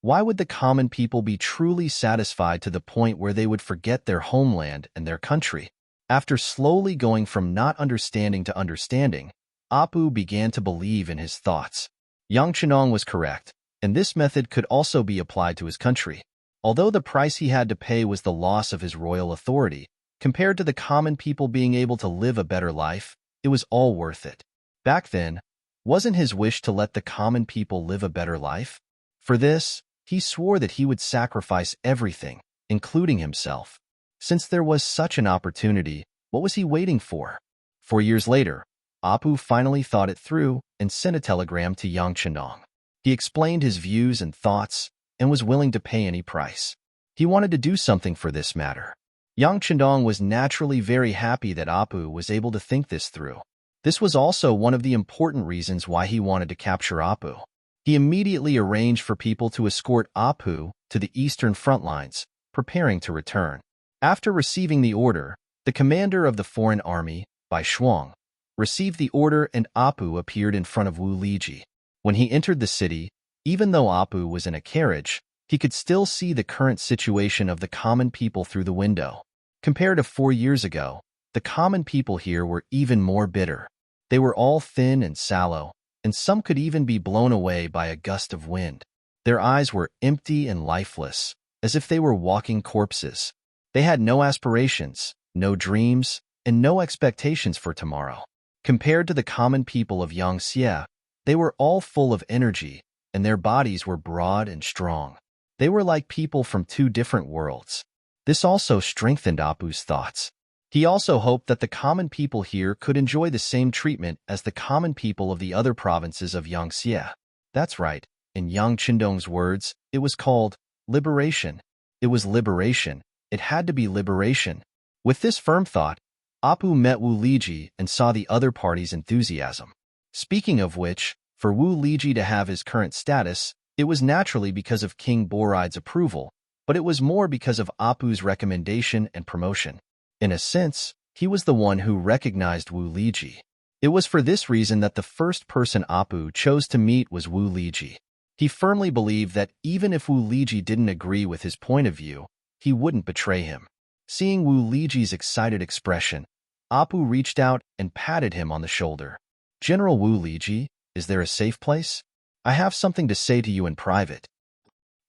Why would the common people be truly satisfied to the point where they would forget their homeland and their country? After slowly going from not understanding to understanding, Apu began to believe in his thoughts. Yang Chendong was correct, and this method could also be applied to his country. Although the price he had to pay was the loss of his royal authority, compared to the common people being able to live a better life, it was all worth it. Back then, Wasn't his wish to let the common people live a better life? For this, he swore that he would sacrifice everything, including himself. Since there was such an opportunity, what was he waiting for? 4 years later, Apu finally thought it through and sent a telegram to Yang Chendong. He explained his views and thoughts and was willing to pay any price. He wanted to do something for this matter. Yang Chendong was naturally very happy that Apu was able to think this through. This was also one of the important reasons why he wanted to capture Apu. He immediately arranged for people to escort Apu to the eastern front lines, preparing to return. After receiving the order, the commander of the foreign army, Bai Shuang, received the order and Apu appeared in front of Wu Liji. When he entered the city, even though Apu was in a carriage, he could still see the current situation of the common people through the window. Compared to 4 years ago, the common people here were even more bitter. They were all thin and sallow, and some could even be blown away by a gust of wind. Their eyes were empty and lifeless, as if they were walking corpses. They had no aspirations, no dreams, and no expectations for tomorrow. Compared to the common people of Yangxie, they were all full of energy, and their bodies were broad and strong. They were like people from 2 different worlds. This also strengthened Apu's thoughts. He also hoped that the common people here could enjoy the same treatment as the common people of the other provinces of Yangxie. That's right, in Yang Chendong's words, it was called liberation. It was liberation. It had to be liberation. With this firm thought, Apu met Wu Liji and saw the other party's enthusiasm. Speaking of which, for Wu Liji to have his current status, it was naturally because of King Boride's approval, but it was more because of Apu's recommendation and promotion. In a sense, he was the one who recognized Wu Liji. It was for this reason that the first person Apu chose to meet was Wu Liji. He firmly believed that even if Wu Liji didn't agree with his point of view, he wouldn't betray him. Seeing Wu Liji's excited expression, Apu reached out and patted him on the shoulder. "General Wu Liji, is there a safe place? I have something to say to you in private."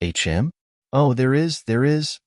"HM? Oh, there is.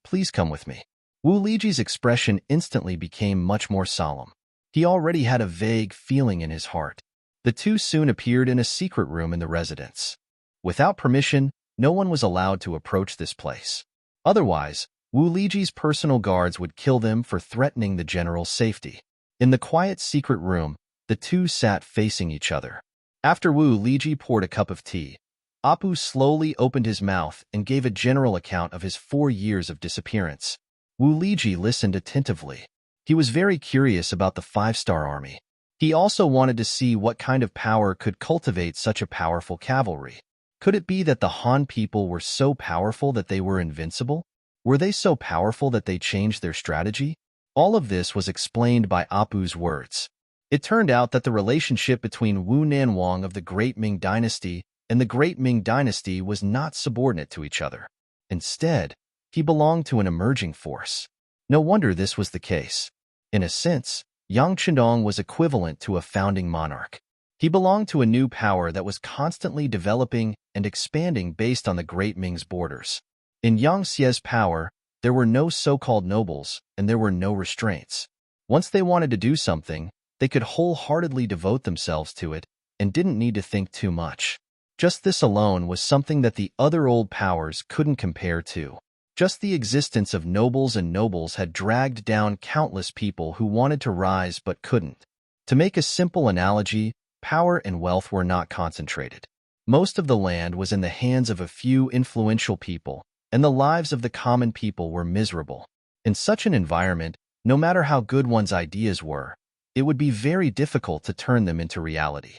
Please come with me." Wu Liji's expression instantly became much more solemn. He already had a vague feeling in his heart. The two soon appeared in a secret room in the residence. Without permission, no one was allowed to approach this place. Otherwise, Wu Liji's personal guards would kill them for threatening the general's safety. In the quiet secret room, the two sat facing each other. After Wu Liji poured a cup of tea, Apu slowly opened his mouth and gave a general account of his 4 years of disappearance. Wu Liji listened attentively. He was very curious about the 5-star army. He also wanted to see what kind of power could cultivate such a powerful cavalry. Could it be that the Han people were so powerful that they were invincible? Were they so powerful that they changed their strategy? All of this was explained by Apu's words. It turned out that the relationship between Wu Nanwang of the Great Ming Dynasty and the Great Ming Dynasty was not subordinate to each other. Instead, he belonged to an emerging force. No wonder this was the case. In a sense, Yang Chendong was equivalent to a founding monarch. He belonged to a new power that was constantly developing and expanding based on the Great Ming's borders. In Yangxie's power, there were no so-called nobles, and there were no restraints. Once they wanted to do something, they could wholeheartedly devote themselves to it and didn't need to think too much. Just this alone was something that the other old powers couldn't compare to. Just the existence of nobles and nobles had dragged down countless people who wanted to rise but couldn't. To make a simple analogy, power and wealth were not concentrated. Most of the land was in the hands of a few influential people, and the lives of the common people were miserable. In such an environment, no matter how good one's ideas were, it would be very difficult to turn them into reality.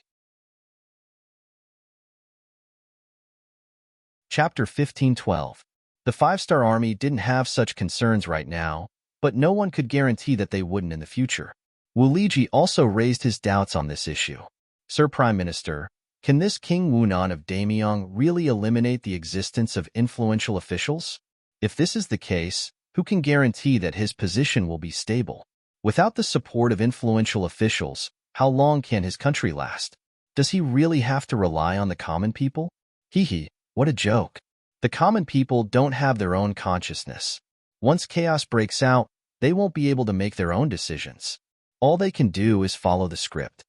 Chapter 15:12. The 5-star army didn't have such concerns right now, but no one could guarantee that they wouldn't in the future. Wu Liji also raised his doubts on this issue. "Sir Prime Minister, can this King Wunan of Damyang really eliminate the existence of influential officials? If this is the case, who can guarantee that his position will be stable? Without the support of influential officials, how long can his country last? Does he really have to rely on the common people? Hee, what a joke. The common people don't have their own consciousness. Once chaos breaks out, they won't be able to make their own decisions. All they can do is follow the script.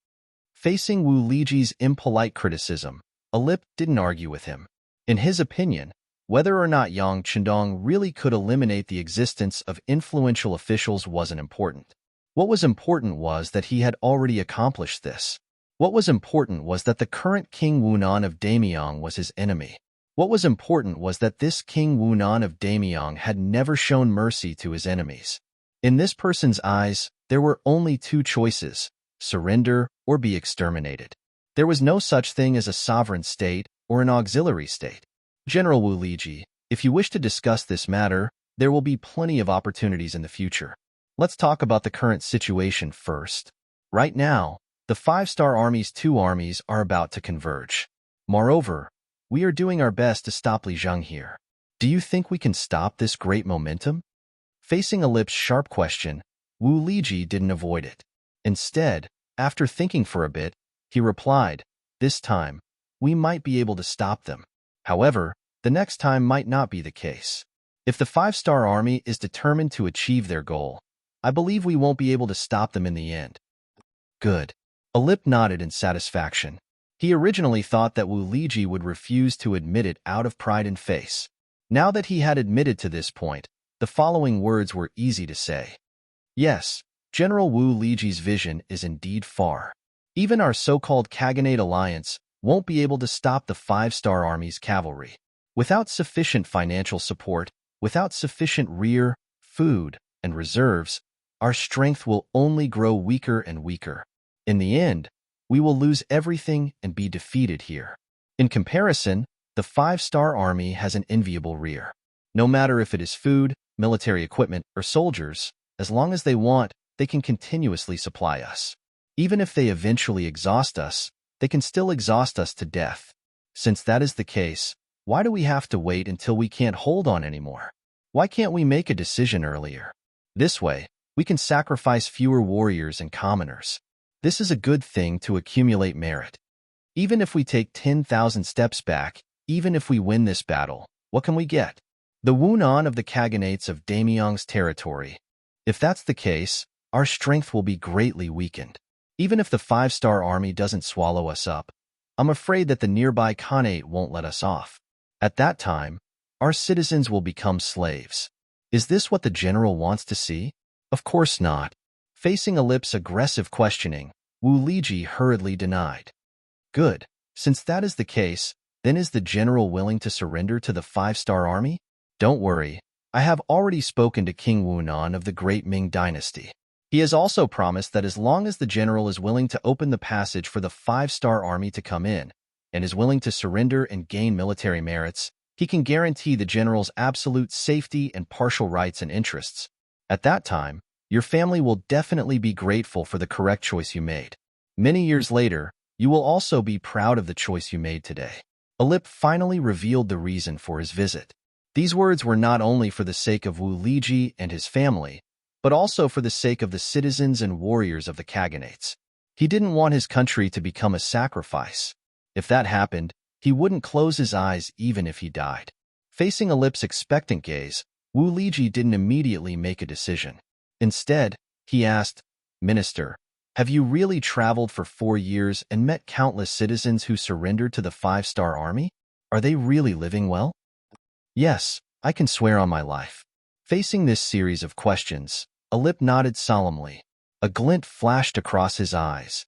Facing Wu Liji's impolite criticism, Alip didn't argue with him. In his opinion, whether or not Yang Chendong really could eliminate the existence of influential officials wasn't important. What was important was that he had already accomplished this. What was important was that the current King Wunan of Damyang was his enemy. What was important was that this King Wunan of Damyang had never shown mercy to his enemies. In this person's eyes, there were only two choices: surrender or be exterminated. There was no such thing as a sovereign state or an auxiliary state. General Wu Liji, if you wish to discuss this matter, there will be plenty of opportunities in the future. Let's talk about the current situation first. Right now, the five-star army's two armies are about to converge. Moreover, we are doing our best to stop Li Zheng here. Do you think we can stop this great momentum? Facing Alip's sharp question, Wu Liji didn't avoid it. Instead, after thinking for a bit, he replied, "This time, we might be able to stop them. However, the next time might not be the case. If the five-star army is determined to achieve their goal, I believe we won't be able to stop them in the end." Good. Alip nodded in satisfaction. He originally thought that Wu Liji would refuse to admit it out of pride and face. Now that he had admitted to this point, the following words were easy to say. Yes, General Wu Liji's vision is indeed far. Even our so-called Khaganate alliance won't be able to stop the five-star army's cavalry. Without sufficient financial support, without sufficient rear, food, and reserves, our strength will only grow weaker and weaker. In the end, we will lose everything and be defeated here. In comparison, the five-star army has an enviable rear. No matter if it is food, military equipment, or soldiers, as long as they want, they can continuously supply us. Even if they eventually exhaust us, they can still exhaust us to death. Since that is the case, why do we have to wait until we can't hold on anymore? Why can't we make a decision earlier? This way, we can sacrifice fewer warriors and commoners. This is a good thing to accumulate merit. Even if we take 10,000 steps back, even if we win this battle, what can we get? The Wunan of the Khaganates of Damyang's territory. If that's the case, our strength will be greatly weakened. Even if the five-star army doesn't swallow us up, I'm afraid that the nearby Khanate won't let us off. At that time, our citizens will become slaves. Is this what the general wants to see? Of course not. Facing Alip's aggressive questioning, Wu Liji hurriedly denied. Good. Since that is the case, then is the general willing to surrender to the five-star army? Don't worry, I have already spoken to King Wunan of the Great Ming Dynasty. He has also promised that as long as the general is willing to open the passage for the five-star army to come in, and is willing to surrender and gain military merits, he can guarantee the general's absolute safety and partial rights and interests. At that time, your family will definitely be grateful for the correct choice you made. Many years later, you will also be proud of the choice you made today. Alip finally revealed the reason for his visit. These words were not only for the sake of Wu Liji and his family, but also for the sake of the citizens and warriors of the Khaganates. He didn't want his country to become a sacrifice. If that happened, he wouldn't close his eyes even if he died. Facing Alip's expectant gaze, Wu Liji didn't immediately make a decision. Instead, he asked, "Minister, have you really traveled for 4 years and met countless citizens who surrendered to the five-star army? Are they really living well?" "Yes, I can swear on my life." Facing this series of questions, Alip nodded solemnly. A glint flashed across his eyes.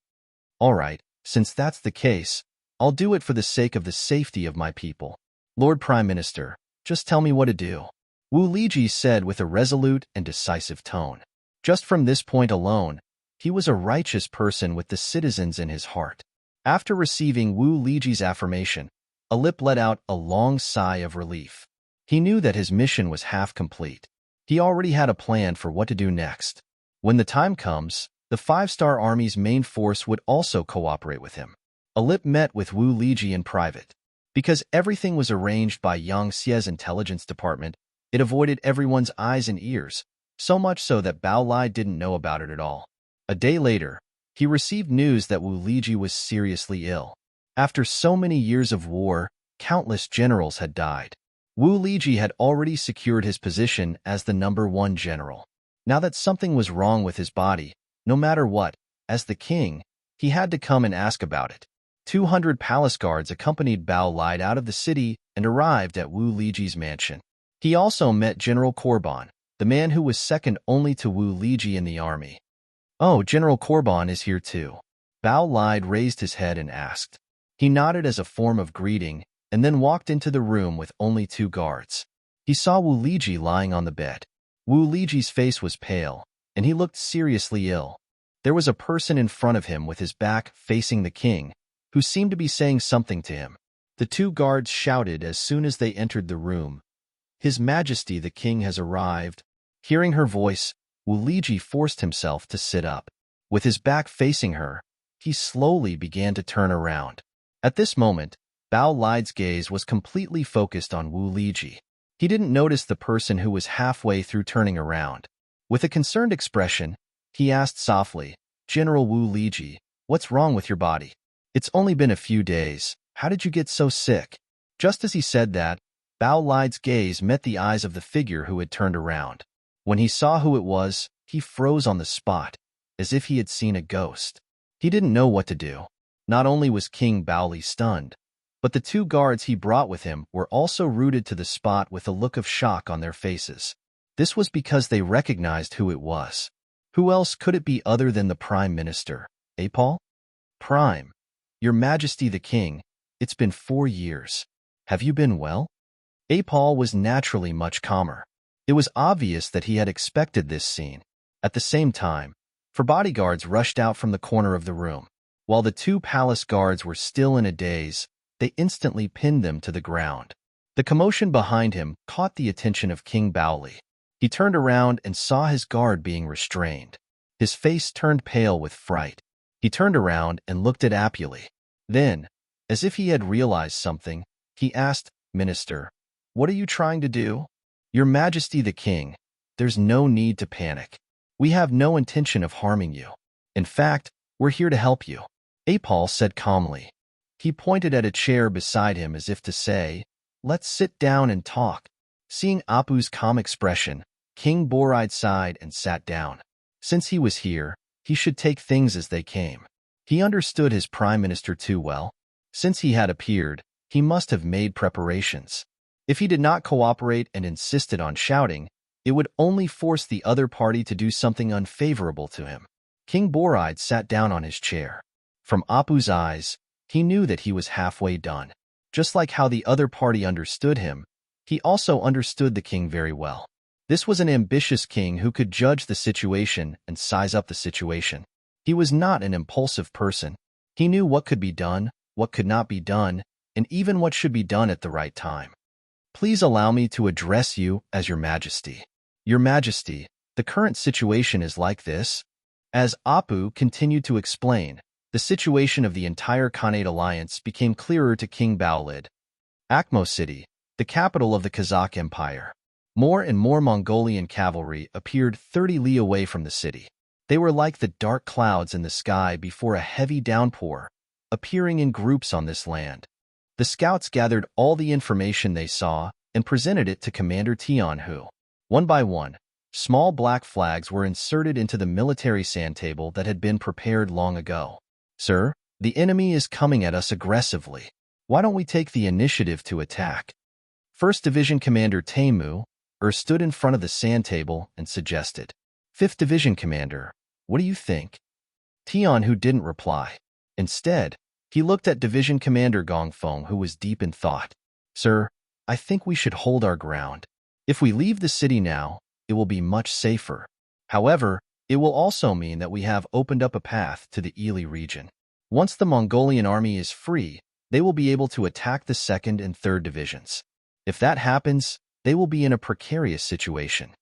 "All right, since that's the case, I'll do it for the sake of the safety of my people. Lord Prime Minister, just tell me what to do," Wu Liji said with a resolute and decisive tone. Just from this point alone, he was a righteous person with the citizens in his heart. After receiving Wu Liji's affirmation, Alip let out a long sigh of relief. He knew that his mission was half complete. He already had a plan for what to do next. When the time comes, the five-star army's main force would also cooperate with him. Alip met with Wu Liji in private. Because everything was arranged by Yang Xie's intelligence department, it avoided everyone's eyes and ears, so much so that Bao Lai didn't know about it at all. A day later, he received news that Wu Liji was seriously ill. After so many years of war, countless generals had died. Wu Liji had already secured his position as the #1 general. Now that something was wrong with his body, no matter what, as the king, He had to come and ask about it. 200 palace guards accompanied Bao Lide out of the city and arrived at Wu Liji's mansion. He also met General Korban, the man who was second only to Wu Liji in the army. "Oh, General Korban is here too." Bao Lide raised his head and asked. He nodded as a form of greeting and then walked into the room with only 2 guards. He saw Wu Liji lying on the bed. Wu Liji's face was pale, and he looked seriously ill. There was a person in front of him with his back facing the king, who seemed to be saying something to him. The 2 guards shouted as soon as they entered the room, "His Majesty the King has arrived." Hearing her voice, Wu Liji forced himself to sit up. With his back facing her, he slowly began to turn around. At this moment, Bao Lide's gaze was completely focused on Wu Liji. He didn't notice the person who was halfway through turning around. With a concerned expression, he asked softly, "General Wu Liji, what's wrong with your body? It's only been a few days. How did you get so sick?" Just as he said that, Bao Lide's gaze met the eyes of the figure who had turned around. When he saw who it was, he froze on the spot, as if he had seen a ghost. He didn't know what to do. Not only was King Baoli stunned, but the 2 guards he brought with him were also rooted to the spot with a look of shock on their faces. This was because they recognized who it was. Who else could it be other than the Prime Minister? Paul? "Prime, Your Majesty the King, it's been 4 years. Have you been well?" Paul was naturally much calmer. It was obvious that he had expected this scene. At the same time, 4 bodyguards rushed out from the corner of the room. While the 2 palace guards were still in a daze, they instantly pinned them to the ground. The commotion behind him caught the attention of King Baoli. He turned around and saw his guard being restrained. His face turned pale with fright. He turned around and looked at Apuli. Then, as if he had realized something, he asked, "Minister, what are you trying to do?" "Your Majesty the King, there's no need to panic. We have no intention of harming you. In fact, we're here to help you," Paul said calmly. He pointed at a chair beside him as if to say, "Let's sit down and talk." Seeing Apu's calm expression, King Boride sighed and sat down. Since he was here, he should take things as they came. He understood his prime minister too well. Since he had appeared, he must have made preparations. If he did not cooperate and insisted on shouting, it would only force the other party to do something unfavorable to him. King Boride sat down on his chair. From Apu's eyes, he knew that he was halfway done. Just like how the other party understood him, he also understood the king very well. This was an ambitious king who could judge the situation and size up the situation. He was not an impulsive person. He knew what could be done, what could not be done, and even what should be done at the right time. "Please allow me to address you as Your Majesty." "Your Majesty, the current situation is like this." As Apu continued to explain, the situation of the entire Khanate alliance became clearer to King Baolid. Akhmo City, the capital of the Kazakh Empire. More and more Mongolian cavalry appeared 30 li away from the city. They were like the dark clouds in the sky before a heavy downpour, appearing in groups on this land. The scouts gathered all the information they saw and presented it to Commander Tian Hu. One by one, small black flags were inserted into the military sand table that had been prepared long ago. "Sir, the enemy is coming at us aggressively. Why don't we take the initiative to attack?" 1st Division Commander Taimu stood in front of the sand table and suggested. 5th Division Commander, what do you think? Tian Hu didn't reply. Instead, he looked at Division Commander Gongfeng, who was deep in thought. "Sir, I think we should hold our ground. If we leave the city now, it will be much safer. However, it will also mean that we have opened up a path to the Ili region. Once the Mongolian army is free, they will be able to attack the 2nd and 3rd divisions. If that happens, they will be in a precarious situation."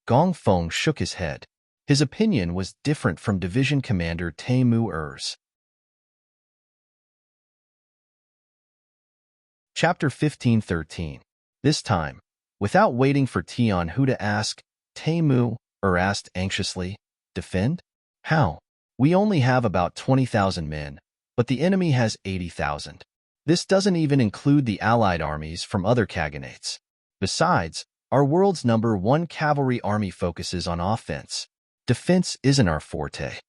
Gongfeng shook his head. His opinion was different from Division Commander Taimu Er's. Chapter 15:13. This time, without waiting for Tian Hu to ask, Taimu asked anxiously, "Defend? How? We only have about 20,000 men, but the enemy has 80,000. This doesn't even include the allied armies from other khaganates. Besides, our world's #1 cavalry army focuses on offense. Defense isn't our forte."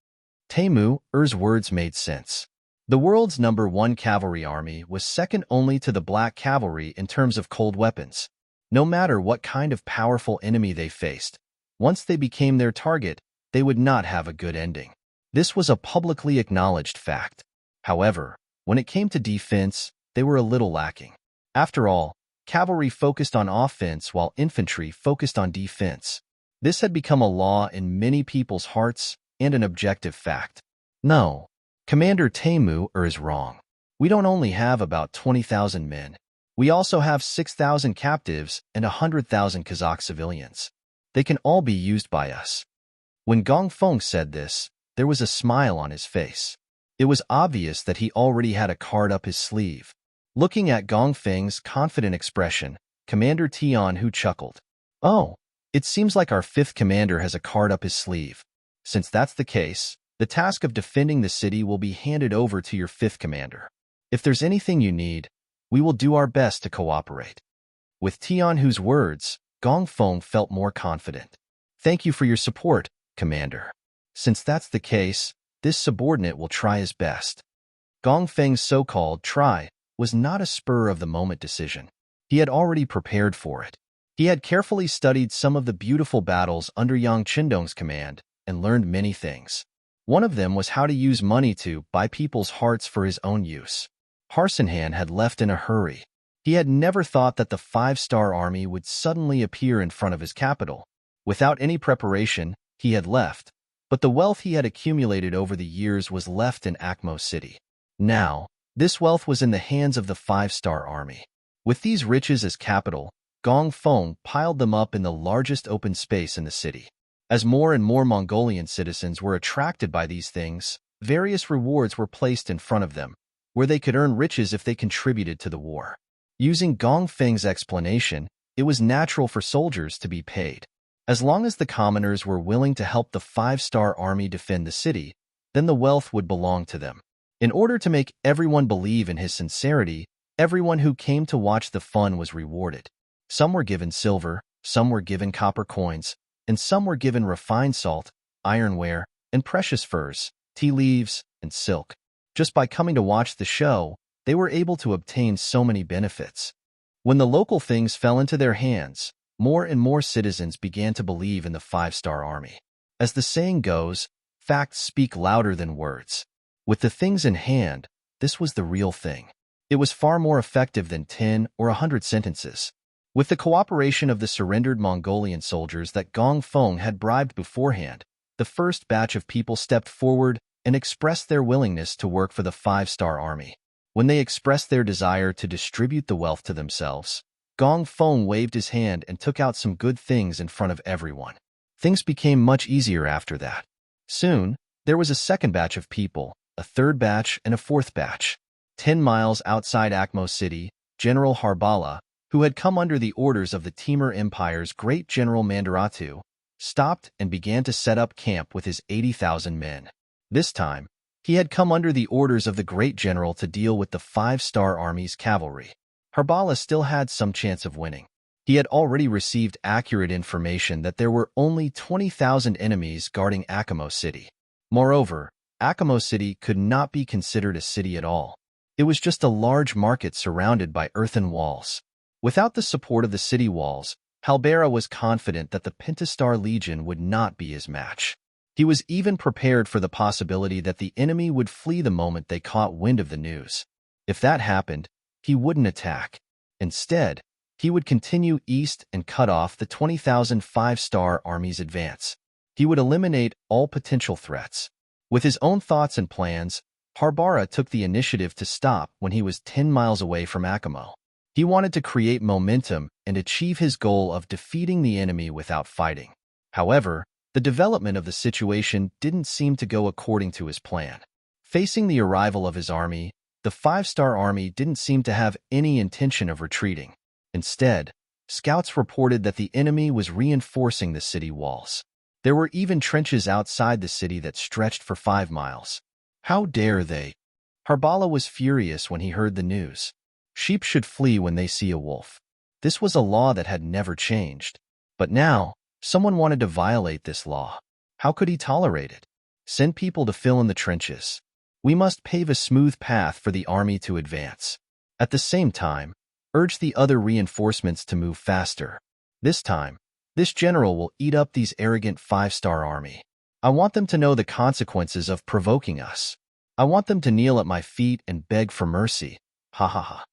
Er's words made sense. The world's #1 cavalry army was second only to the Black Cavalry in terms of cold weapons. No matter what kind of powerful enemy they faced, once they became their target, they would not have a good ending. This was a publicly acknowledged fact. However, when it came to defense, they were a little lacking. After all, cavalry focused on offense while infantry focused on defense. This had become a law in many people's hearts and an objective fact. No, Commander Er is wrong. We don't only have about 20,000 men. We also have 6,000 captives and 100,000 Kazakh civilians. They can all be used by us. When Gong Feng said this, there was a smile on his face. It was obvious that he already had a card up his sleeve. Looking at Gong Feng's confident expression, Commander Tianhu chuckled. Oh, it seems like our 5th commander has a card up his sleeve. Since that's the case, the task of defending the city will be handed over to your 5th commander. If there's anything you need, we will do our best to cooperate. With Tianhu's words, Gong Feng felt more confident. Thank you for your support, Commander. Since that's the case, this subordinate will try his best. Gong Feng's so-called try was not a spur-of-the-moment decision. He had already prepared for it. He had carefully studied some of the beautiful battles under Yang Qindong's command and learned many things. One of them was how to use money to buy people's hearts for his own use. Harsenhan had left in a hurry. He had never thought that the 5-star army would suddenly appear in front of his capital. Without any preparation, he had left, but the wealth he had accumulated over the years was left in Akmo City. Now, this wealth was in the hands of the 5-star army. With these riches as capital, Gong Feng piled them up in the largest open space in the city. As more and more Mongolian citizens were attracted by these things, various rewards were placed in front of them, where they could earn riches if they contributed to the war. Using Gong Feng's explanation, it was natural for soldiers to be paid. As long as the commoners were willing to help the 5-star army defend the city, then the wealth would belong to them. In order to make everyone believe in his sincerity, everyone who came to watch the fun was rewarded. Some were given silver, some were given copper coins, and some were given refined salt, ironware, and precious furs, tea leaves, and silk. Just by coming to watch the show, they were able to obtain so many benefits. When the local things fell into their hands, more and more citizens began to believe in the 5-star army. As the saying goes, facts speak louder than words. With the things in hand, this was the real thing. It was far more effective than 10 or 100 sentences. With the cooperation of the surrendered Mongolian soldiers that Gong Feng had bribed beforehand, the first batch of people stepped forward and expressed their willingness to work for the 5-star army. When they expressed their desire to distribute the wealth to themselves, Gong Feng waved his hand and took out some good things in front of everyone. Things became much easier after that. Soon, there was a second batch of people, a third batch, and a fourth batch. 10 miles outside Akmo City, General Harbala, who had come under the orders of the Timur Empire's great General Mandaratu, stopped and began to set up camp with his 80,000 men. This time, he had come under the orders of the great general to deal with the 5-star army's cavalry. Harbala still had some chance of winning. He had already received accurate information that there were only 20,000 enemies guarding Akamo City. Moreover, Akamo City could not be considered a city at all. It was just a large market surrounded by earthen walls. Without the support of the city walls, Halbera was confident that the Pentastar Legion would not be his match. He was even prepared for the possibility that the enemy would flee the moment they caught wind of the news. If that happened, he wouldn't attack. Instead, he would continue east and cut off the 20,000 5-star army's advance. He would eliminate all potential threats. With his own thoughts and plans, Harbara took the initiative to stop when he was 10 miles away from Akamo. He wanted to create momentum and achieve his goal of defeating the enemy without fighting. However, the development of the situation didn't seem to go according to his plan. Facing the arrival of his army, the 5-star army didn't seem to have any intention of retreating. Instead, scouts reported that the enemy was reinforcing the city walls. There were even trenches outside the city that stretched for 5 miles. How dare they? Harbala was furious when he heard the news. Sheep should flee when they see a wolf. This was a law that had never changed. But now, someone wanted to violate this law. How could he tolerate it? Send people to fill in the trenches. We must pave a smooth path for the army to advance. At the same time, urge the other reinforcements to move faster. This time, this general will eat up these arrogant 5-star army. I want them to know the consequences of provoking us. I want them to kneel at my feet and beg for mercy. Ha ha ha.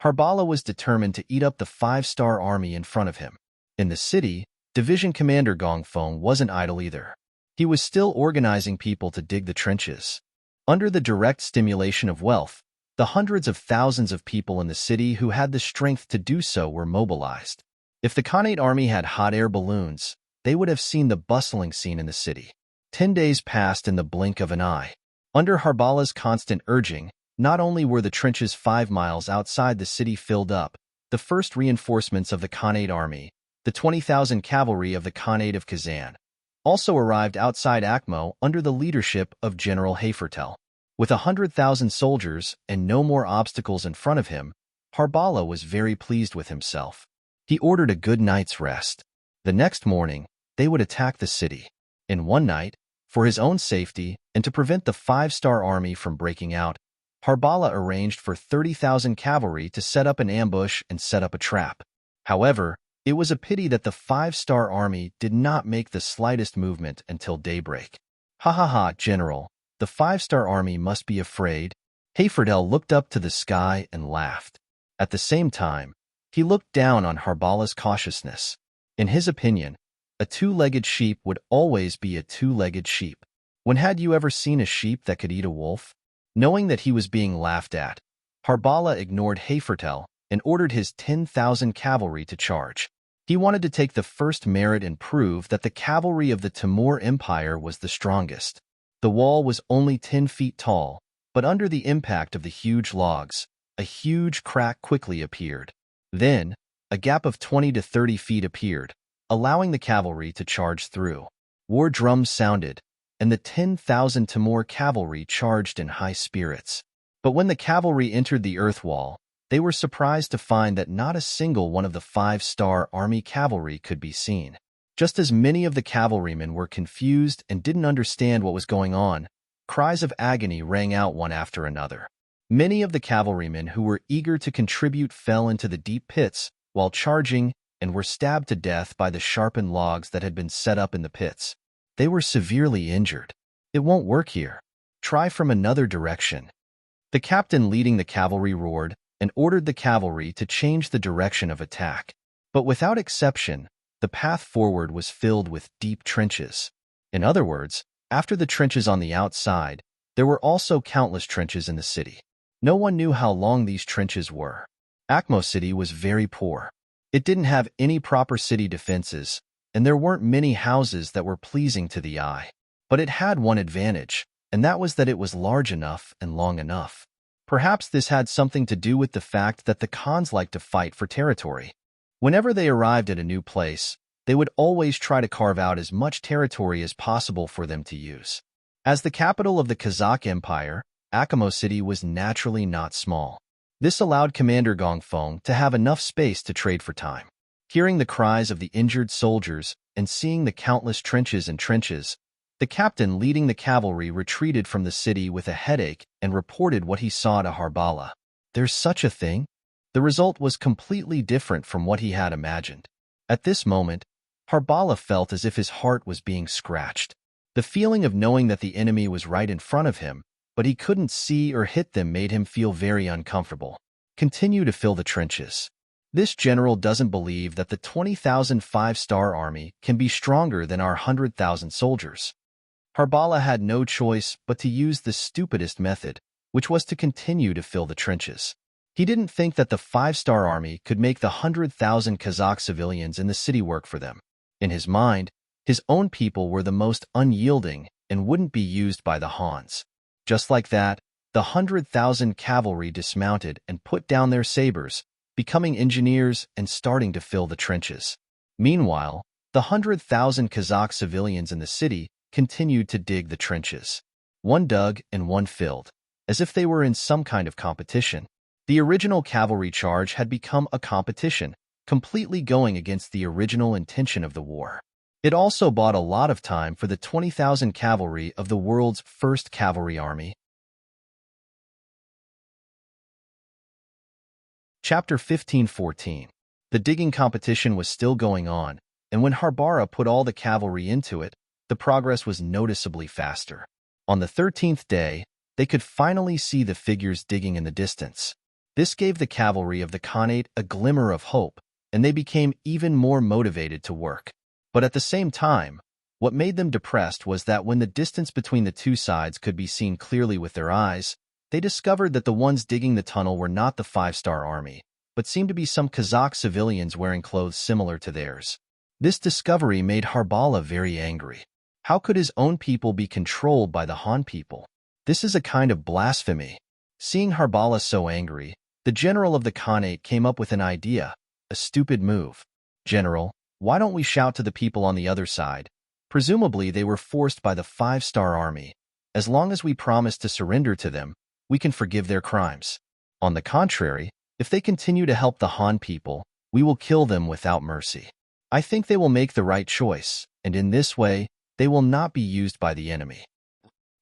Harbala was determined to eat up the 5-star army in front of him. In the city, Division Commander Gongfeng wasn't idle either. He was still organizing people to dig the trenches. Under the direct stimulation of wealth, the hundreds of thousands of people in the city who had the strength to do so were mobilized. If the Khanate army had hot air balloons, they would have seen the bustling scene in the city. 10 days passed in the blink of an eye. Under Harbala's constant urging, not only were the trenches 5 miles outside the city filled up, the first reinforcements of the Khanate army, the 20,000 cavalry of the Khanate of Kazan, also arrived outside Akmo under the leadership of General Hafertel. With 100,000 soldiers and no more obstacles in front of him, Harbala was very pleased with himself. He ordered a good night's rest. The next morning, they would attack the city. In one night, for his own safety and to prevent the 5-star army from breaking out, Harbala arranged for 30,000 cavalry to set up an ambush and set up a trap. However, it was a pity that the 5-star army did not make the slightest movement until daybreak. Ha ha ha, General, the 5-star army must be afraid. Hayfordel looked up to the sky and laughed. At the same time, he looked down on Harbala's cautiousness. In his opinion, a 2-legged sheep would always be a 2-legged sheep. When had you ever seen a sheep that could eat a wolf? Knowing that he was being laughed at, Harbala ignored Hayfertel and ordered his 10,000 cavalry to charge. He wanted to take the first merit and prove that the cavalry of the Timur Empire was the strongest. The wall was only 10 feet tall, but under the impact of the huge logs, a huge crack quickly appeared. Then, a gap of 20 to 30 feet appeared, allowing the cavalry to charge through. War drums sounded, and the 10,000 Timur cavalry charged in high spirits. But when the cavalry entered the earth wall, they were surprised to find that not a single one of the 5-star army cavalry could be seen. Just as many of the cavalrymen were confused and didn't understand what was going on, cries of agony rang out one after another. Many of the cavalrymen who were eager to contribute fell into the deep pits while charging and were stabbed to death by the sharpened logs that had been set up in the pits. They were severely injured. It won't work here. Try from another direction. The captain leading the cavalry roared and ordered the cavalry to change the direction of attack. But without exception, the path forward was filled with deep trenches. In other words, after the trenches on the outside, there were also countless trenches in the city. No one knew how long these trenches were. Akmo City was very poor. It didn't have any proper city defenses, and there weren't many houses that were pleasing to the eye. But it had one advantage, and that was that it was large enough and long enough. Perhaps this had something to do with the fact that the Khans liked to fight for territory. Whenever they arrived at a new place, they would always try to carve out as much territory as possible for them to use. As the capital of the Kazakh Empire, Akmo City was naturally not small. This allowed Commander Gongfeng to have enough space to trade for time. Hearing the cries of the injured soldiers and seeing the countless trenches and trenches, the captain leading the cavalry retreated from the city with a headache and reported what he saw to Harbala. There's such a thing? The result was completely different from what he had imagined. At this moment, Harbala felt as if his heart was being scratched. The feeling of knowing that the enemy was right in front of him, but he couldn't see or hit them made him feel very uncomfortable. Continue to fill the trenches. This general doesn't believe that the 20,000 5-star army can be stronger than our 100,000 soldiers. Harbala had no choice but to use the stupidest method, which was to continue to fill the trenches. He didn't think that the 5-star army could make the 100,000 Kazakh civilians in the city work for them. In his mind, his own people were the most unyielding and wouldn't be used by the Hans. Just like that, the 100,000 cavalry dismounted and put down their sabers, becoming engineers and starting to fill the trenches. Meanwhile, the 100,000 Kazakh civilians in the city continued to dig the trenches. One dug and one filled, as if they were in some kind of competition. The original cavalry charge had become a competition, completely going against the original intention of the war. It also bought a lot of time for the 20,000 cavalry of the world's first cavalry army. Chapter 15:14. The digging competition was still going on, and when Harbara put all the cavalry into it, the progress was noticeably faster. On the 13th day, they could finally see the figures digging in the distance. This gave the cavalry of the Khanate a glimmer of hope, and they became even more motivated to work. But at the same time, what made them depressed was that when the distance between the two sides could be seen clearly with their eyes, they discovered that the ones digging the tunnel were not the five-star army, but seemed to be some Kazakh civilians wearing clothes similar to theirs. This discovery made Harbala very angry. How could his own people be controlled by the Han people? This is a kind of blasphemy. Seeing Harbala so angry, the general of the Khanate came up with an idea, a stupid move. General, why don't we shout to the people on the other side? Presumably they were forced by the five-star army. As long as we promise to surrender to them, we can forgive their crimes. On the contrary, if they continue to help the Han people, we will kill them without mercy. I think they will make the right choice, and in this way, they will not be used by the enemy.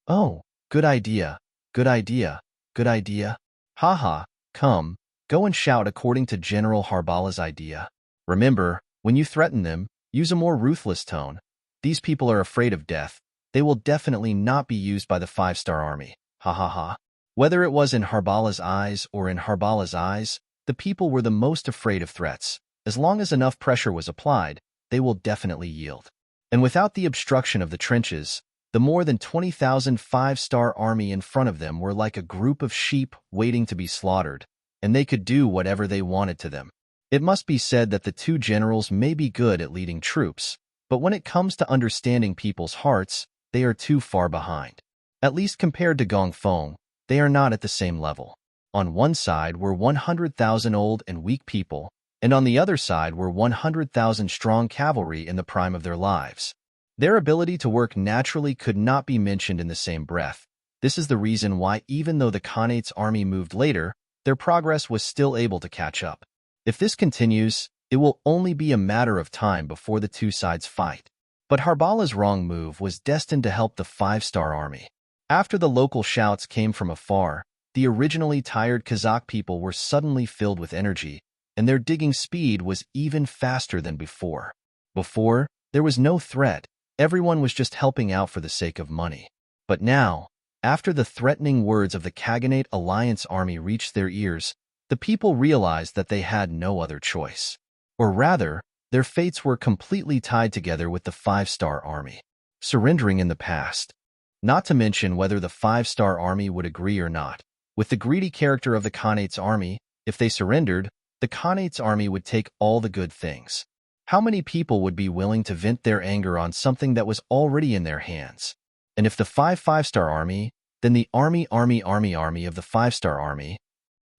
Oh, good idea, good idea, good idea. Haha, come, go and shout according to General Harbala's idea. Remember, when you threaten them, use a more ruthless tone. These people are afraid of death. They will definitely not be used by the five-star army. Ha ha ha. Whether it was in Harbala's eyes or in Harbala's eyes, the people were the most afraid of threats. As long as enough pressure was applied, they will definitely yield. And without the obstruction of the trenches, the more than 20,000 five-star army in front of them were like a group of sheep waiting to be slaughtered, and they could do whatever they wanted to them. It must be said that the two generals may be good at leading troops, but when it comes to understanding people's hearts, they are too far behind. At least compared to Gongfeng, they are not at the same level. On one side were 100,000 old and weak people, and on the other side were 100,000 strong cavalry in the prime of their lives. Their ability to work naturally could not be mentioned in the same breath. This is the reason why even though the Khanate's army moved later, their progress was still able to catch up. If this continues, it will only be a matter of time before the two sides fight. But Harbala's wrong move was destined to help the five-star army. After the local shouts came from afar, the originally tired Kazakh people were suddenly filled with energy, and their digging speed was even faster than before. Before, there was no threat. Everyone was just helping out for the sake of money. But now, after the threatening words of the Khaganate Alliance army reached their ears, the people realized that they had no other choice. Or rather, their fates were completely tied together with the five-star army. Surrendering in the past. Not to mention whether the five-star army would agree or not. With the greedy character of the Khanate's army, if they surrendered, the Khanate's army would take all the good things. How many people would be willing to vent their anger on something that was already in their hands? And if the five-star army, then the army of the five-star army.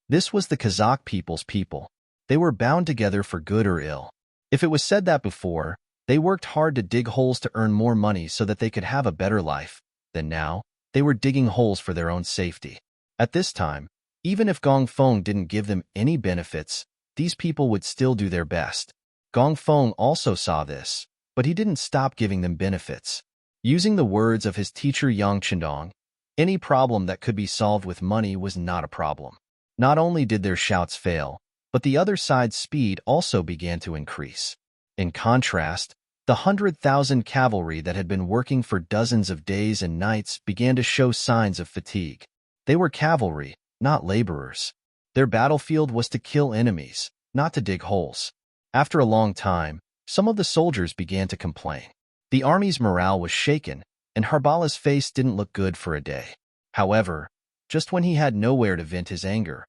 This was the Kazakh people's people. They were bound together for good or ill. If it was said that before, they worked hard to dig holes to earn more money so that they could have a better life, then now, they were digging holes for their own safety. At this time, even if Gongfeng didn't give them any benefits, these people would still do their best. Gongfeng also saw this, but he didn't stop giving them benefits. Using the words of his teacher Yang Chendong, any problem that could be solved with money was not a problem. Not only did their shouts fail, but the other side's speed also began to increase. In contrast, the 100,000 cavalry that had been working for dozens of days and nights began to show signs of fatigue. They were cavalry, not laborers. Their battlefield was to kill enemies, not to dig holes. After a long time, some of the soldiers began to complain. The army's morale was shaken, and Harbala's face didn't look good for a day. However, just when he had nowhere to vent his anger,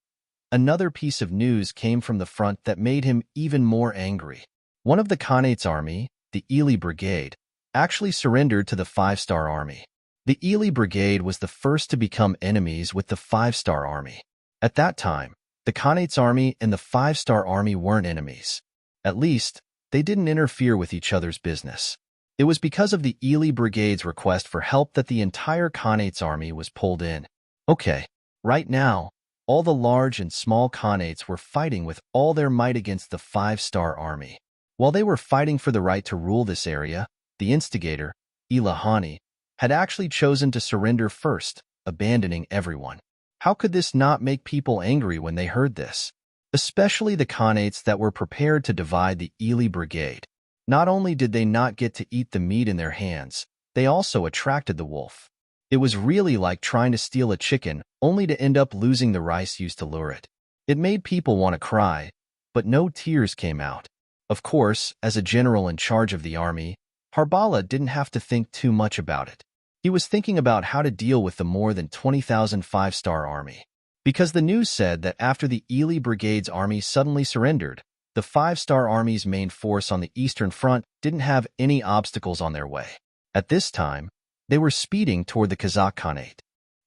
another piece of news came from the front that made him even more angry. One of the Khanate's army, the Ely Brigade, actually surrendered to the five-star army. The Ely Brigade was the first to become enemies with the five-star army. At that time, the Khanate's army and the five-star army weren't enemies. At least, they didn't interfere with each other's business. It was because of the Ely Brigade's request for help that the entire Khanate's army was pulled in. Okay, right now, all the large and small Khanates were fighting with all their might against the five-star army. While they were fighting for the right to rule this area, the instigator, Ilahani, had actually chosen to surrender first, abandoning everyone. How could this not make people angry when they heard this? Especially the Khanates that were prepared to divide the Ili brigade. Not only did they not get to eat the meat in their hands, they also attracted the wolf. It was really like trying to steal a chicken only to end up losing the rice used to lure it. It made people want to cry, but no tears came out. Of course, as a general in charge of the army, Harbala didn't have to think too much about it. He was thinking about how to deal with the more than 20,000 five-star army. Because the news said that after the Ili Brigade's army suddenly surrendered, the five-star army's main force on the Eastern Front didn't have any obstacles on their way. At this time, they were speeding toward the Kazakh Khanate.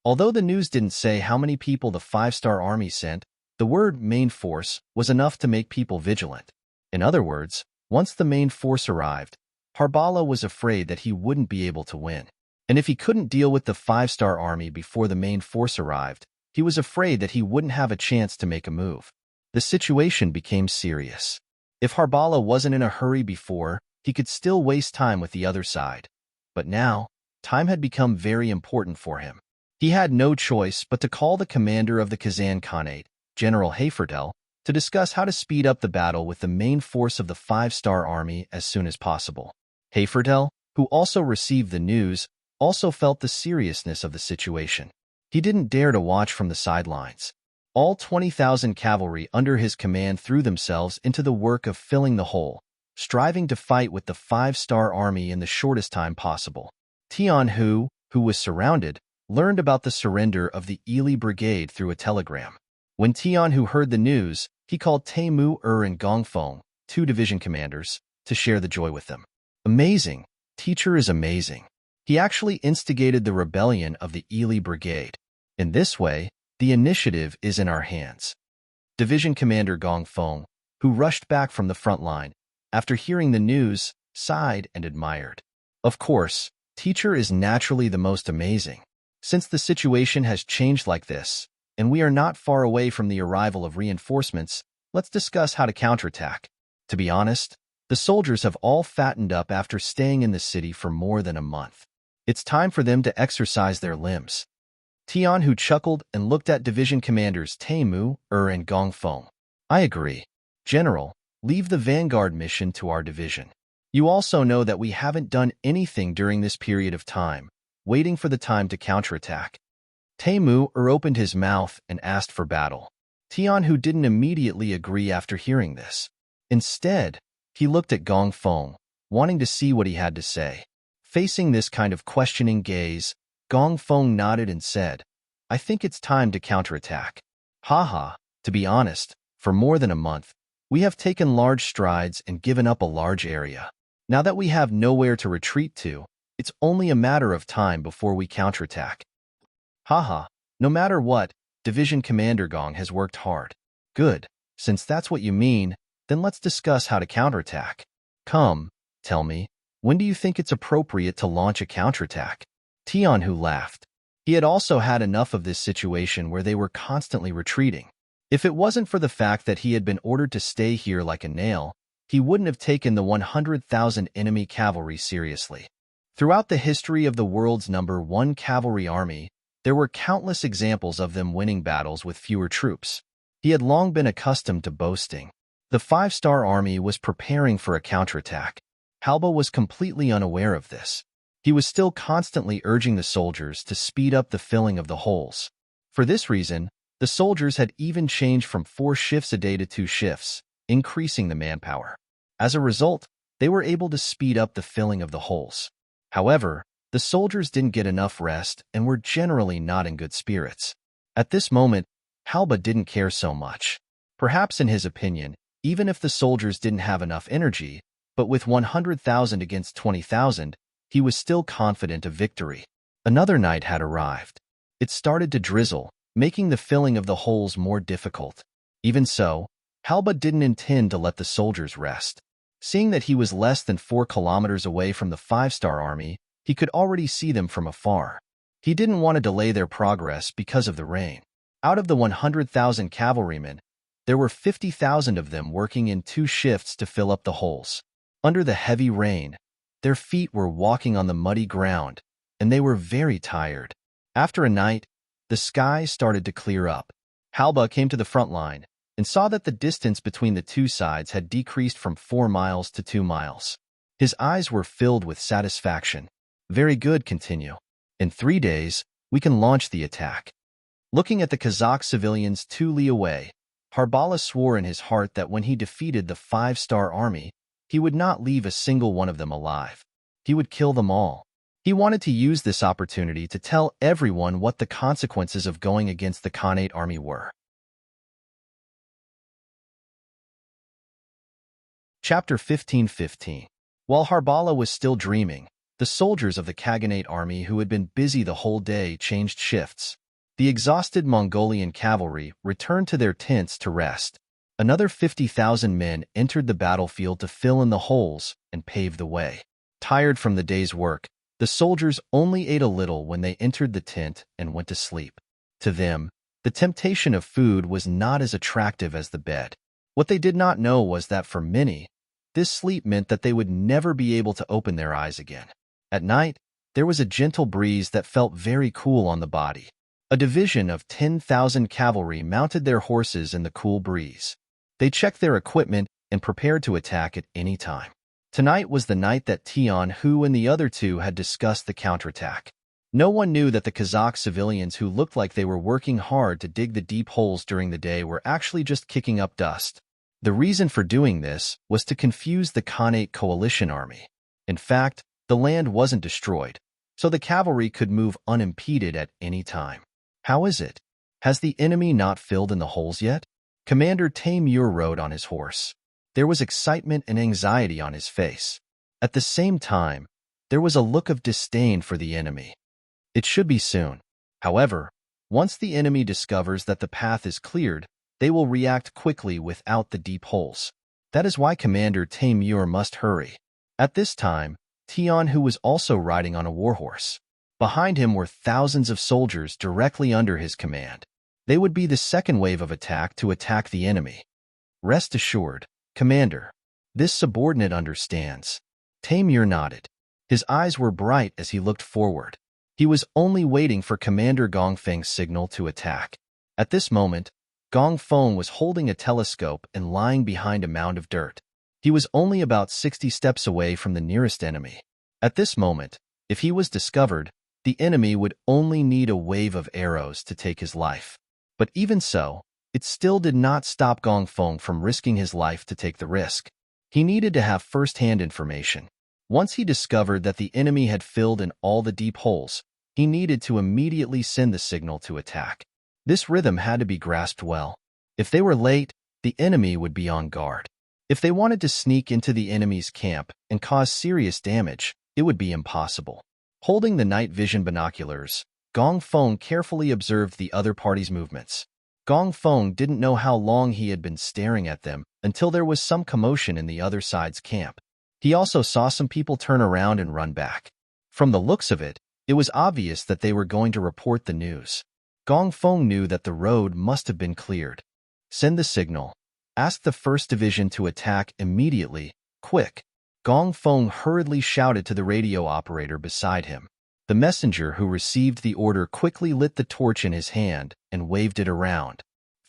Although the news didn't say how many people the five-star army sent, the word main force was enough to make people vigilant. In other words, once the main force arrived, Harbala was afraid that he wouldn't be able to win. And if he couldn't deal with the five-star army before the main force arrived, he was afraid that he wouldn't have a chance to make a move. The situation became serious. If Harbala wasn't in a hurry before, he could still waste time with the other side. But now, time had become very important for him. He had no choice but to call the commander of the Kazan Khanate, General Hayfordel, to discuss how to speed up the battle with the main force of the five-star army as soon as possible. Hayfordel, who also received the news, also felt the seriousness of the situation. He didn't dare to watch from the sidelines. All 20,000 cavalry under his command threw themselves into the work of filling the hole, striving to fight with the five-star army in the shortest time possible. Tian Hu, who was surrounded, learned about the surrender of the Ili Brigade through a telegram. When Tian Hu heard the news, he called Taimu and Gongfeng, two division commanders, to share the joy with them. Amazing. Teacher is amazing. He actually instigated the rebellion of the Ili Brigade. In this way, the initiative is in our hands. Division Commander Gongfeng, who rushed back from the front line, after hearing the news, sighed and admired. Of course, Teacher is naturally the most amazing. Since the situation has changed like this, and we are not far away from the arrival of reinforcements, let's discuss how to counterattack. To be honest, the soldiers have all fattened up after staying in the city for more than a month. It's time for them to exercise their limbs. Tian Hu chuckled and looked at division commanders Taimu, and Gongfeng. I agree. General, leave the vanguard mission to our division. You also know that we haven't done anything during this period of time, waiting for the time to counterattack. Taimu opened his mouth and asked for battle. Tian Hu didn't immediately agree after hearing this. Instead, he looked at Gongfeng, wanting to see what he had to say. Facing this kind of questioning gaze, Gongfeng nodded and said, I think it's time to counterattack. Haha, to be honest, for more than a month, we have taken large strides and given up a large area. Now that we have nowhere to retreat to, it's only a matter of time before we counterattack. Haha, no matter what, Division Commander Gong has worked hard. Good, since that's what you mean, then let's discuss how to counterattack. Come, tell me, when do you think it's appropriate to launch a counterattack? Tian Hu laughed. He had also had enough of this situation where they were constantly retreating. If it wasn't for the fact that he had been ordered to stay here like a nail, he wouldn't have taken the 100,000 enemy cavalry seriously. Throughout the history of the world's #1 cavalry army, there were countless examples of them winning battles with fewer troops. He had long been accustomed to boasting. The five-star army was preparing for a counterattack. Halba was completely unaware of this. He was still constantly urging the soldiers to speed up the filling of the holes. For this reason, the soldiers had even changed from 4 shifts a day to 2 shifts, increasing the manpower. As a result, they were able to speed up the filling of the holes. However, the soldiers didn't get enough rest and were generally not in good spirits. At this moment, Halba didn't care so much. Perhaps in his opinion, even if the soldiers didn't have enough energy, but with 100,000 against 20,000, he was still confident of victory. Another night had arrived. It started to drizzle, making the filling of the holes more difficult. Even so, Halba didn't intend to let the soldiers rest. Seeing that he was less than 4 kilometers away from the five-star army, he could already see them from afar. He didn't want to delay their progress because of the rain. Out of the 100,000 cavalrymen, there were 50,000 of them working in 2 shifts to fill up the holes. Under the heavy rain, Their feet were walking on the muddy ground, and they were very tired. After a night, the sky started to clear up. Halba came to the front line and saw that the distance between the two sides had decreased from 4 miles to 2 miles. His eyes were filled with satisfaction. Very good, continue. In 3 days, we can launch the attack. Looking at the Kazakh civilians 2 li away, Harbala swore in his heart that when he defeated the 5-star army, he would not leave a single one of them alive. He would kill them all. He wanted to use this opportunity to tell everyone what the consequences of going against the Khanate army were. Chapter 15:15. While Harbala was still dreaming, the soldiers of the Khaganate army who had been busy the whole day changed shifts. The exhausted Mongolian cavalry returned to their tents to rest. Another 50,000 men entered the battlefield to fill in the holes and pave the way. Tired from the day's work, the soldiers only ate a little when they entered the tent and went to sleep. To them, the temptation of food was not as attractive as the bed. What they did not know was that for many, this sleep meant that they would never be able to open their eyes again. At night, there was a gentle breeze that felt very cool on the body. A division of 10,000 cavalry mounted their horses in the cool breeze. They checked their equipment and prepared to attack at any time. Tonight was the night that Tian Hu and the other two had discussed the counterattack. No one knew that the Kazakh civilians who looked like they were working hard to dig the deep holes during the day were actually just kicking up dust. The reason for doing this was to confuse the Khanate coalition army. In fact, the land wasn't destroyed, so the cavalry could move unimpeded at any time. How is it? Has the enemy not filled in the holes yet? Commander Taimur rode on his horse. There was excitement and anxiety on his face. At the same time, there was a look of disdain for the enemy. It should be soon. However, once the enemy discovers that the path is cleared, they will react quickly without the deep holes. That is why Commander Taimur must hurry. At this time, Tian Hu was also riding on a warhorse. Behind him were thousands of soldiers directly under his command. They would be the second wave of attack to attack the enemy. Rest assured, Commander. This subordinate understands. Taimur nodded. His eyes were bright as he looked forward. He was only waiting for Commander Gongfeng's signal to attack. At this moment, Gongfeng was holding a telescope and lying behind a mound of dirt. He was only about 60 steps away from the nearest enemy. At this moment, if he was discovered, the enemy would only need a wave of arrows to take his life. But even so, it still did not stop Gongfeng from risking his life to take the risk. He needed to have first-hand information. Once he discovered that the enemy had filled in all the deep holes, he needed to immediately send the signal to attack. This rhythm had to be grasped well. If they were late, the enemy would be on guard. If they wanted to sneak into the enemy's camp and cause serious damage, it would be impossible. Holding the night vision binoculars, Gongfeng carefully observed the other party's movements. Gongfeng didn't know how long he had been staring at them until there was some commotion in the other side's camp. He also saw some people turn around and run back. From the looks of it, it was obvious that they were going to report the news. Gongfeng knew that the road must have been cleared. Send the signal. Ask the 1st Division to attack immediately. Quick. Gongfeng hurriedly shouted to the radio operator beside him. The messenger who received the order quickly lit the torch in his hand and waved it around.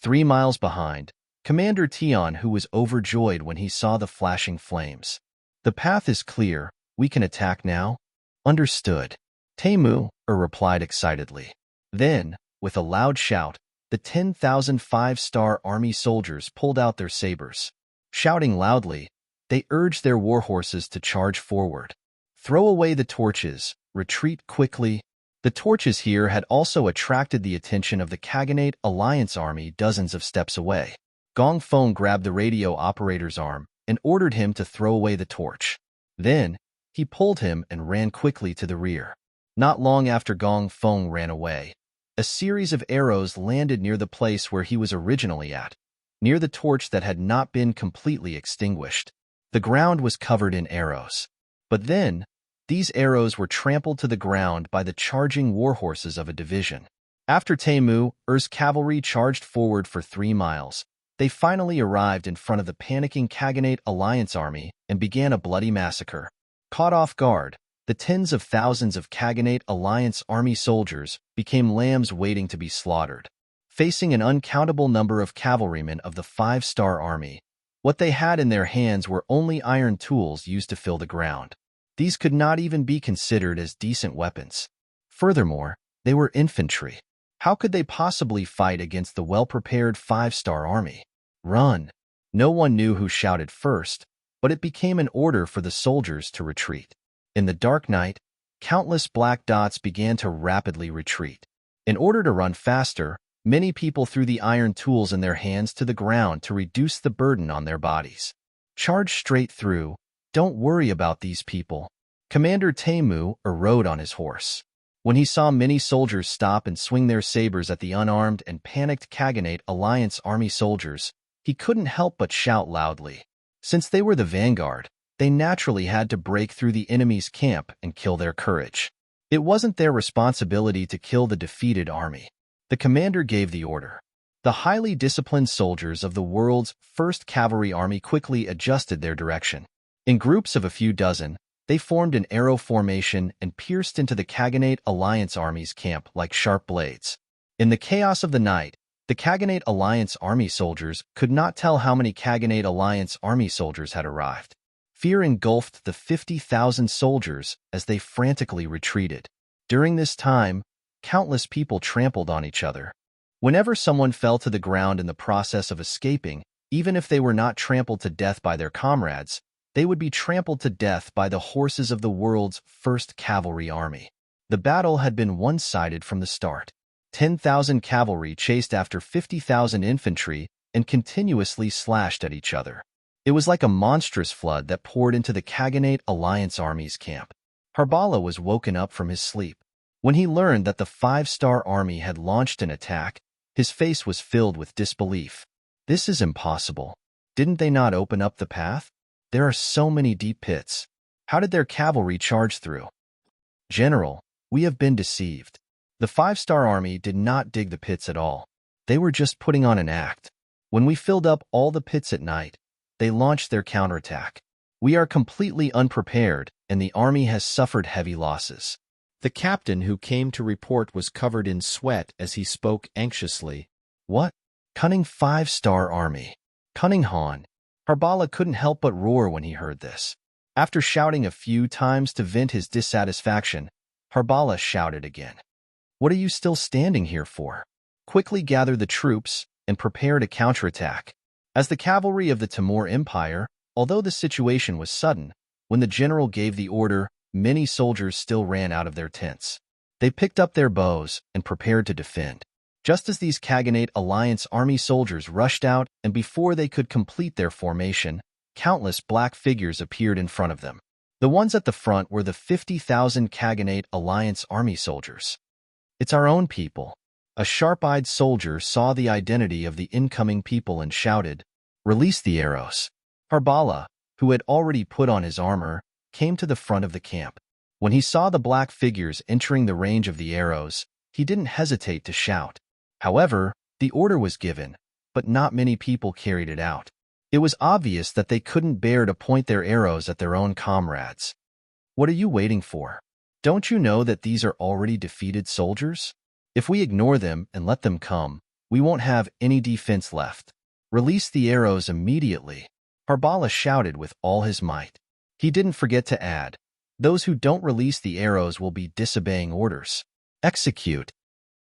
3 miles behind, Commander Tian Hu was overjoyed when he saw the flashing flames. The path is clear. We can attack now? Understood. Taimur replied excitedly. Then, with a loud shout, the 10,000 5-star army soldiers pulled out their sabers. Shouting loudly, they urged their warhorses to charge forward. Throw away the torches. Retreat quickly. The torches here had also attracted the attention of the Khaganate Alliance army dozens of steps away. Gongfeng grabbed the radio operator's arm and ordered him to throw away the torch. Then, he pulled him and ran quickly to the rear. Not long after Gongfeng ran away, a series of arrows landed near the place where he was originally at, near the torch that had not been completely extinguished. The ground was covered in arrows. But then, these arrows were trampled to the ground by the charging warhorses of a division. After Taimur's cavalry charged forward for 3 miles, they finally arrived in front of the panicking Khaganate Alliance army and began a bloody massacre. Caught off guard, the tens of thousands of Khaganate Alliance army soldiers became lambs waiting to be slaughtered. Facing an uncountable number of cavalrymen of the 5-star army, what they had in their hands were only iron tools used to fill the ground. These could not even be considered as decent weapons. Furthermore, they were infantry. How could they possibly fight against the well-prepared 5-star army? Run! No one knew who shouted first, but it became an order for the soldiers to retreat. In the dark night, countless black dots began to rapidly retreat. In order to run faster, many people threw the iron tools in their hands to the ground to reduce the burden on their bodies. Charge straight through. Don't worry about these people. Commander Temu rode on his horse. When he saw many soldiers stop and swing their sabers at the unarmed and panicked Khaganate Alliance army soldiers, he couldn't help but shout loudly. Since they were the vanguard, they naturally had to break through the enemy's camp and kill their courage. It wasn't their responsibility to kill the defeated army. The commander gave the order. The highly disciplined soldiers of the world's first cavalry army quickly adjusted their direction. In groups of a few dozen, they formed an arrow formation and pierced into the Khaganate Alliance army's camp like sharp blades. In the chaos of the night, the Khaganate Alliance army soldiers could not tell how many Khaganate Alliance army soldiers had arrived. Fear engulfed the 50,000 soldiers as they frantically retreated. During this time, countless people trampled on each other. Whenever someone fell to the ground in the process of escaping, even if they were not trampled to death by their comrades, they would be trampled to death by the horses of the world's first cavalry army. The battle had been one-sided from the start. 10,000 cavalry chased after 50,000 infantry and continuously slashed at each other. It was like a monstrous flood that poured into the Khaganate Alliance army's camp. Harbala was woken up from his sleep. When he learned that the 5-star army had launched an attack, his face was filled with disbelief. This is impossible. Didn't they not open up the path? There are so many deep pits. How did their cavalry charge through? General, we have been deceived. The 5-star army did not dig the pits at all. They were just putting on an act. When we filled up all the pits at night, they launched their counterattack. We are completely unprepared, and the army has suffered heavy losses. The captain who came to report was covered in sweat as he spoke anxiously. What? Cunning 5-star army. Cunning Han. Harbala couldn't help but roar when he heard this. After shouting a few times to vent his dissatisfaction, Harbala shouted again. What are you still standing here for? Quickly gather the troops and prepare to counterattack. As the cavalry of the Timur Empire, although the situation was sudden, when the general gave the order, many soldiers still ran out of their tents. They picked up their bows and prepared to defend. Just as these Khaganate Alliance army soldiers rushed out, and before they could complete their formation, countless black figures appeared in front of them. The ones at the front were the 50,000 Khaganate Alliance army soldiers. It's our own people. A sharp-eyed soldier saw the identity of the incoming people and shouted, "Release the arrows." Harbala, who had already put on his armor, came to the front of the camp. When he saw the black figures entering the range of the arrows, he didn't hesitate to shout. However, the order was given, but not many people carried it out. It was obvious that they couldn't bear to point their arrows at their own comrades. What are you waiting for? Don't you know that these are already defeated soldiers? If we ignore them and let them come, we won't have any defense left. Release the arrows immediately. Harbala shouted with all his might. He didn't forget to add, those who don't release the arrows will be disobeying orders. Execute.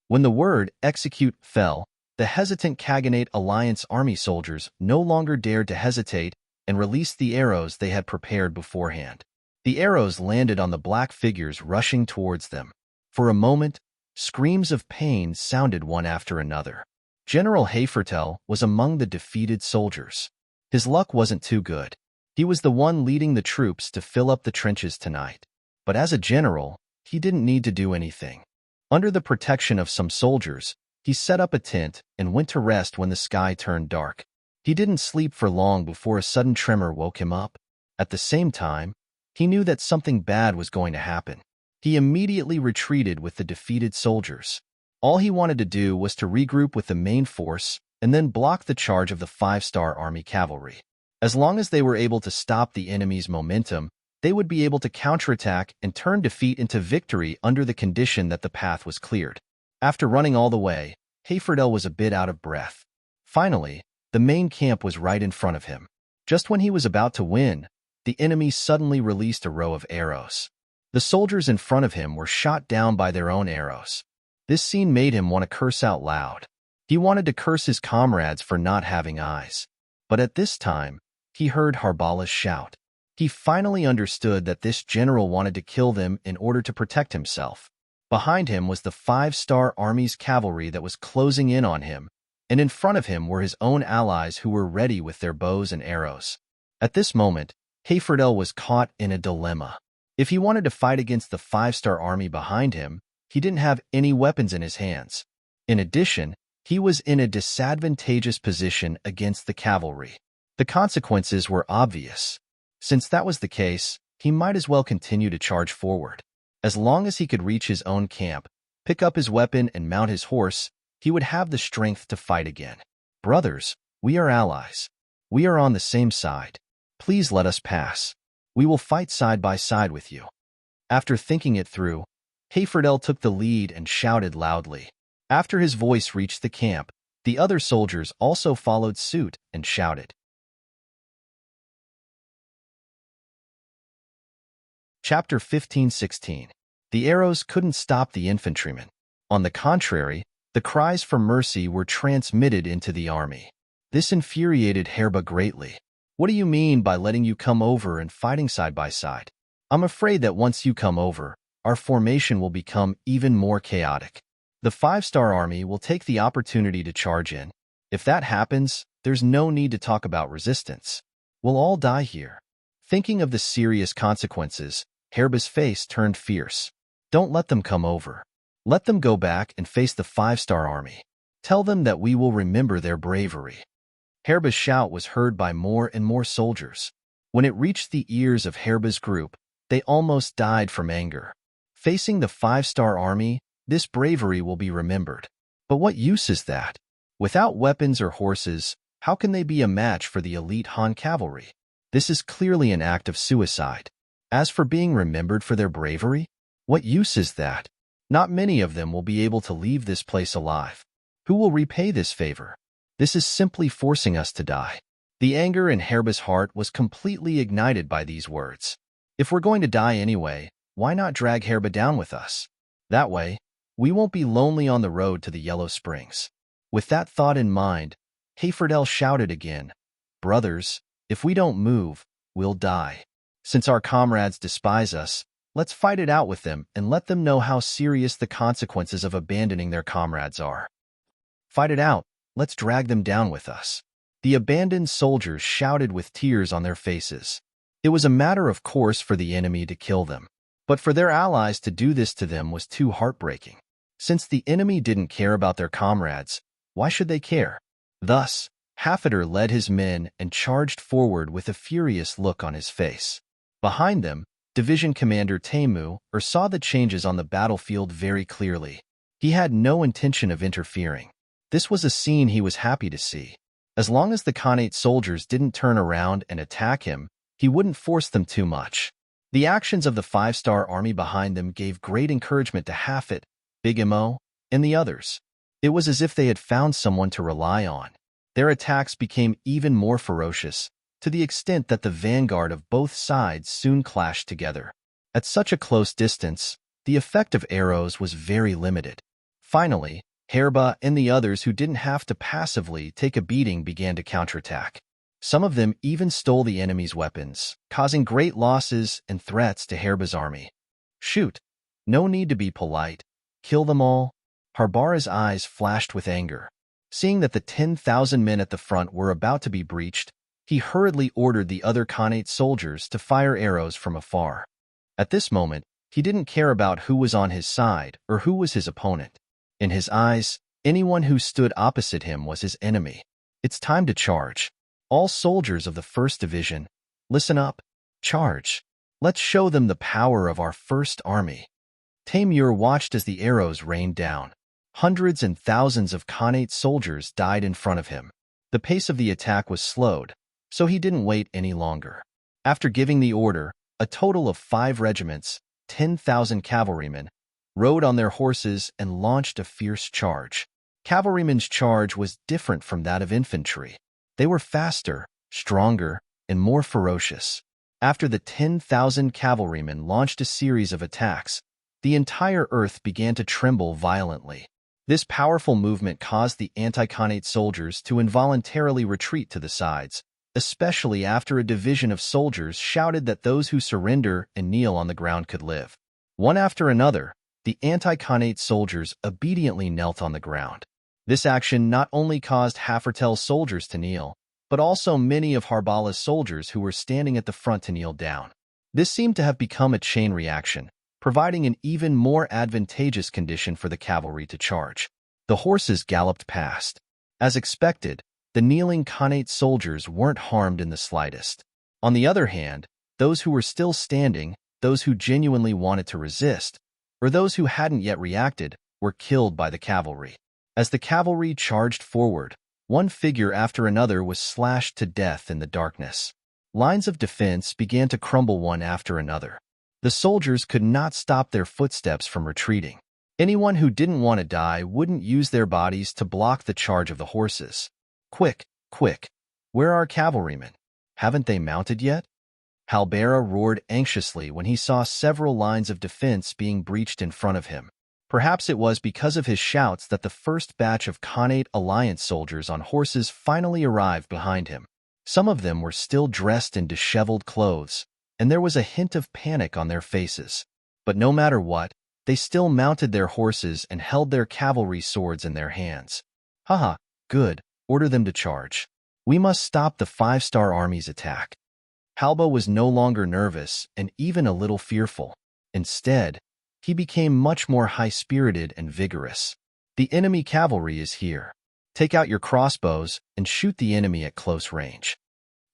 When the word execute fell, the hesitant Khaganate Alliance army soldiers no longer dared to hesitate and released the arrows they had prepared beforehand. The arrows landed on the black figures rushing towards them. For a moment, screams of pain sounded one after another. General Hafertel was among the defeated soldiers. His luck wasn't too good. He was the one leading the troops to fill up the trenches tonight. But as a general, he didn't need to do anything. Under the protection of some soldiers, he set up a tent and went to rest when the sky turned dark. He didn't sleep for long before a sudden tremor woke him up. At the same time, he knew that something bad was going to happen. He immediately retreated with the defeated soldiers. All he wanted to do was to regroup with the main force and then block the charge of the 5-star army cavalry. As long as they were able to stop the enemy's momentum, they would be able to counterattack and turn defeat into victory under the condition that the path was cleared. After running all the way, Hayfordel was a bit out of breath. Finally, the main camp was right in front of him. Just when he was about to win, the enemy suddenly released a row of arrows. The soldiers in front of him were shot down by their own arrows. This scene made him want to curse out loud. He wanted to curse his comrades for not having eyes. But at this time, he heard Harbala's shout. He finally understood that this general wanted to kill them in order to protect himself. Behind him was the 5-star army's cavalry that was closing in on him, and in front of him were his own allies who were ready with their bows and arrows. At this moment, Hayfordel was caught in a dilemma. If he wanted to fight against the 5-star army behind him, he didn't have any weapons in his hands. In addition, he was in a disadvantageous position against the cavalry. The consequences were obvious. Since that was the case, he might as well continue to charge forward. As long as he could reach his own camp, pick up his weapon and mount his horse, he would have the strength to fight again. Brothers, we are allies. We are on the same side. Please let us pass. We will fight side by side with you. After thinking it through, Hayfordel took the lead and shouted loudly. After his voice reached the camp, the other soldiers also followed suit and shouted. Chapter 15-16. The arrows couldn't stop the infantrymen. On the contrary, the cries for mercy were transmitted into the army. This infuriated Herba greatly. What do you mean by letting you come over and fighting side by side? I'm afraid that once you come over, our formation will become even more chaotic. The 5-star army will take the opportunity to charge in. If that happens, there's no need to talk about resistance. We'll all die here. Thinking of the serious consequences, Herba's face turned fierce. Don't let them come over. Let them go back and face the 5-star army. Tell them that we will remember their bravery. Herba's shout was heard by more and more soldiers. When it reached the ears of Herba's group, they almost died from anger. Facing the 5-star army, this bravery will be remembered. But what use is that? Without weapons or horses, how can they be a match for the elite Han cavalry? This is clearly an act of suicide. As for being remembered for their bravery, what use is that? Not many of them will be able to leave this place alive. Who will repay this favor? This is simply forcing us to die. The anger in Herba's heart was completely ignited by these words. If we're going to die anyway, why not drag Herba down with us? That way, we won't be lonely on the road to the Yellow Springs. With that thought in mind, Hayfordel shouted again, Brothers, if we don't move, we'll die. Since our comrades despise us, let's fight it out with them and let them know how serious the consequences of abandoning their comrades are. Fight it out, let's drag them down with us. The abandoned soldiers shouted with tears on their faces. It was a matter of course for the enemy to kill them, but for their allies to do this to them was too heartbreaking. Since the enemy didn't care about their comrades, why should they care? Thus, Hafeder led his men and charged forward with a furious look on his face. Behind them, Division Commander Temu saw the changes on the battlefield very clearly. He had no intention of interfering. This was a scene he was happy to see. As long as the Khanate soldiers didn't turn around and attack him, he wouldn't force them too much. The actions of the 5-star army behind them gave great encouragement to Hafid, Big Mo, and the others. It was as if they had found someone to rely on. Their attacks became even more ferocious, to the extent that the vanguard of both sides soon clashed together. At such a close distance, the effect of arrows was very limited. Finally, Herba and the others who didn't have to passively take a beating began to counterattack. Some of them even stole the enemy's weapons, causing great losses and threats to Herba's army. Shoot! No need to be polite. Kill them all. Harbara's eyes flashed with anger. Seeing that the 10,000 men at the front were about to be breached, he hurriedly ordered the other Khanate soldiers to fire arrows from afar. At this moment, he didn't care about who was on his side or who was his opponent. In his eyes, anyone who stood opposite him was his enemy. It's time to charge. All soldiers of the 1st Division, listen up. Charge. Let's show them the power of our 1st Army. Tamur watched as the arrows rained down. Hundreds and thousands of Khanate soldiers died in front of him. The pace of the attack was slowed, so he didn't wait any longer. After giving the order, A total of 5 regiments, 10,000 cavalrymen, rode on their horses and launched a fierce charge. Cavalrymen's charge was different from that of infantry. They were faster, stronger, and more ferocious. After the 10,000 cavalrymen launched a series of attacks, the entire earth began to tremble violently. This powerful movement caused the anti-Khanate soldiers to involuntarily retreat to the sides, especially after a division of soldiers shouted that those who surrender and kneel on the ground could live. One after another, the anti-Khanate soldiers obediently knelt on the ground. This action not only caused Hafertel's soldiers to kneel, but also many of Harbala's soldiers who were standing at the front to kneel down. This seemed to have become a chain reaction, providing an even more advantageous condition for the cavalry to charge. The horses galloped past. As expected, the kneeling Khanate soldiers weren't harmed in the slightest. On the other hand, those who were still standing, those who genuinely wanted to resist, or those who hadn't yet reacted, were killed by the cavalry. As the cavalry charged forward, one figure after another was slashed to death in the darkness. Lines of defense began to crumble one after another. The soldiers could not stop their footsteps from retreating. Anyone who didn't want to die wouldn't use their bodies to block the charge of the horses. Quick, quick! Where are cavalrymen? Haven't they mounted yet? Halbera roared anxiously when he saw several lines of defense being breached in front of him. Perhaps it was because of his shouts that the first batch of Khanate alliance soldiers on horses finally arrived behind him. Some of them were still dressed in disheveled clothes, and there was a hint of panic on their faces. But no matter what, they still mounted their horses and held their cavalry swords in their hands. Haha, good, order them to charge. We must stop the 5-star army's attack. Halba was no longer nervous and even a little fearful. Instead, he became much more high-spirited and vigorous. The enemy cavalry is here. Take out your crossbows and shoot the enemy at close range.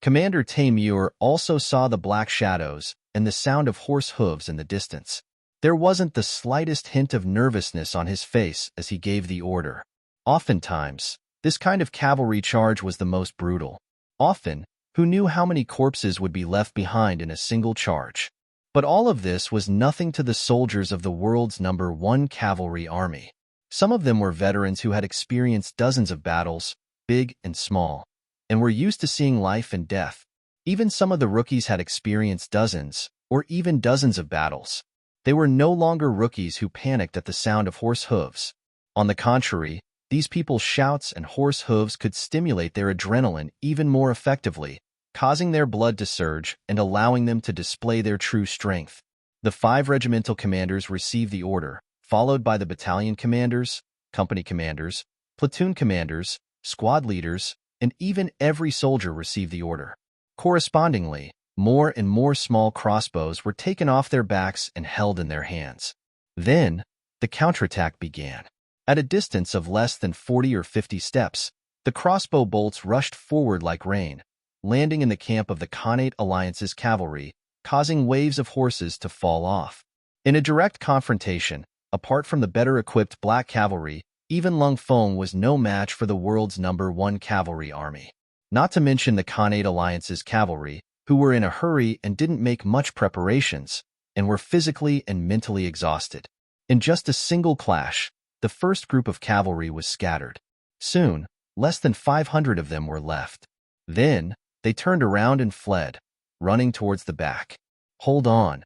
Commander Taymur also saw the black shadows and the sound of horse hooves in the distance. There wasn't the slightest hint of nervousness on his face as he gave the order. Oftentimes, this kind of cavalry charge was the most brutal. Often, who knew how many corpses would be left behind in a single charge? But all of this was nothing to the soldiers of the world's #1 cavalry army. Some of them were veterans who had experienced dozens of battles, big and small, and were used to seeing life and death. Even some of the rookies had experienced dozens, or even dozens of battles. They were no longer rookies who panicked at the sound of horse hooves. On the contrary, these people's shouts and horse hooves could stimulate their adrenaline even more effectively, causing their blood to surge and allowing them to display their true strength. The 5 regimental commanders received the order, followed by the battalion commanders, company commanders, platoon commanders, squad leaders, and even every soldier received the order. Correspondingly, more and more small crossbows were taken off their backs and held in their hands. Then, the counterattack began. At a distance of less than 40 or 50 steps, the crossbow bolts rushed forward like rain, landing in the camp of the Khanate Alliance's cavalry, causing waves of horses to fall off. In a direct confrontation, apart from the better-equipped black cavalry, even Lung Feng was no match for the world's #1 cavalry army. Not to mention the Khanate Alliance's cavalry, who were in a hurry and didn't make much preparations, and were physically and mentally exhausted. In just a single clash, the first group of cavalry was scattered. Soon, less than 500 of them were left. Then, they turned around and fled, running towards the back. Hold on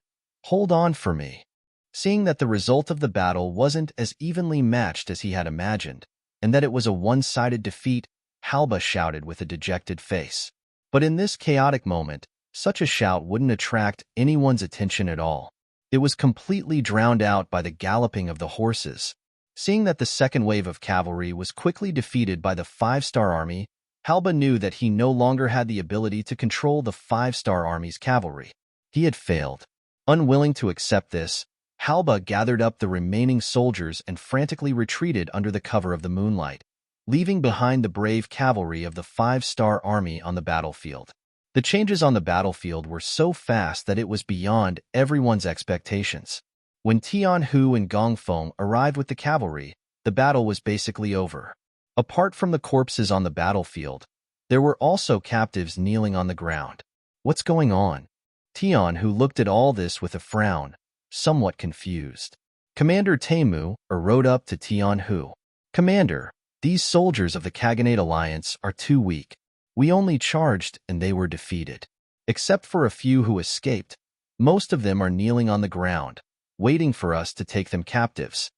for me. Seeing that the result of the battle wasn't as evenly matched as he had imagined, and that it was a one-sided defeat, Halba shouted with a dejected face. But in this chaotic moment, such a shout wouldn't attract anyone's attention at all. It was completely drowned out by the galloping of the horses. Seeing that the second wave of cavalry was quickly defeated by the 5-star army, Halba knew that he no longer had the ability to control the 5-star army's cavalry. He had failed. Unwilling to accept this, Halba gathered up the remaining soldiers and frantically retreated under the cover of the moonlight, leaving behind the brave cavalry of the 5-star army on the battlefield. The changes on the battlefield were so fast that it was beyond everyone's expectations. When Tian Hu and Gong Feng arrived with the cavalry, the battle was basically over. Apart from the corpses on the battlefield, there were also captives kneeling on the ground. What's going on? Tian, who looked at all this with a frown, somewhat confused. Commander Temu rode up to Tian Hu. Commander, these soldiers of the Khaganate Alliance are too weak. We only charged and they were defeated. Except for a few who escaped, most of them are kneeling on the ground, waiting for us to take them captives.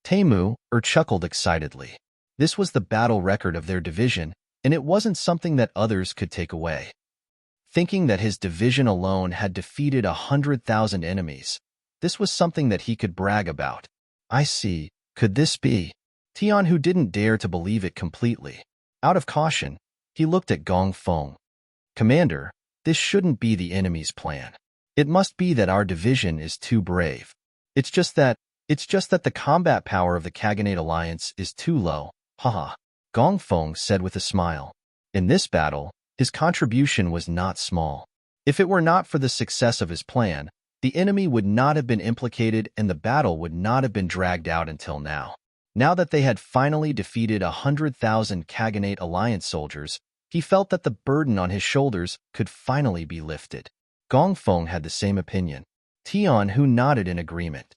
Temu chuckled excitedly. This was the battle record of their division, and it wasn't something that others could take away. Thinking that his division alone had defeated 100,000 enemies, this was something that he could brag about. I see. Could this be? Tian, who didn't dare to believe it completely. Out of caution, he looked at Gong Feng. Commander, this shouldn't be the enemy's plan. It must be that our division is too brave. It's just that the combat power of the Khaganate Alliance is too low. Haha. Gong Feng said with a smile. In this battle, his contribution was not small. If it were not for the success of his plan, the enemy would not have been implicated and the battle would not have been dragged out until now. Now that they had finally defeated 100,000 Khaganate Alliance soldiers, he felt that the burden on his shoulders could finally be lifted. Gong Feng had the same opinion. Tian, who nodded in agreement.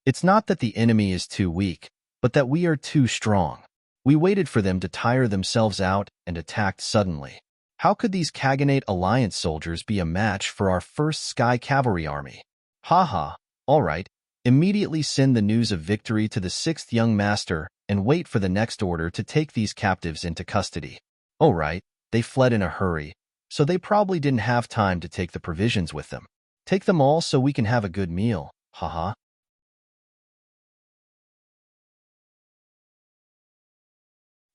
It's not that the enemy is too weak, but that we are too strong. We waited for them to tire themselves out and attacked suddenly. How could these Khaganate Alliance soldiers be a match for our first Sky Cavalry army? Haha, all right. Immediately send the news of victory to the 6th young master and wait for the next order to take these captives into custody. Oh right, they fled in a hurry, so they probably didn't have time to take the provisions with them. Take them all so we can have a good meal, haha.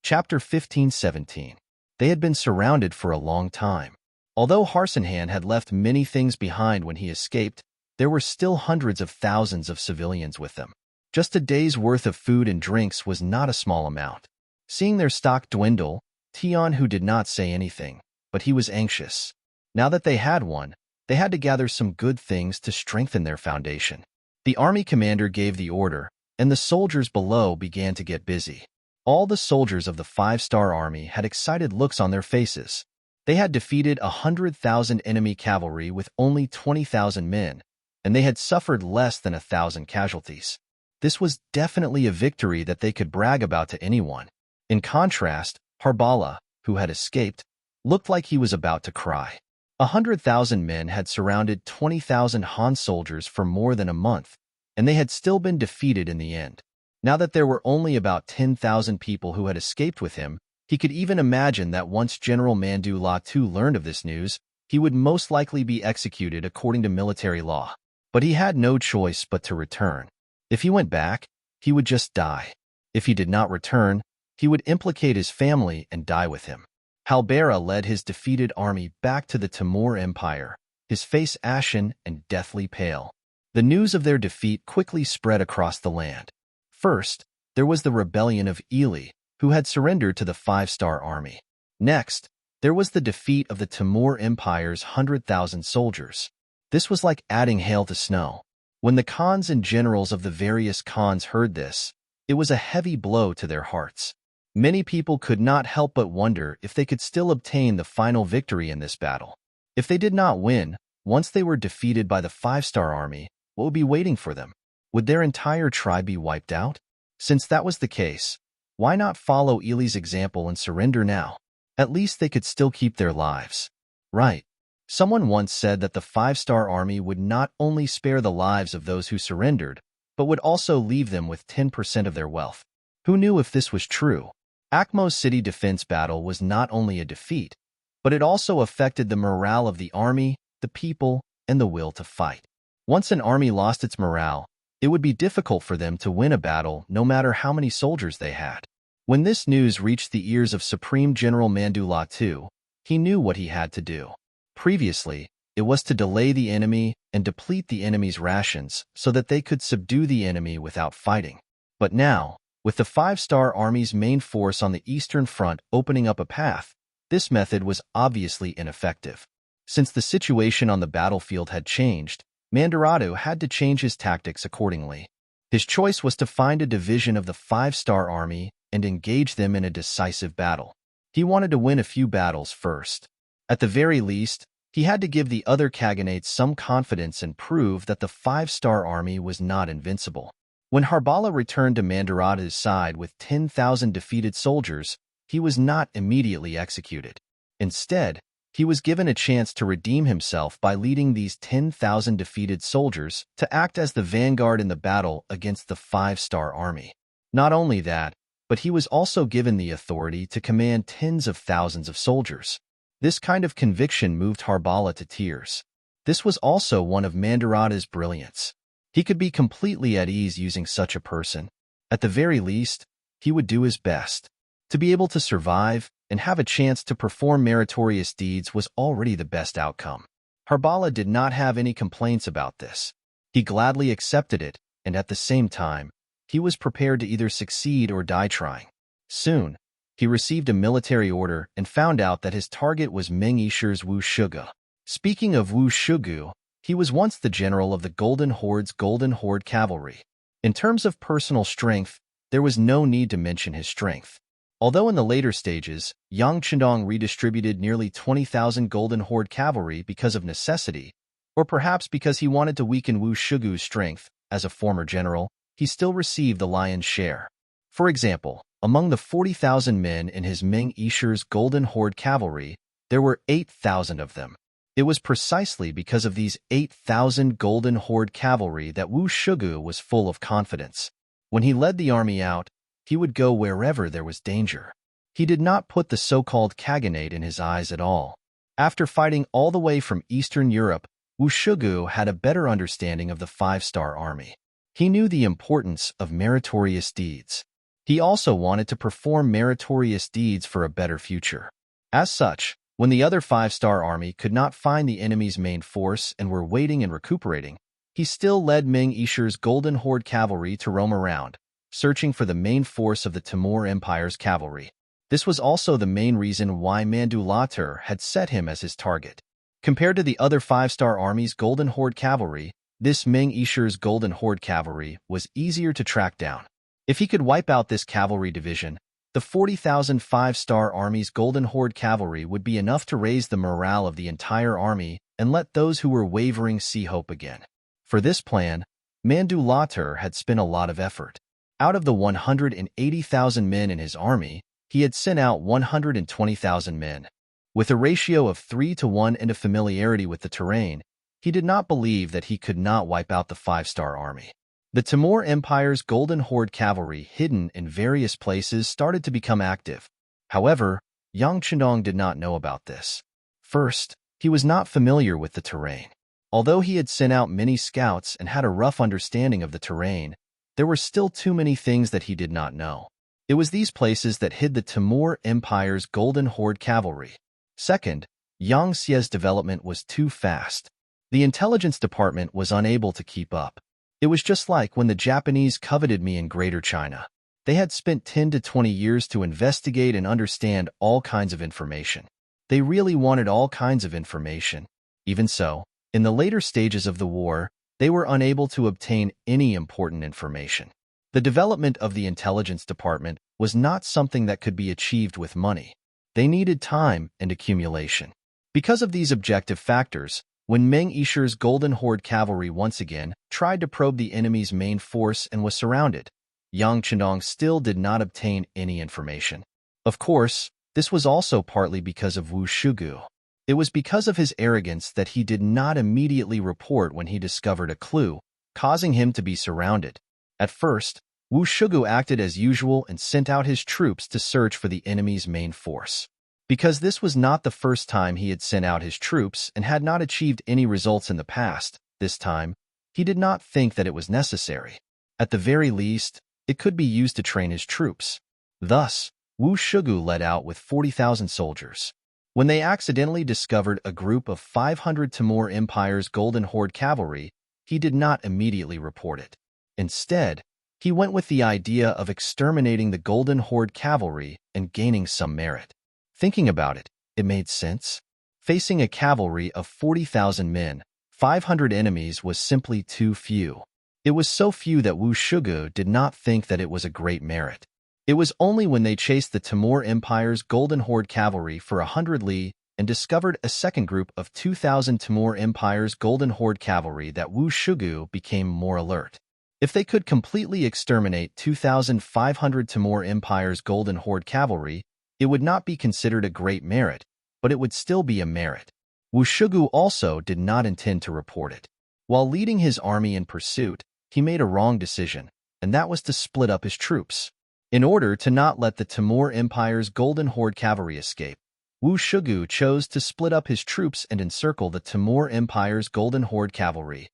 Chapter 15-17. They had been surrounded for a long time. Although Harsenhan had left many things behind when he escaped, there were still hundreds of thousands of civilians with them. Just a day's worth of food and drinks was not a small amount. Seeing their stock dwindle, Tian, who did not say anything, but he was anxious. Now that they had one, they had to gather some good things to strengthen their foundation. The army commander gave the order, and the soldiers below began to get busy. All the soldiers of the 5-star army had excited looks on their faces. They had defeated 100,000 enemy cavalry with only 20,000 men, and they had suffered less than 1,000 casualties. This was definitely a victory that they could brag about to anyone. In contrast, Harbala, who had escaped, looked like he was about to cry. 100,000 men had surrounded 20,000 Han soldiers for more than a month, and they had still been defeated in the end. Now that there were only about 10,000 people who had escaped with him, he could even imagine that once General Mandu Latu learned of this news, he would most likely be executed according to military law. But he had no choice but to return. If he went back, he would just die. If he did not return, he would implicate his family and die with him. Halbera led his defeated army back to the Timur Empire, his face ashen and deathly pale. The news of their defeat quickly spread across the land. First, there was the rebellion of Ely, who had surrendered to the 5-star army. Next, there was the defeat of the Timur Empire's 100,000 soldiers. This was like adding hail to snow. When the khans and generals of the various khans heard this, it was a heavy blow to their hearts. Many people could not help but wonder if they could still obtain the final victory in this battle. If they did not win, once they were defeated by the 5-star army, what would be waiting for them? Would their entire tribe be wiped out? Since that was the case, why not follow Ely's example and surrender now? At least they could still keep their lives. Right. Someone once said that the 5-star army would not only spare the lives of those who surrendered, but would also leave them with 10% of their wealth. Who knew if this was true? Akmo's city defense battle was not only a defeat, but it also affected the morale of the army, the people, and the will to fight. Once an army lost its morale, it would be difficult for them to win a battle no matter how many soldiers they had. When this news reached the ears of Supreme General Mandu Latu, he knew what he had to do. Previously, it was to delay the enemy and deplete the enemy's rations so that they could subdue the enemy without fighting. But now, with the 5-star army's main force on the eastern front opening up a path, this method was obviously ineffective. Since the situation on the battlefield had changed, Mandaratu had to change his tactics accordingly. His choice was to find a division of the 5-star army and engage them in a decisive battle. He wanted to win a few battles first. At the very least, He had to give the other Kaganates some confidence and prove that the five-star army was not invincible. When Harbala returned to Mandarata's side with 10,000 defeated soldiers, he was not immediately executed. Instead, he was given a chance to redeem himself by leading these 10,000 defeated soldiers to act as the vanguard in the battle against the five-star army. Not only that, but he was also given the authority to command tens of thousands of soldiers. This kind of conviction moved Harbala to tears. This was also one of Mandarata's brilliance. He could be completely at ease using such a person. At the very least, he would do his best. To be able to survive and have a chance to perform meritorious deeds was already the best outcome. Harbala did not have any complaints about this. He gladly accepted it, and at the same time, he was prepared to either succeed or die trying. Soon, he received a military order and found out that his target was Ming Yishu's Wu Shugu. Speaking of Wu Shugu, he was once the general of the Golden Horde's Golden Horde cavalry. In terms of personal strength, there was no need to mention his strength. Although in the later stages, Yang Chendong redistributed nearly 20,000 Golden Horde cavalry because of necessity, or perhaps because he wanted to weaken Wu Shugu's strength, as a former general, he still received the lion's share. For example, among the 40,000 men in his Ming Yishu's Golden Horde cavalry, there were 8,000 of them. It was precisely because of these 8,000 Golden Horde cavalry that Wu Shugu was full of confidence. When he led the army out, he would go wherever there was danger. He did not put the so-called Kaganate in his eyes at all. After fighting all the way from Eastern Europe, Wu Shugu had a better understanding of the five-star army. He knew the importance of meritorious deeds. He also wanted to perform meritorious deeds for a better future. As such, when the other five-star army could not find the enemy's main force and were waiting and recuperating, he still led Ming Yishu's Golden Horde cavalry to roam around, searching for the main force of the Timur Empire's cavalry. This was also the main reason why Mandulatur had set him as his target. Compared to the other five-star army's Golden Horde cavalry, this Ming Yishu's Golden Horde cavalry was easier to track down. If he could wipe out this cavalry division, the 40,000 five-star army's Golden Horde cavalry would be enough to raise the morale of the entire army and let those who were wavering see hope again. For this plan, Mandulatur had spent a lot of effort. Out of the 180,000 men in his army, he had sent out 120,000 men. With a ratio of 3-to-1 and a familiarity with the terrain, he did not believe that he could not wipe out the five-star army. The Timur Empire's Golden Horde cavalry, hidden in various places, started to become active. However, Yang Chendong did not know about this. First, he was not familiar with the terrain. Although he had sent out many scouts and had a rough understanding of the terrain, there were still too many things that he did not know. It was these places that hid the Timur Empire's Golden Horde cavalry. Second, Yang Xie's development was too fast. The intelligence department was unable to keep up. It was just like when the Japanese coveted me in Greater China. They had spent 10 to 20 years to investigate and understand all kinds of information. They really wanted all kinds of information. Even so, in the later stages of the war, they were unable to obtain any important information. The development of the intelligence department was not something that could be achieved with money. They needed time and accumulation. Because of these objective factors, when Ming Yishu's Golden Horde cavalry once again tried to probe the enemy's main force and was surrounded, Yang Chendong still did not obtain any information. Of course, this was also partly because of Wu Shugu. It was because of his arrogance that he did not immediately report when he discovered a clue, causing him to be surrounded. At first, Wu Shugu acted as usual and sent out his troops to search for the enemy's main force. Because this was not the first time he had sent out his troops and had not achieved any results in the past, this time, he did not think that it was necessary. At the very least, it could be used to train his troops. Thus, Wu Shugu led out with 40,000 soldiers. When they accidentally discovered a group of 500 Timur Empire's Golden Horde cavalry, he did not immediately report it. Instead, he went with the idea of exterminating the Golden Horde cavalry and gaining some merit. Thinking about it, it made sense. Facing a cavalry of 40,000 men, 500 enemies was simply too few. It was so few that Wu Shugu did not think that it was a great merit. It was only when they chased the Timur Empire's Golden Horde cavalry for 100 li and discovered a second group of 2,000 Timur Empire's Golden Horde cavalry that Wu Shugu became more alert. If they could completely exterminate 2,500 Timur Empire's Golden Horde cavalry, it would not be considered a great merit, but it would still be a merit. Wu Shugu also did not intend to report it. While leading his army in pursuit, he made a wrong decision, and that was to split up his troops. In order to not let the Timur Empire's Golden Horde cavalry escape, Wu Shugu chose to split up his troops and encircle the Timur Empire's Golden Horde cavalry.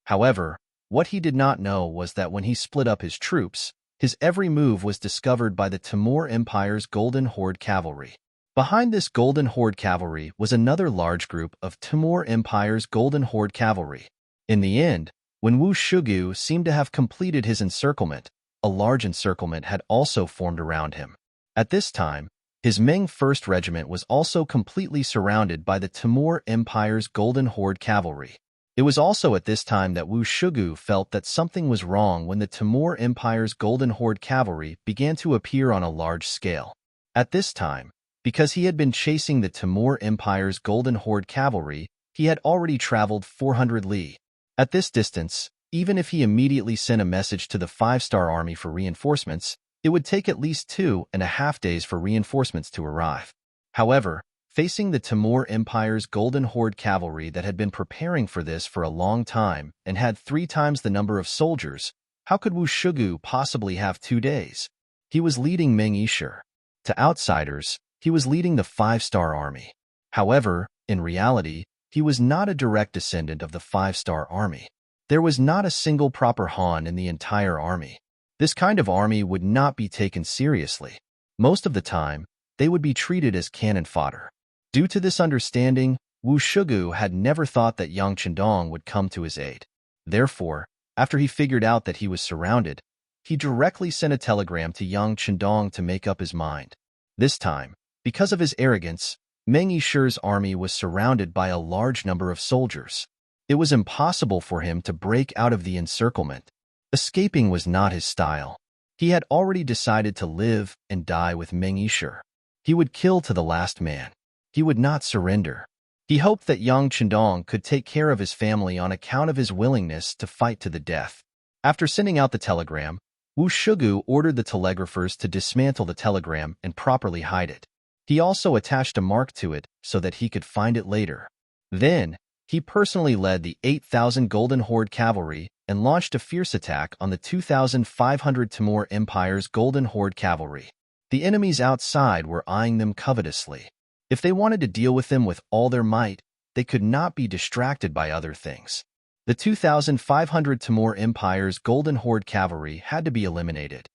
However, what he did not know was that when he split up his troops, his every move was discovered by the Timur Empire's Golden Horde cavalry. Behind this Golden Horde cavalry was another large group of Timur Empire's Golden Horde cavalry. In the end, when Wu Shugu seemed to have completed his encirclement, a large encirclement had also formed around him. At this time, his Ming 1st Regiment was also completely surrounded by the Timur Empire's Golden Horde cavalry. It was also at this time that Wu Shugu felt that something was wrong when the Timur Empire's Golden Horde cavalry began to appear on a large scale. At this time, because he had been chasing the Timur Empire's Golden Horde cavalry, he had already traveled 400 li. At this distance, even if he immediately sent a message to the 5-star army for reinforcements, it would take at least 2.5 days for reinforcements to arrive. However, facing the Timur Empire's Golden Horde cavalry that had been preparing for this for a long time and had 3 times the number of soldiers, how could Wu Shugu possibly have 2 days? He was leading Ming Yishur. To outsiders, he was leading the 5-star army. However, in reality, he was not a direct descendant of the 5-star army. There was not a single proper Han in the entire army. This kind of army would not be taken seriously. Most of the time, they would be treated as cannon fodder. Due to this understanding, Wu Shugu had never thought that Yang Chendong would come to his aid. Therefore, after he figured out that he was surrounded, he directly sent a telegram to Yang Chendong to make up his mind. This time, because of his arrogance, Meng Yishur's army was surrounded by a large number of soldiers. It was impossible for him to break out of the encirclement. Escaping was not his style. He had already decided to live and die with Meng Yishur. He would kill to the last man. He would not surrender. He hoped that Yang Chendong could take care of his family on account of his willingness to fight to the death. After sending out the telegram, Wu Shugu ordered the telegraphers to dismantle the telegram and properly hide it. He also attached a mark to it so that he could find it later. Then, he personally led the 8,000 Golden Horde cavalry and launched a fierce attack on the 2,500 Timur Empire's Golden Horde cavalry. The enemies outside were eyeing them covetously. If they wanted to deal with them with all their might, they could not be distracted by other things. The 2,500 Timur Empire's Golden Horde cavalry had to be eliminated.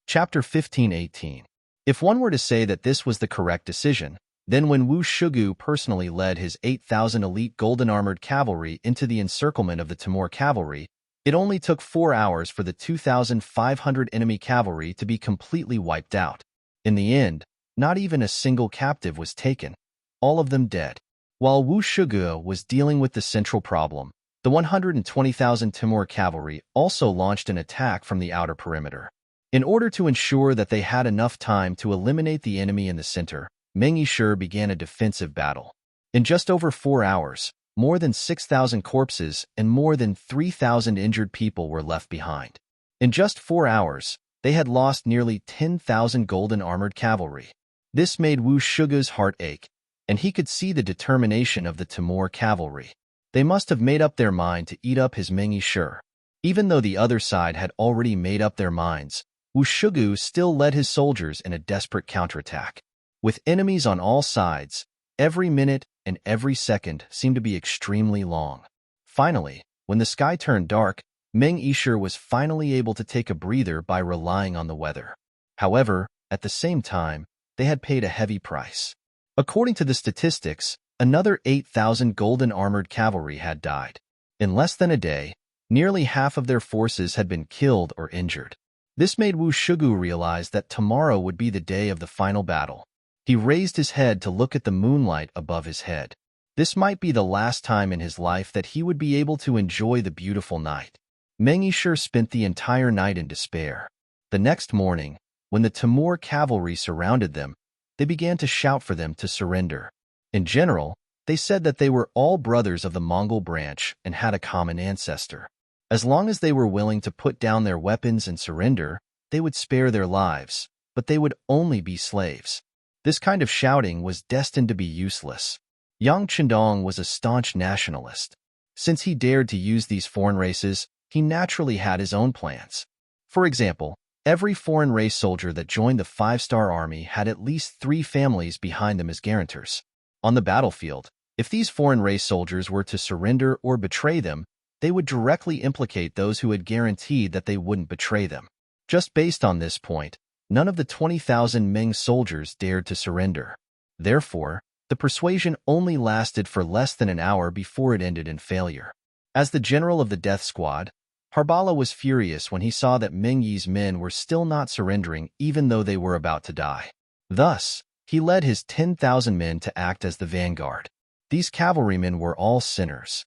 Chapter 15:18. If one were to say that this was the correct decision, then when Wu Shugu personally led his 8,000 elite golden armored cavalry into the encirclement of the Timur cavalry, it only took 4 hours for the 2,500 enemy cavalry to be completely wiped out. In the end, not even a single captive was taken, all of them dead. While Wu Shugu was dealing with the central problem, the 120,000 Timur cavalry also launched an attack from the outer perimeter. In order to ensure that they had enough time to eliminate the enemy in the center, Meng Yishur began a defensive battle. In just over 4 hours, more than 6,000 corpses and more than 3,000 injured people were left behind. In just 4 hours, they had lost nearly 10,000 golden armored cavalry. This made Wu Shugu's heart ache, and he could see the determination of the Timur cavalry. They must have made up their mind to eat up his Meng Yishur. Even though the other side had already made up their minds, Wu Shugu still led his soldiers in a desperate counterattack. With enemies on all sides, every minute and every second seemed to be extremely long. Finally, when the sky turned dark, Meng Yishur was finally able to take a breather by relying on the weather. However, at the same time, they had paid a heavy price. According to the statistics, another 8,000 golden armored cavalry had died. In less than a day, nearly half of their forces had been killed or injured. This made Wu Shugu realize that tomorrow would be the day of the final battle. He raised his head to look at the moonlight above his head. This might be the last time in his life that he would be able to enjoy the beautiful night. Meng Yishur spent the entire night in despair. The next morning, When the Timur cavalry surrounded them, they began to shout for them to surrender. In general, they said that they were all brothers of the Mongol branch and had a common ancestor. As long as they were willing to put down their weapons and surrender, they would spare their lives, but they would only be slaves. This kind of shouting was destined to be useless. Yang Chendong was a staunch nationalist. Since he dared to use these foreign races, he naturally had his own plans. For example, every foreign race soldier that joined the 5-star army had at least 3 families behind them as guarantors. On the battlefield, if these foreign race soldiers were to surrender or betray them, they would directly implicate those who had guaranteed that they wouldn't betray them. Just based on this point, none of the 20,000 Ming soldiers dared to surrender. Therefore, the persuasion only lasted for less than an hour before it ended in failure. As the general of the death squad, Harbala was furious when he saw that Ming Yi's men were still not surrendering even though they were about to die. Thus, he led his 10,000 men to act as the vanguard. These cavalrymen were all sinners.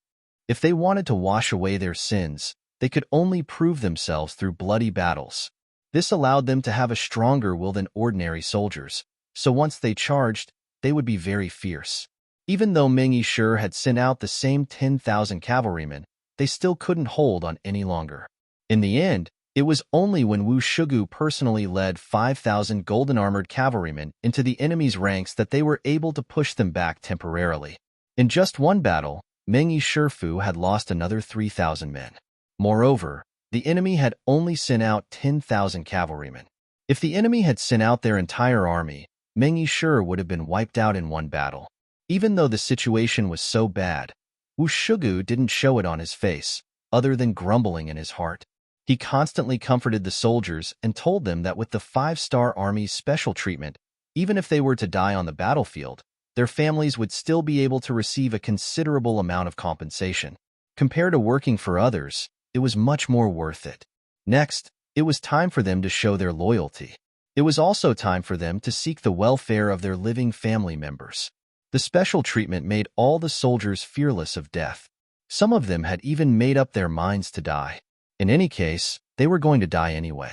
If they wanted to wash away their sins, they could only prove themselves through bloody battles. This allowed them to have a stronger will than ordinary soldiers, so once they charged, they would be very fierce. Even though Ming Yi sure had sent out the same 10,000 cavalrymen, they still couldn't hold on any longer. In the end, it was only when Wu Shugu personally led 5,000 golden-armored cavalrymen into the enemy's ranks that they were able to push them back temporarily. In just one battle, Ming Yi Shifu had lost another 3,000 men. Moreover, the enemy had only sent out 10,000 cavalrymen. If the enemy had sent out their entire army, Ming Yi sure would have been wiped out in one battle. Even though the situation was so bad, Wu Shugu didn't show it on his face, other than grumbling in his heart. He constantly comforted the soldiers and told them that with the 5-star army's special treatment, even if they were to die on the battlefield, their families would still be able to receive a considerable amount of compensation. Compared to working for others, it was much more worth it. Next, it was time for them to show their loyalty. It was also time for them to seek the welfare of their living family members. The special treatment made all the soldiers fearless of death. Some of them had even made up their minds to die. In any case, they were going to die anyway.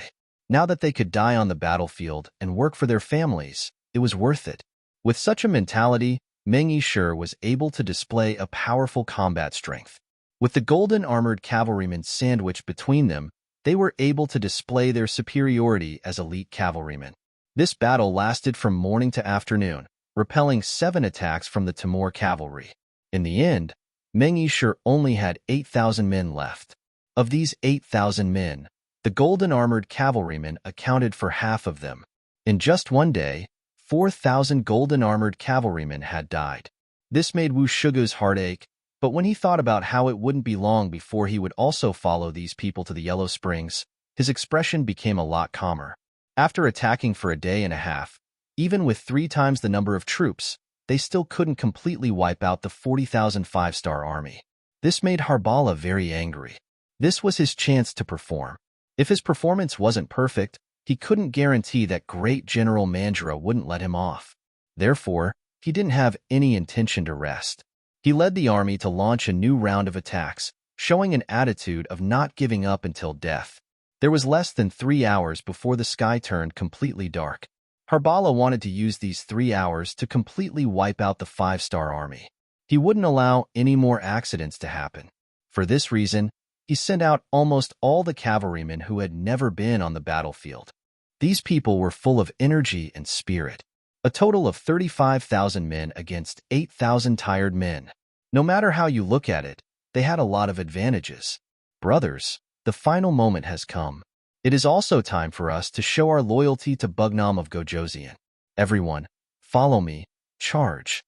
Now that they could die on the battlefield and work for their families, it was worth it. With such a mentality, Ming Yi sure was able to display a powerful combat strength. With the golden-armored cavalrymen sandwiched between them, they were able to display their superiority as elite cavalrymen. This battle lasted from morning to afternoon, repelling 7 attacks from the Timur cavalry. In the end, Ming Yi sure only had 8,000 men left. Of these 8,000 men, the golden-armored cavalrymen accounted for half of them. In just one day, 4,000 golden-armored cavalrymen had died. This made Wu Shugu's heart ache, but when he thought about how it wouldn't be long before he would also follow these people to the Yellow Springs, his expression became a lot calmer. After attacking for a day and a half, even with 3 times the number of troops, they still couldn't completely wipe out the 40,000 5-star army. This made Harbala very angry. This was his chance to perform. If his performance wasn't perfect, he couldn't guarantee that great General Mandra wouldn't let him off. Therefore, he didn't have any intention to rest. He led the army to launch a new round of attacks, showing an attitude of not giving up until death. There was less than 3 hours before the sky turned completely dark. Harbala wanted to use these 3 hours to completely wipe out the 5-star army. He wouldn't allow any more accidents to happen. For this reason, he sent out almost all the cavalrymen who had never been on the battlefield. These people were full of energy and spirit. A total of 35,000 men against 8,000 tired men. No matter how you look at it, they had a lot of advantages. Brothers, the final moment has come. It is also time for us to show our loyalty to Bugnam of Gojoseon. Everyone, follow me, charge.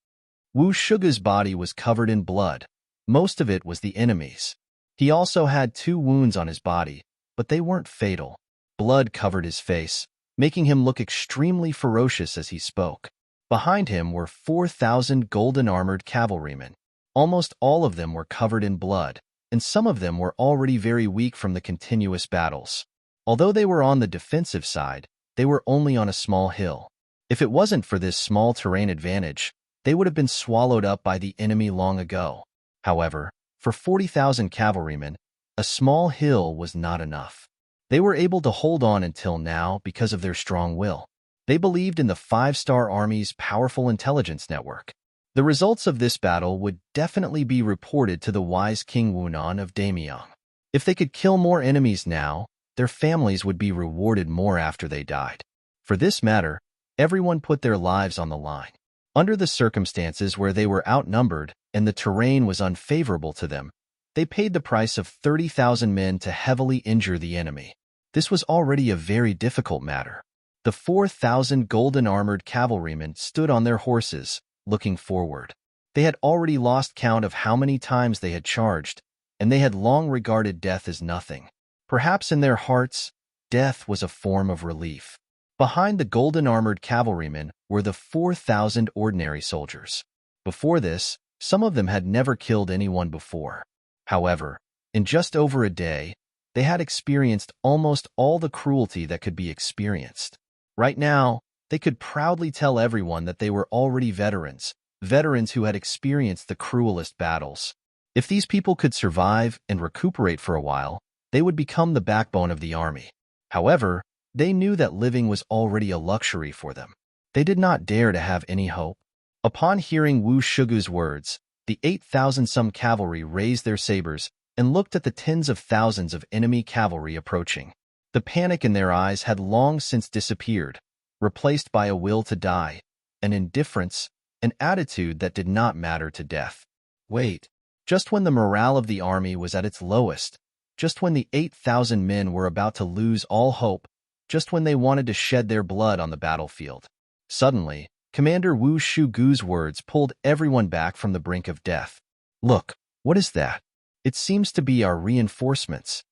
Wu Shugu's body was covered in blood. Most of it was the enemy's. He also had 2 wounds on his body, but they weren't fatal. Blood covered his face, making him look extremely ferocious as he spoke. Behind him were 4,000 golden-armored cavalrymen. Almost all of them were covered in blood, and some of them were already very weak from the continuous battles. Although they were on the defensive side, they were only on a small hill. If it wasn't for this small terrain advantage, they would have been swallowed up by the enemy long ago. However, for 40,000 cavalrymen, a small hill was not enough. They were able to hold on until now because of their strong will. They believed in the five-star army's powerful intelligence network. The results of this battle would definitely be reported to the wise King Wunan of Damyang. If they could kill more enemies now, their families would be rewarded more after they died. For this matter, everyone put their lives on the line. Under the circumstances where they were outnumbered and the terrain was unfavorable to them, they paid the price of 30,000 men to heavily injure the enemy. This was already a very difficult matter. The 4,000 golden-armored cavalrymen stood on their horses, looking forward. They had already lost count of how many times they had charged, and they had long regarded death as nothing. Perhaps in their hearts, death was a form of relief. Behind the golden-armored cavalrymen were the 4,000 ordinary soldiers. Before this, some of them had never killed anyone before. However, in just over a day, they had experienced almost all the cruelty that could be experienced. Right now, they could proudly tell everyone that they were already veterans who had experienced the cruelest battles. If these people could survive and recuperate for a while, they would become the backbone of the army. However, they knew that living was already a luxury for them. They did not dare to have any hope. Upon hearing Wu Shugu's words, the 8,000-some cavalry raised their sabers and looked at the tens of thousands of enemy cavalry approaching. The panic in their eyes had long since disappeared, replaced by a will to die, an indifference, an attitude that did not matter to death. Wait, just when the morale of the army was at its lowest, just when the 8,000 men were about to lose all hope, just when they wanted to shed their blood on the battlefield, suddenly, Commander Wu Shugu's words pulled everyone back from the brink of death. Look, what is that? It seems to be our reinforcements.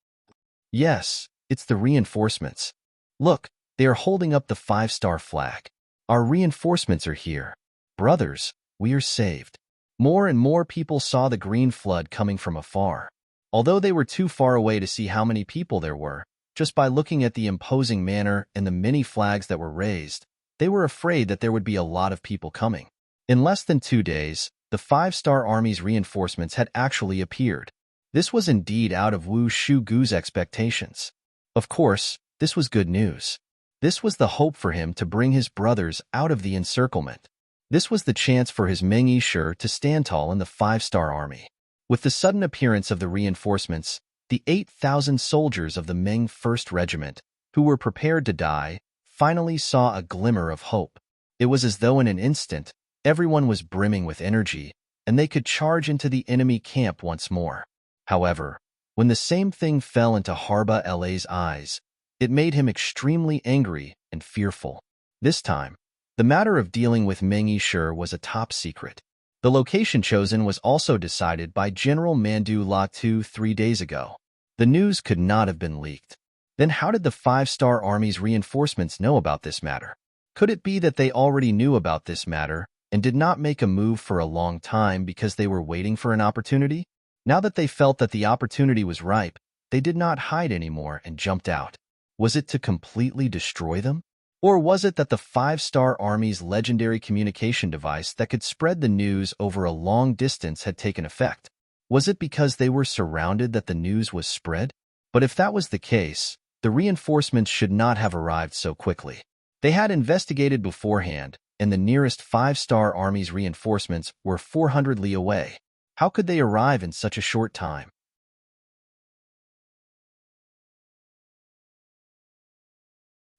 Yes, it's the reinforcements. Look, they are holding up the 5-star flag. Our reinforcements are here. Brothers, we are saved. More and more people saw the green flood coming from afar. Although they were too far away to see how many people there were, just by looking at the imposing manner and the many flags that were raised, they were afraid that there would be a lot of people coming. In less than 2 days, the 5-star army's reinforcements had actually appeared. This was indeed out of Wu Shugu's expectations. Of course, this was good news. This was the hope for him to bring his brothers out of the encirclement. This was the chance for his Ming Yishu to stand tall in the 5-star army. With the sudden appearance of the reinforcements, the 8,000 soldiers of the Ming 1st Regiment, who were prepared to die, finally saw a glimmer of hope. It was as though in an instant, everyone was brimming with energy, and they could charge into the enemy camp once more. However, when the same thing fell into Harba La's eyes, it made him extremely angry and fearful. This time, the matter of dealing with Ming Yishu was a top secret. The location chosen was also decided by General Mandu Latu 3 days ago. The news could not have been leaked. Then how did the 5-star army's reinforcements know about this matter? Could it be that they already knew about this matter and did not make a move for a long time because they were waiting for an opportunity? Now that they felt that the opportunity was ripe, they did not hide anymore and jumped out. Was it to completely destroy them? Or was it that the 5-star army's legendary communication device that could spread the news over a long distance had taken effect? Was it because they were surrounded that the news was spread? But if that was the case, the reinforcements should not have arrived so quickly. They had investigated beforehand, and the nearest 5-star army's reinforcements were 400 li away. How could they arrive in such a short time?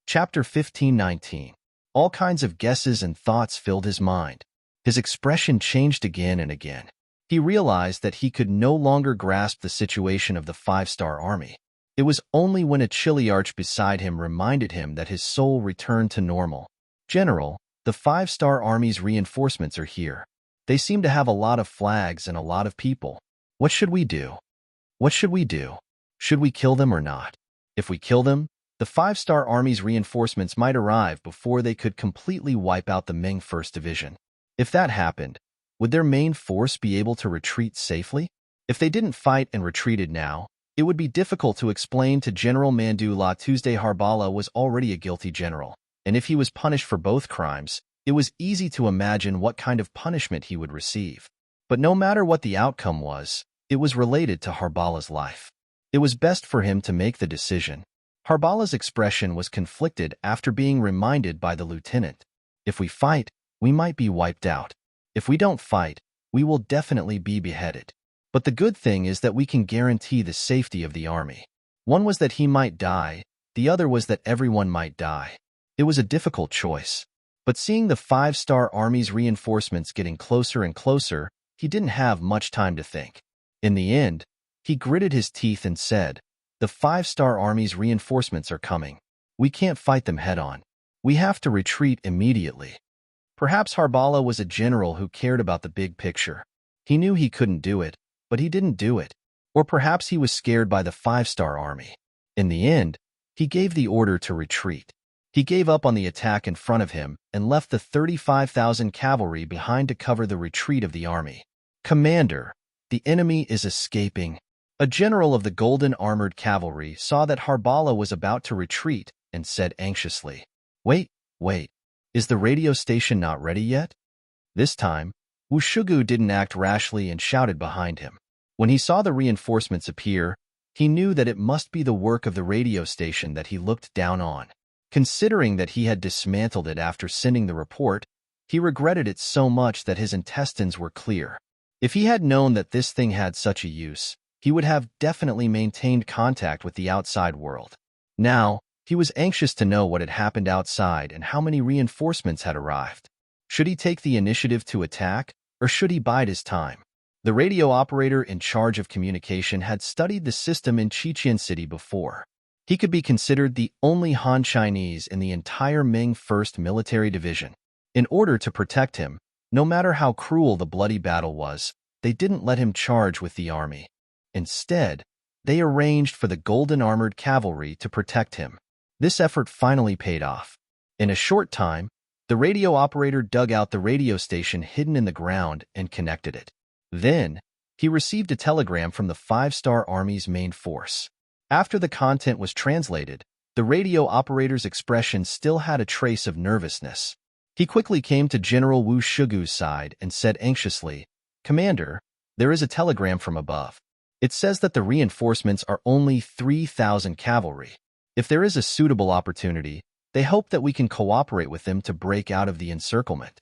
Chapter 15:19. All kinds of guesses and thoughts filled his mind. His expression changed again and again. He realized that he could no longer grasp the situation of the 5-star army. It was only when a chilly arch beside him reminded him that his soul returned to normal. General, the 5-star army's reinforcements are here. They seem to have a lot of flags and a lot of people. What should we do? What should we do? Should we kill them or not? If we kill them, the 5-star army's reinforcements might arrive before they could completely wipe out the Ming 1st Division. If that happened, would their main force be able to retreat safely? If they didn't fight and retreated now, it would be difficult to explain to General Mandu La Tuesday Harbala was already a guilty general, and if he was punished for both crimes, it was easy to imagine what kind of punishment he would receive. But no matter what the outcome was, it was related to Harbala's life. It was best for him to make the decision. Harbala's expression was conflicted after being reminded by the lieutenant. If we fight, we might be wiped out. If we don't fight, we will definitely be beheaded. But the good thing is that we can guarantee the safety of the army. One was that he might die, the other was that everyone might die. It was a difficult choice. But seeing the 5-star army's reinforcements getting closer and closer, he didn't have much time to think. In the end, he gritted his teeth and said, "The 5-star army's reinforcements are coming. We can't fight them head-on. We have to retreat immediately." Perhaps Harbala was a general who cared about the big picture. He knew he couldn't do it, but he didn't do it. Or perhaps he was scared by the 5-star army. In the end, he gave the order to retreat. He gave up on the attack in front of him and left the 35,000 cavalry behind to cover the retreat of the army. "Commander, the enemy is escaping." A general of the golden armored cavalry saw that Harbala was about to retreat and said anxiously, Wait, is the radio station not ready yet?" This time, Wushugu didn't act rashly and shouted behind him. When he saw the reinforcements appear, he knew that it must be the work of the radio station that he looked down on. Considering that he had dismantled it after sending the report, he regretted it so much that his intestines were clear. If he had known that this thing had such a use, he would have definitely maintained contact with the outside world. Now, he was anxious to know what had happened outside and how many reinforcements had arrived. Should he take the initiative to attack, or should he bide his time? The radio operator in charge of communication had studied the system in Chichen City before. He could be considered the only Han Chinese in the entire Ming 1st Military Division. In order to protect him, no matter how cruel the bloody battle was, they didn't let him charge with the army. Instead, they arranged for the golden armored cavalry to protect him. This effort finally paid off. In a short time, the radio operator dug out the radio station hidden in the ground and connected it. Then, he received a telegram from the 5-star army's main force. After the content was translated, the radio operator's expression still had a trace of nervousness. He quickly came to General Wu Shugu's side and said anxiously, "Commander, there is a telegram from above. It says that the reinforcements are only 3,000 cavalry. If there is a suitable opportunity, they hope that we can cooperate with them to break out of the encirclement."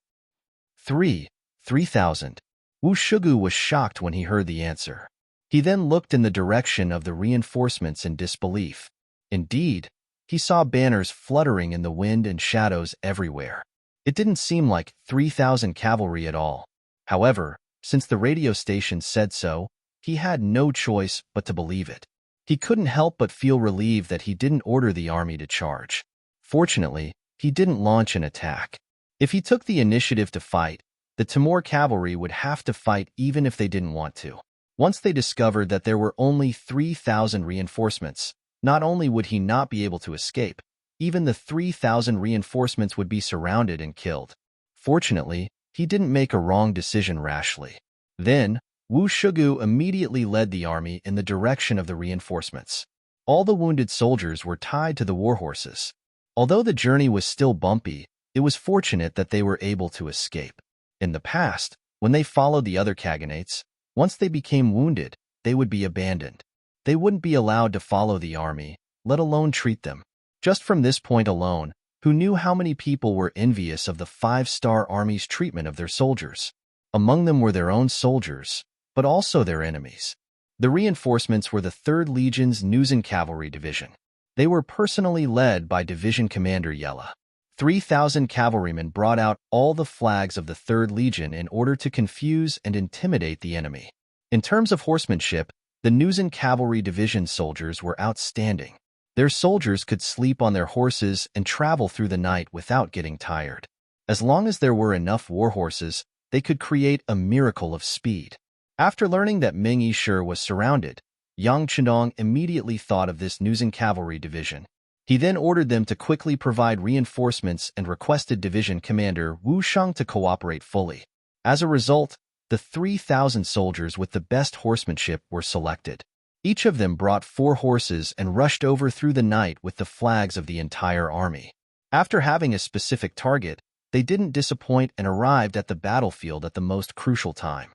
3,000. Wu Shugu was shocked when he heard the answer. He then looked in the direction of the reinforcements in disbelief. Indeed, he saw banners fluttering in the wind and shadows everywhere. It didn't seem like 3,000 cavalry at all. However, since the radio station said so, he had no choice but to believe it. He couldn't help but feel relieved that he didn't order the army to charge. Fortunately, he didn't launch an attack. If he took the initiative to fight, the Timur cavalry would have to fight even if they didn't want to. Once they discovered that there were only 3,000 reinforcements, not only would he not be able to escape, even the 3,000 reinforcements would be surrounded and killed. Fortunately, he didn't make a wrong decision rashly. Then, Wu Shugu immediately led the army in the direction of the reinforcements. All the wounded soldiers were tied to the war horses. Although the journey was still bumpy, it was fortunate that they were able to escape. In the past, when they followed the other Kaganates, once they became wounded, they would be abandoned. They wouldn't be allowed to follow the army, let alone treat them. Just from this point alone, who knew how many people were envious of the 5-star army's treatment of their soldiers? Among them were their own soldiers, but also their enemies. The reinforcements were the 3rd Legion's Nuzen Cavalry Division. They were personally led by Division Commander Yella. 3,000 cavalrymen brought out all the flags of the 3rd Legion in order to confuse and intimidate the enemy. In terms of horsemanship, the Nuzen Cavalry Division soldiers were outstanding. Their soldiers could sleep on their horses and travel through the night without getting tired. As long as there were enough war horses, they could create a miracle of speed. After learning that Ming Yishur was surrounded, Yang Chendong immediately thought of this Nuzen Cavalry Division. He then ordered them to quickly provide reinforcements and requested Division Commander Wu Sheng to cooperate fully. As a result, the 3,000 soldiers with the best horsemanship were selected. Each of them brought 4 horses and rushed over through the night with the flags of the entire army. After having a specific target, they didn't disappoint and arrived at the battlefield at the most crucial time.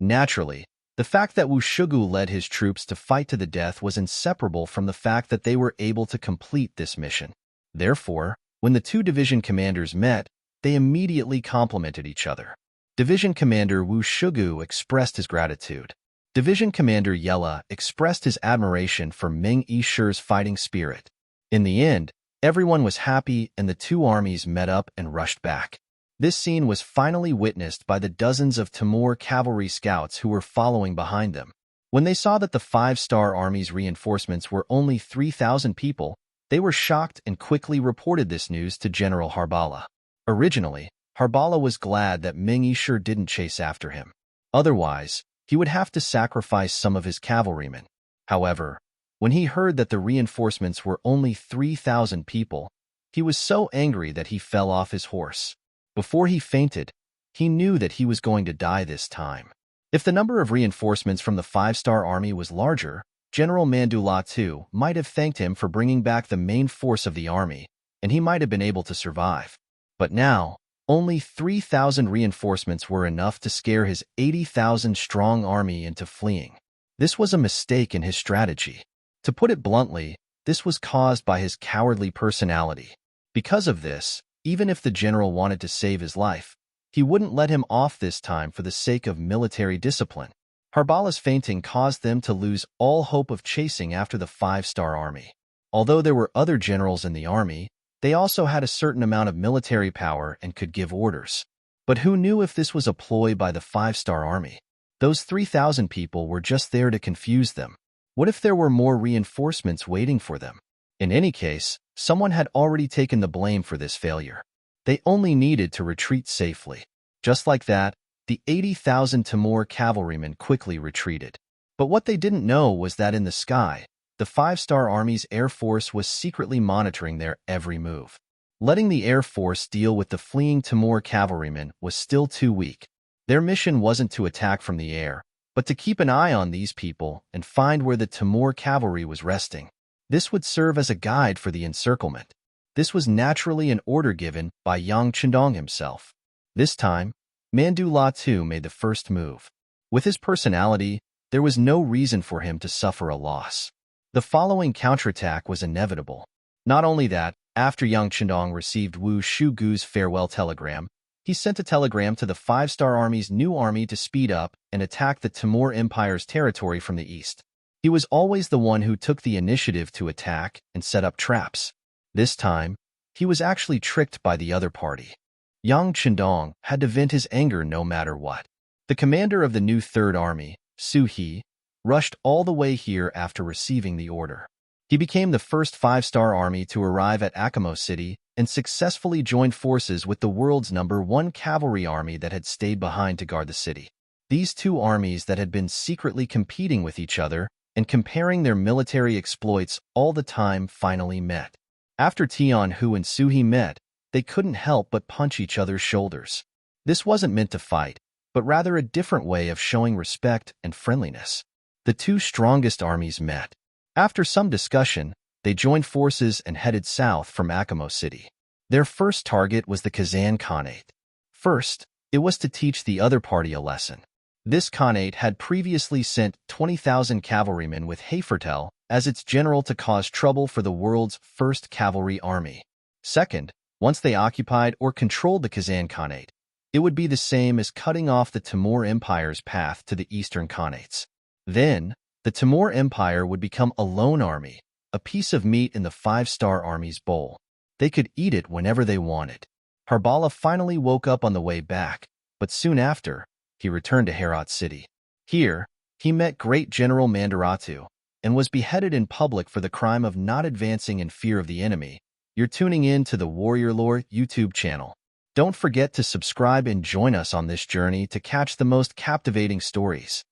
Naturally, The fact that Wushugu led his troops to fight to the death was inseparable from the fact that they were able to complete this mission. Therefore, when the two division commanders met, they immediately complimented each other. Division Commander Wushugu expressed his gratitude. Division Commander Yella expressed his admiration for Ming Yishi's fighting spirit. In the end, everyone was happy and the two armies met up and rushed back. This scene was finally witnessed by the dozens of Timur cavalry scouts who were following behind them. When they saw that the five-star army's reinforcements were only 3,000 people, they were shocked and quickly reported this news to General Harbala. Originally, Harbala was glad that Ming Yishi didn't chase after him. Otherwise, he would have to sacrifice some of his cavalrymen. However, when he heard that the reinforcements were only 3,000 people, he was so angry that he fell off his horse. Before he fainted, he knew that he was going to die this time. If the number of reinforcements from the five-star army was larger, General Mandulatu might have thanked him for bringing back the main force of the army, and he might have been able to survive. But now, only 3,000 reinforcements were enough to scare his 80,000-strong army into fleeing. This was a mistake in his strategy. To put it bluntly, this was caused by his cowardly personality. Because of this, even if the general wanted to save his life, he wouldn't let him off this time for the sake of military discipline. Harbala's fainting caused them to lose all hope of chasing after the five-star army. Although there were other generals in the army, they also had a certain amount of military power and could give orders. But who knew if this was a ploy by the five-star army? Those 3,000 people were just there to confuse them. What if there were more reinforcements waiting for them? In any case, someone had already taken the blame for this failure. They only needed to retreat safely. Just like that, the 80,000 Timur cavalrymen quickly retreated. But what they didn't know was that in the sky, the five-star army's air force was secretly monitoring their every move. Letting the air force deal with the fleeing Timur cavalrymen was still too weak. Their mission wasn't to attack from the air, but to keep an eye on these people and find where the Timur cavalry was resting. This would serve as a guide for the encirclement. This was naturally an order given by Yang Chendong himself. This time, Mandu Latu made the first move. With his personality, there was no reason for him to suffer a loss. The following counterattack was inevitable. Not only that, after Yang Chendong received Wu Shugu's farewell telegram, he sent a telegram to the five-star army's new army to speed up and attack the Timur Empire's territory from the east. He was always the one who took the initiative to attack and set up traps. This time, he was actually tricked by the other party. Yang Chendong had to vent his anger no matter what. The commander of the new Third Army, Su He, rushed all the way here after receiving the order. He became the first five-star army to arrive at Akamo City and successfully joined forces with the world's #1 cavalry army that had stayed behind to guard the city. These two armies that had been secretly competing with each other and comparing their military exploits all the time finally met. After Tian Hu and Su He met, they couldn't help but punch each other's shoulders. This wasn't meant to fight, but rather a different way of showing respect and friendliness. The two strongest armies met. After some discussion, they joined forces and headed south from Akamo City. Their first target was the Kazan Khanate. First, it was to teach the other party a lesson. This Khanate had previously sent 20,000 cavalrymen with Hafertel as its general to cause trouble for the world's first cavalry army. Second, once they occupied or controlled the Kazan Khanate, it would be the same as cutting off the Timur Empire's path to the Eastern Khanates. Then, the Timur Empire would become a lone army, a piece of meat in the five-star army's bowl. They could eat it whenever they wanted. Harbala finally woke up on the way back, but soon after, he returned to Herat City. Here, he met Great General Mandaratu and was beheaded in public for the crime of not advancing in fear of the enemy. You're tuning in to the Warrior Lore YouTube channel. Don't forget to subscribe and join us on this journey to catch the most captivating stories.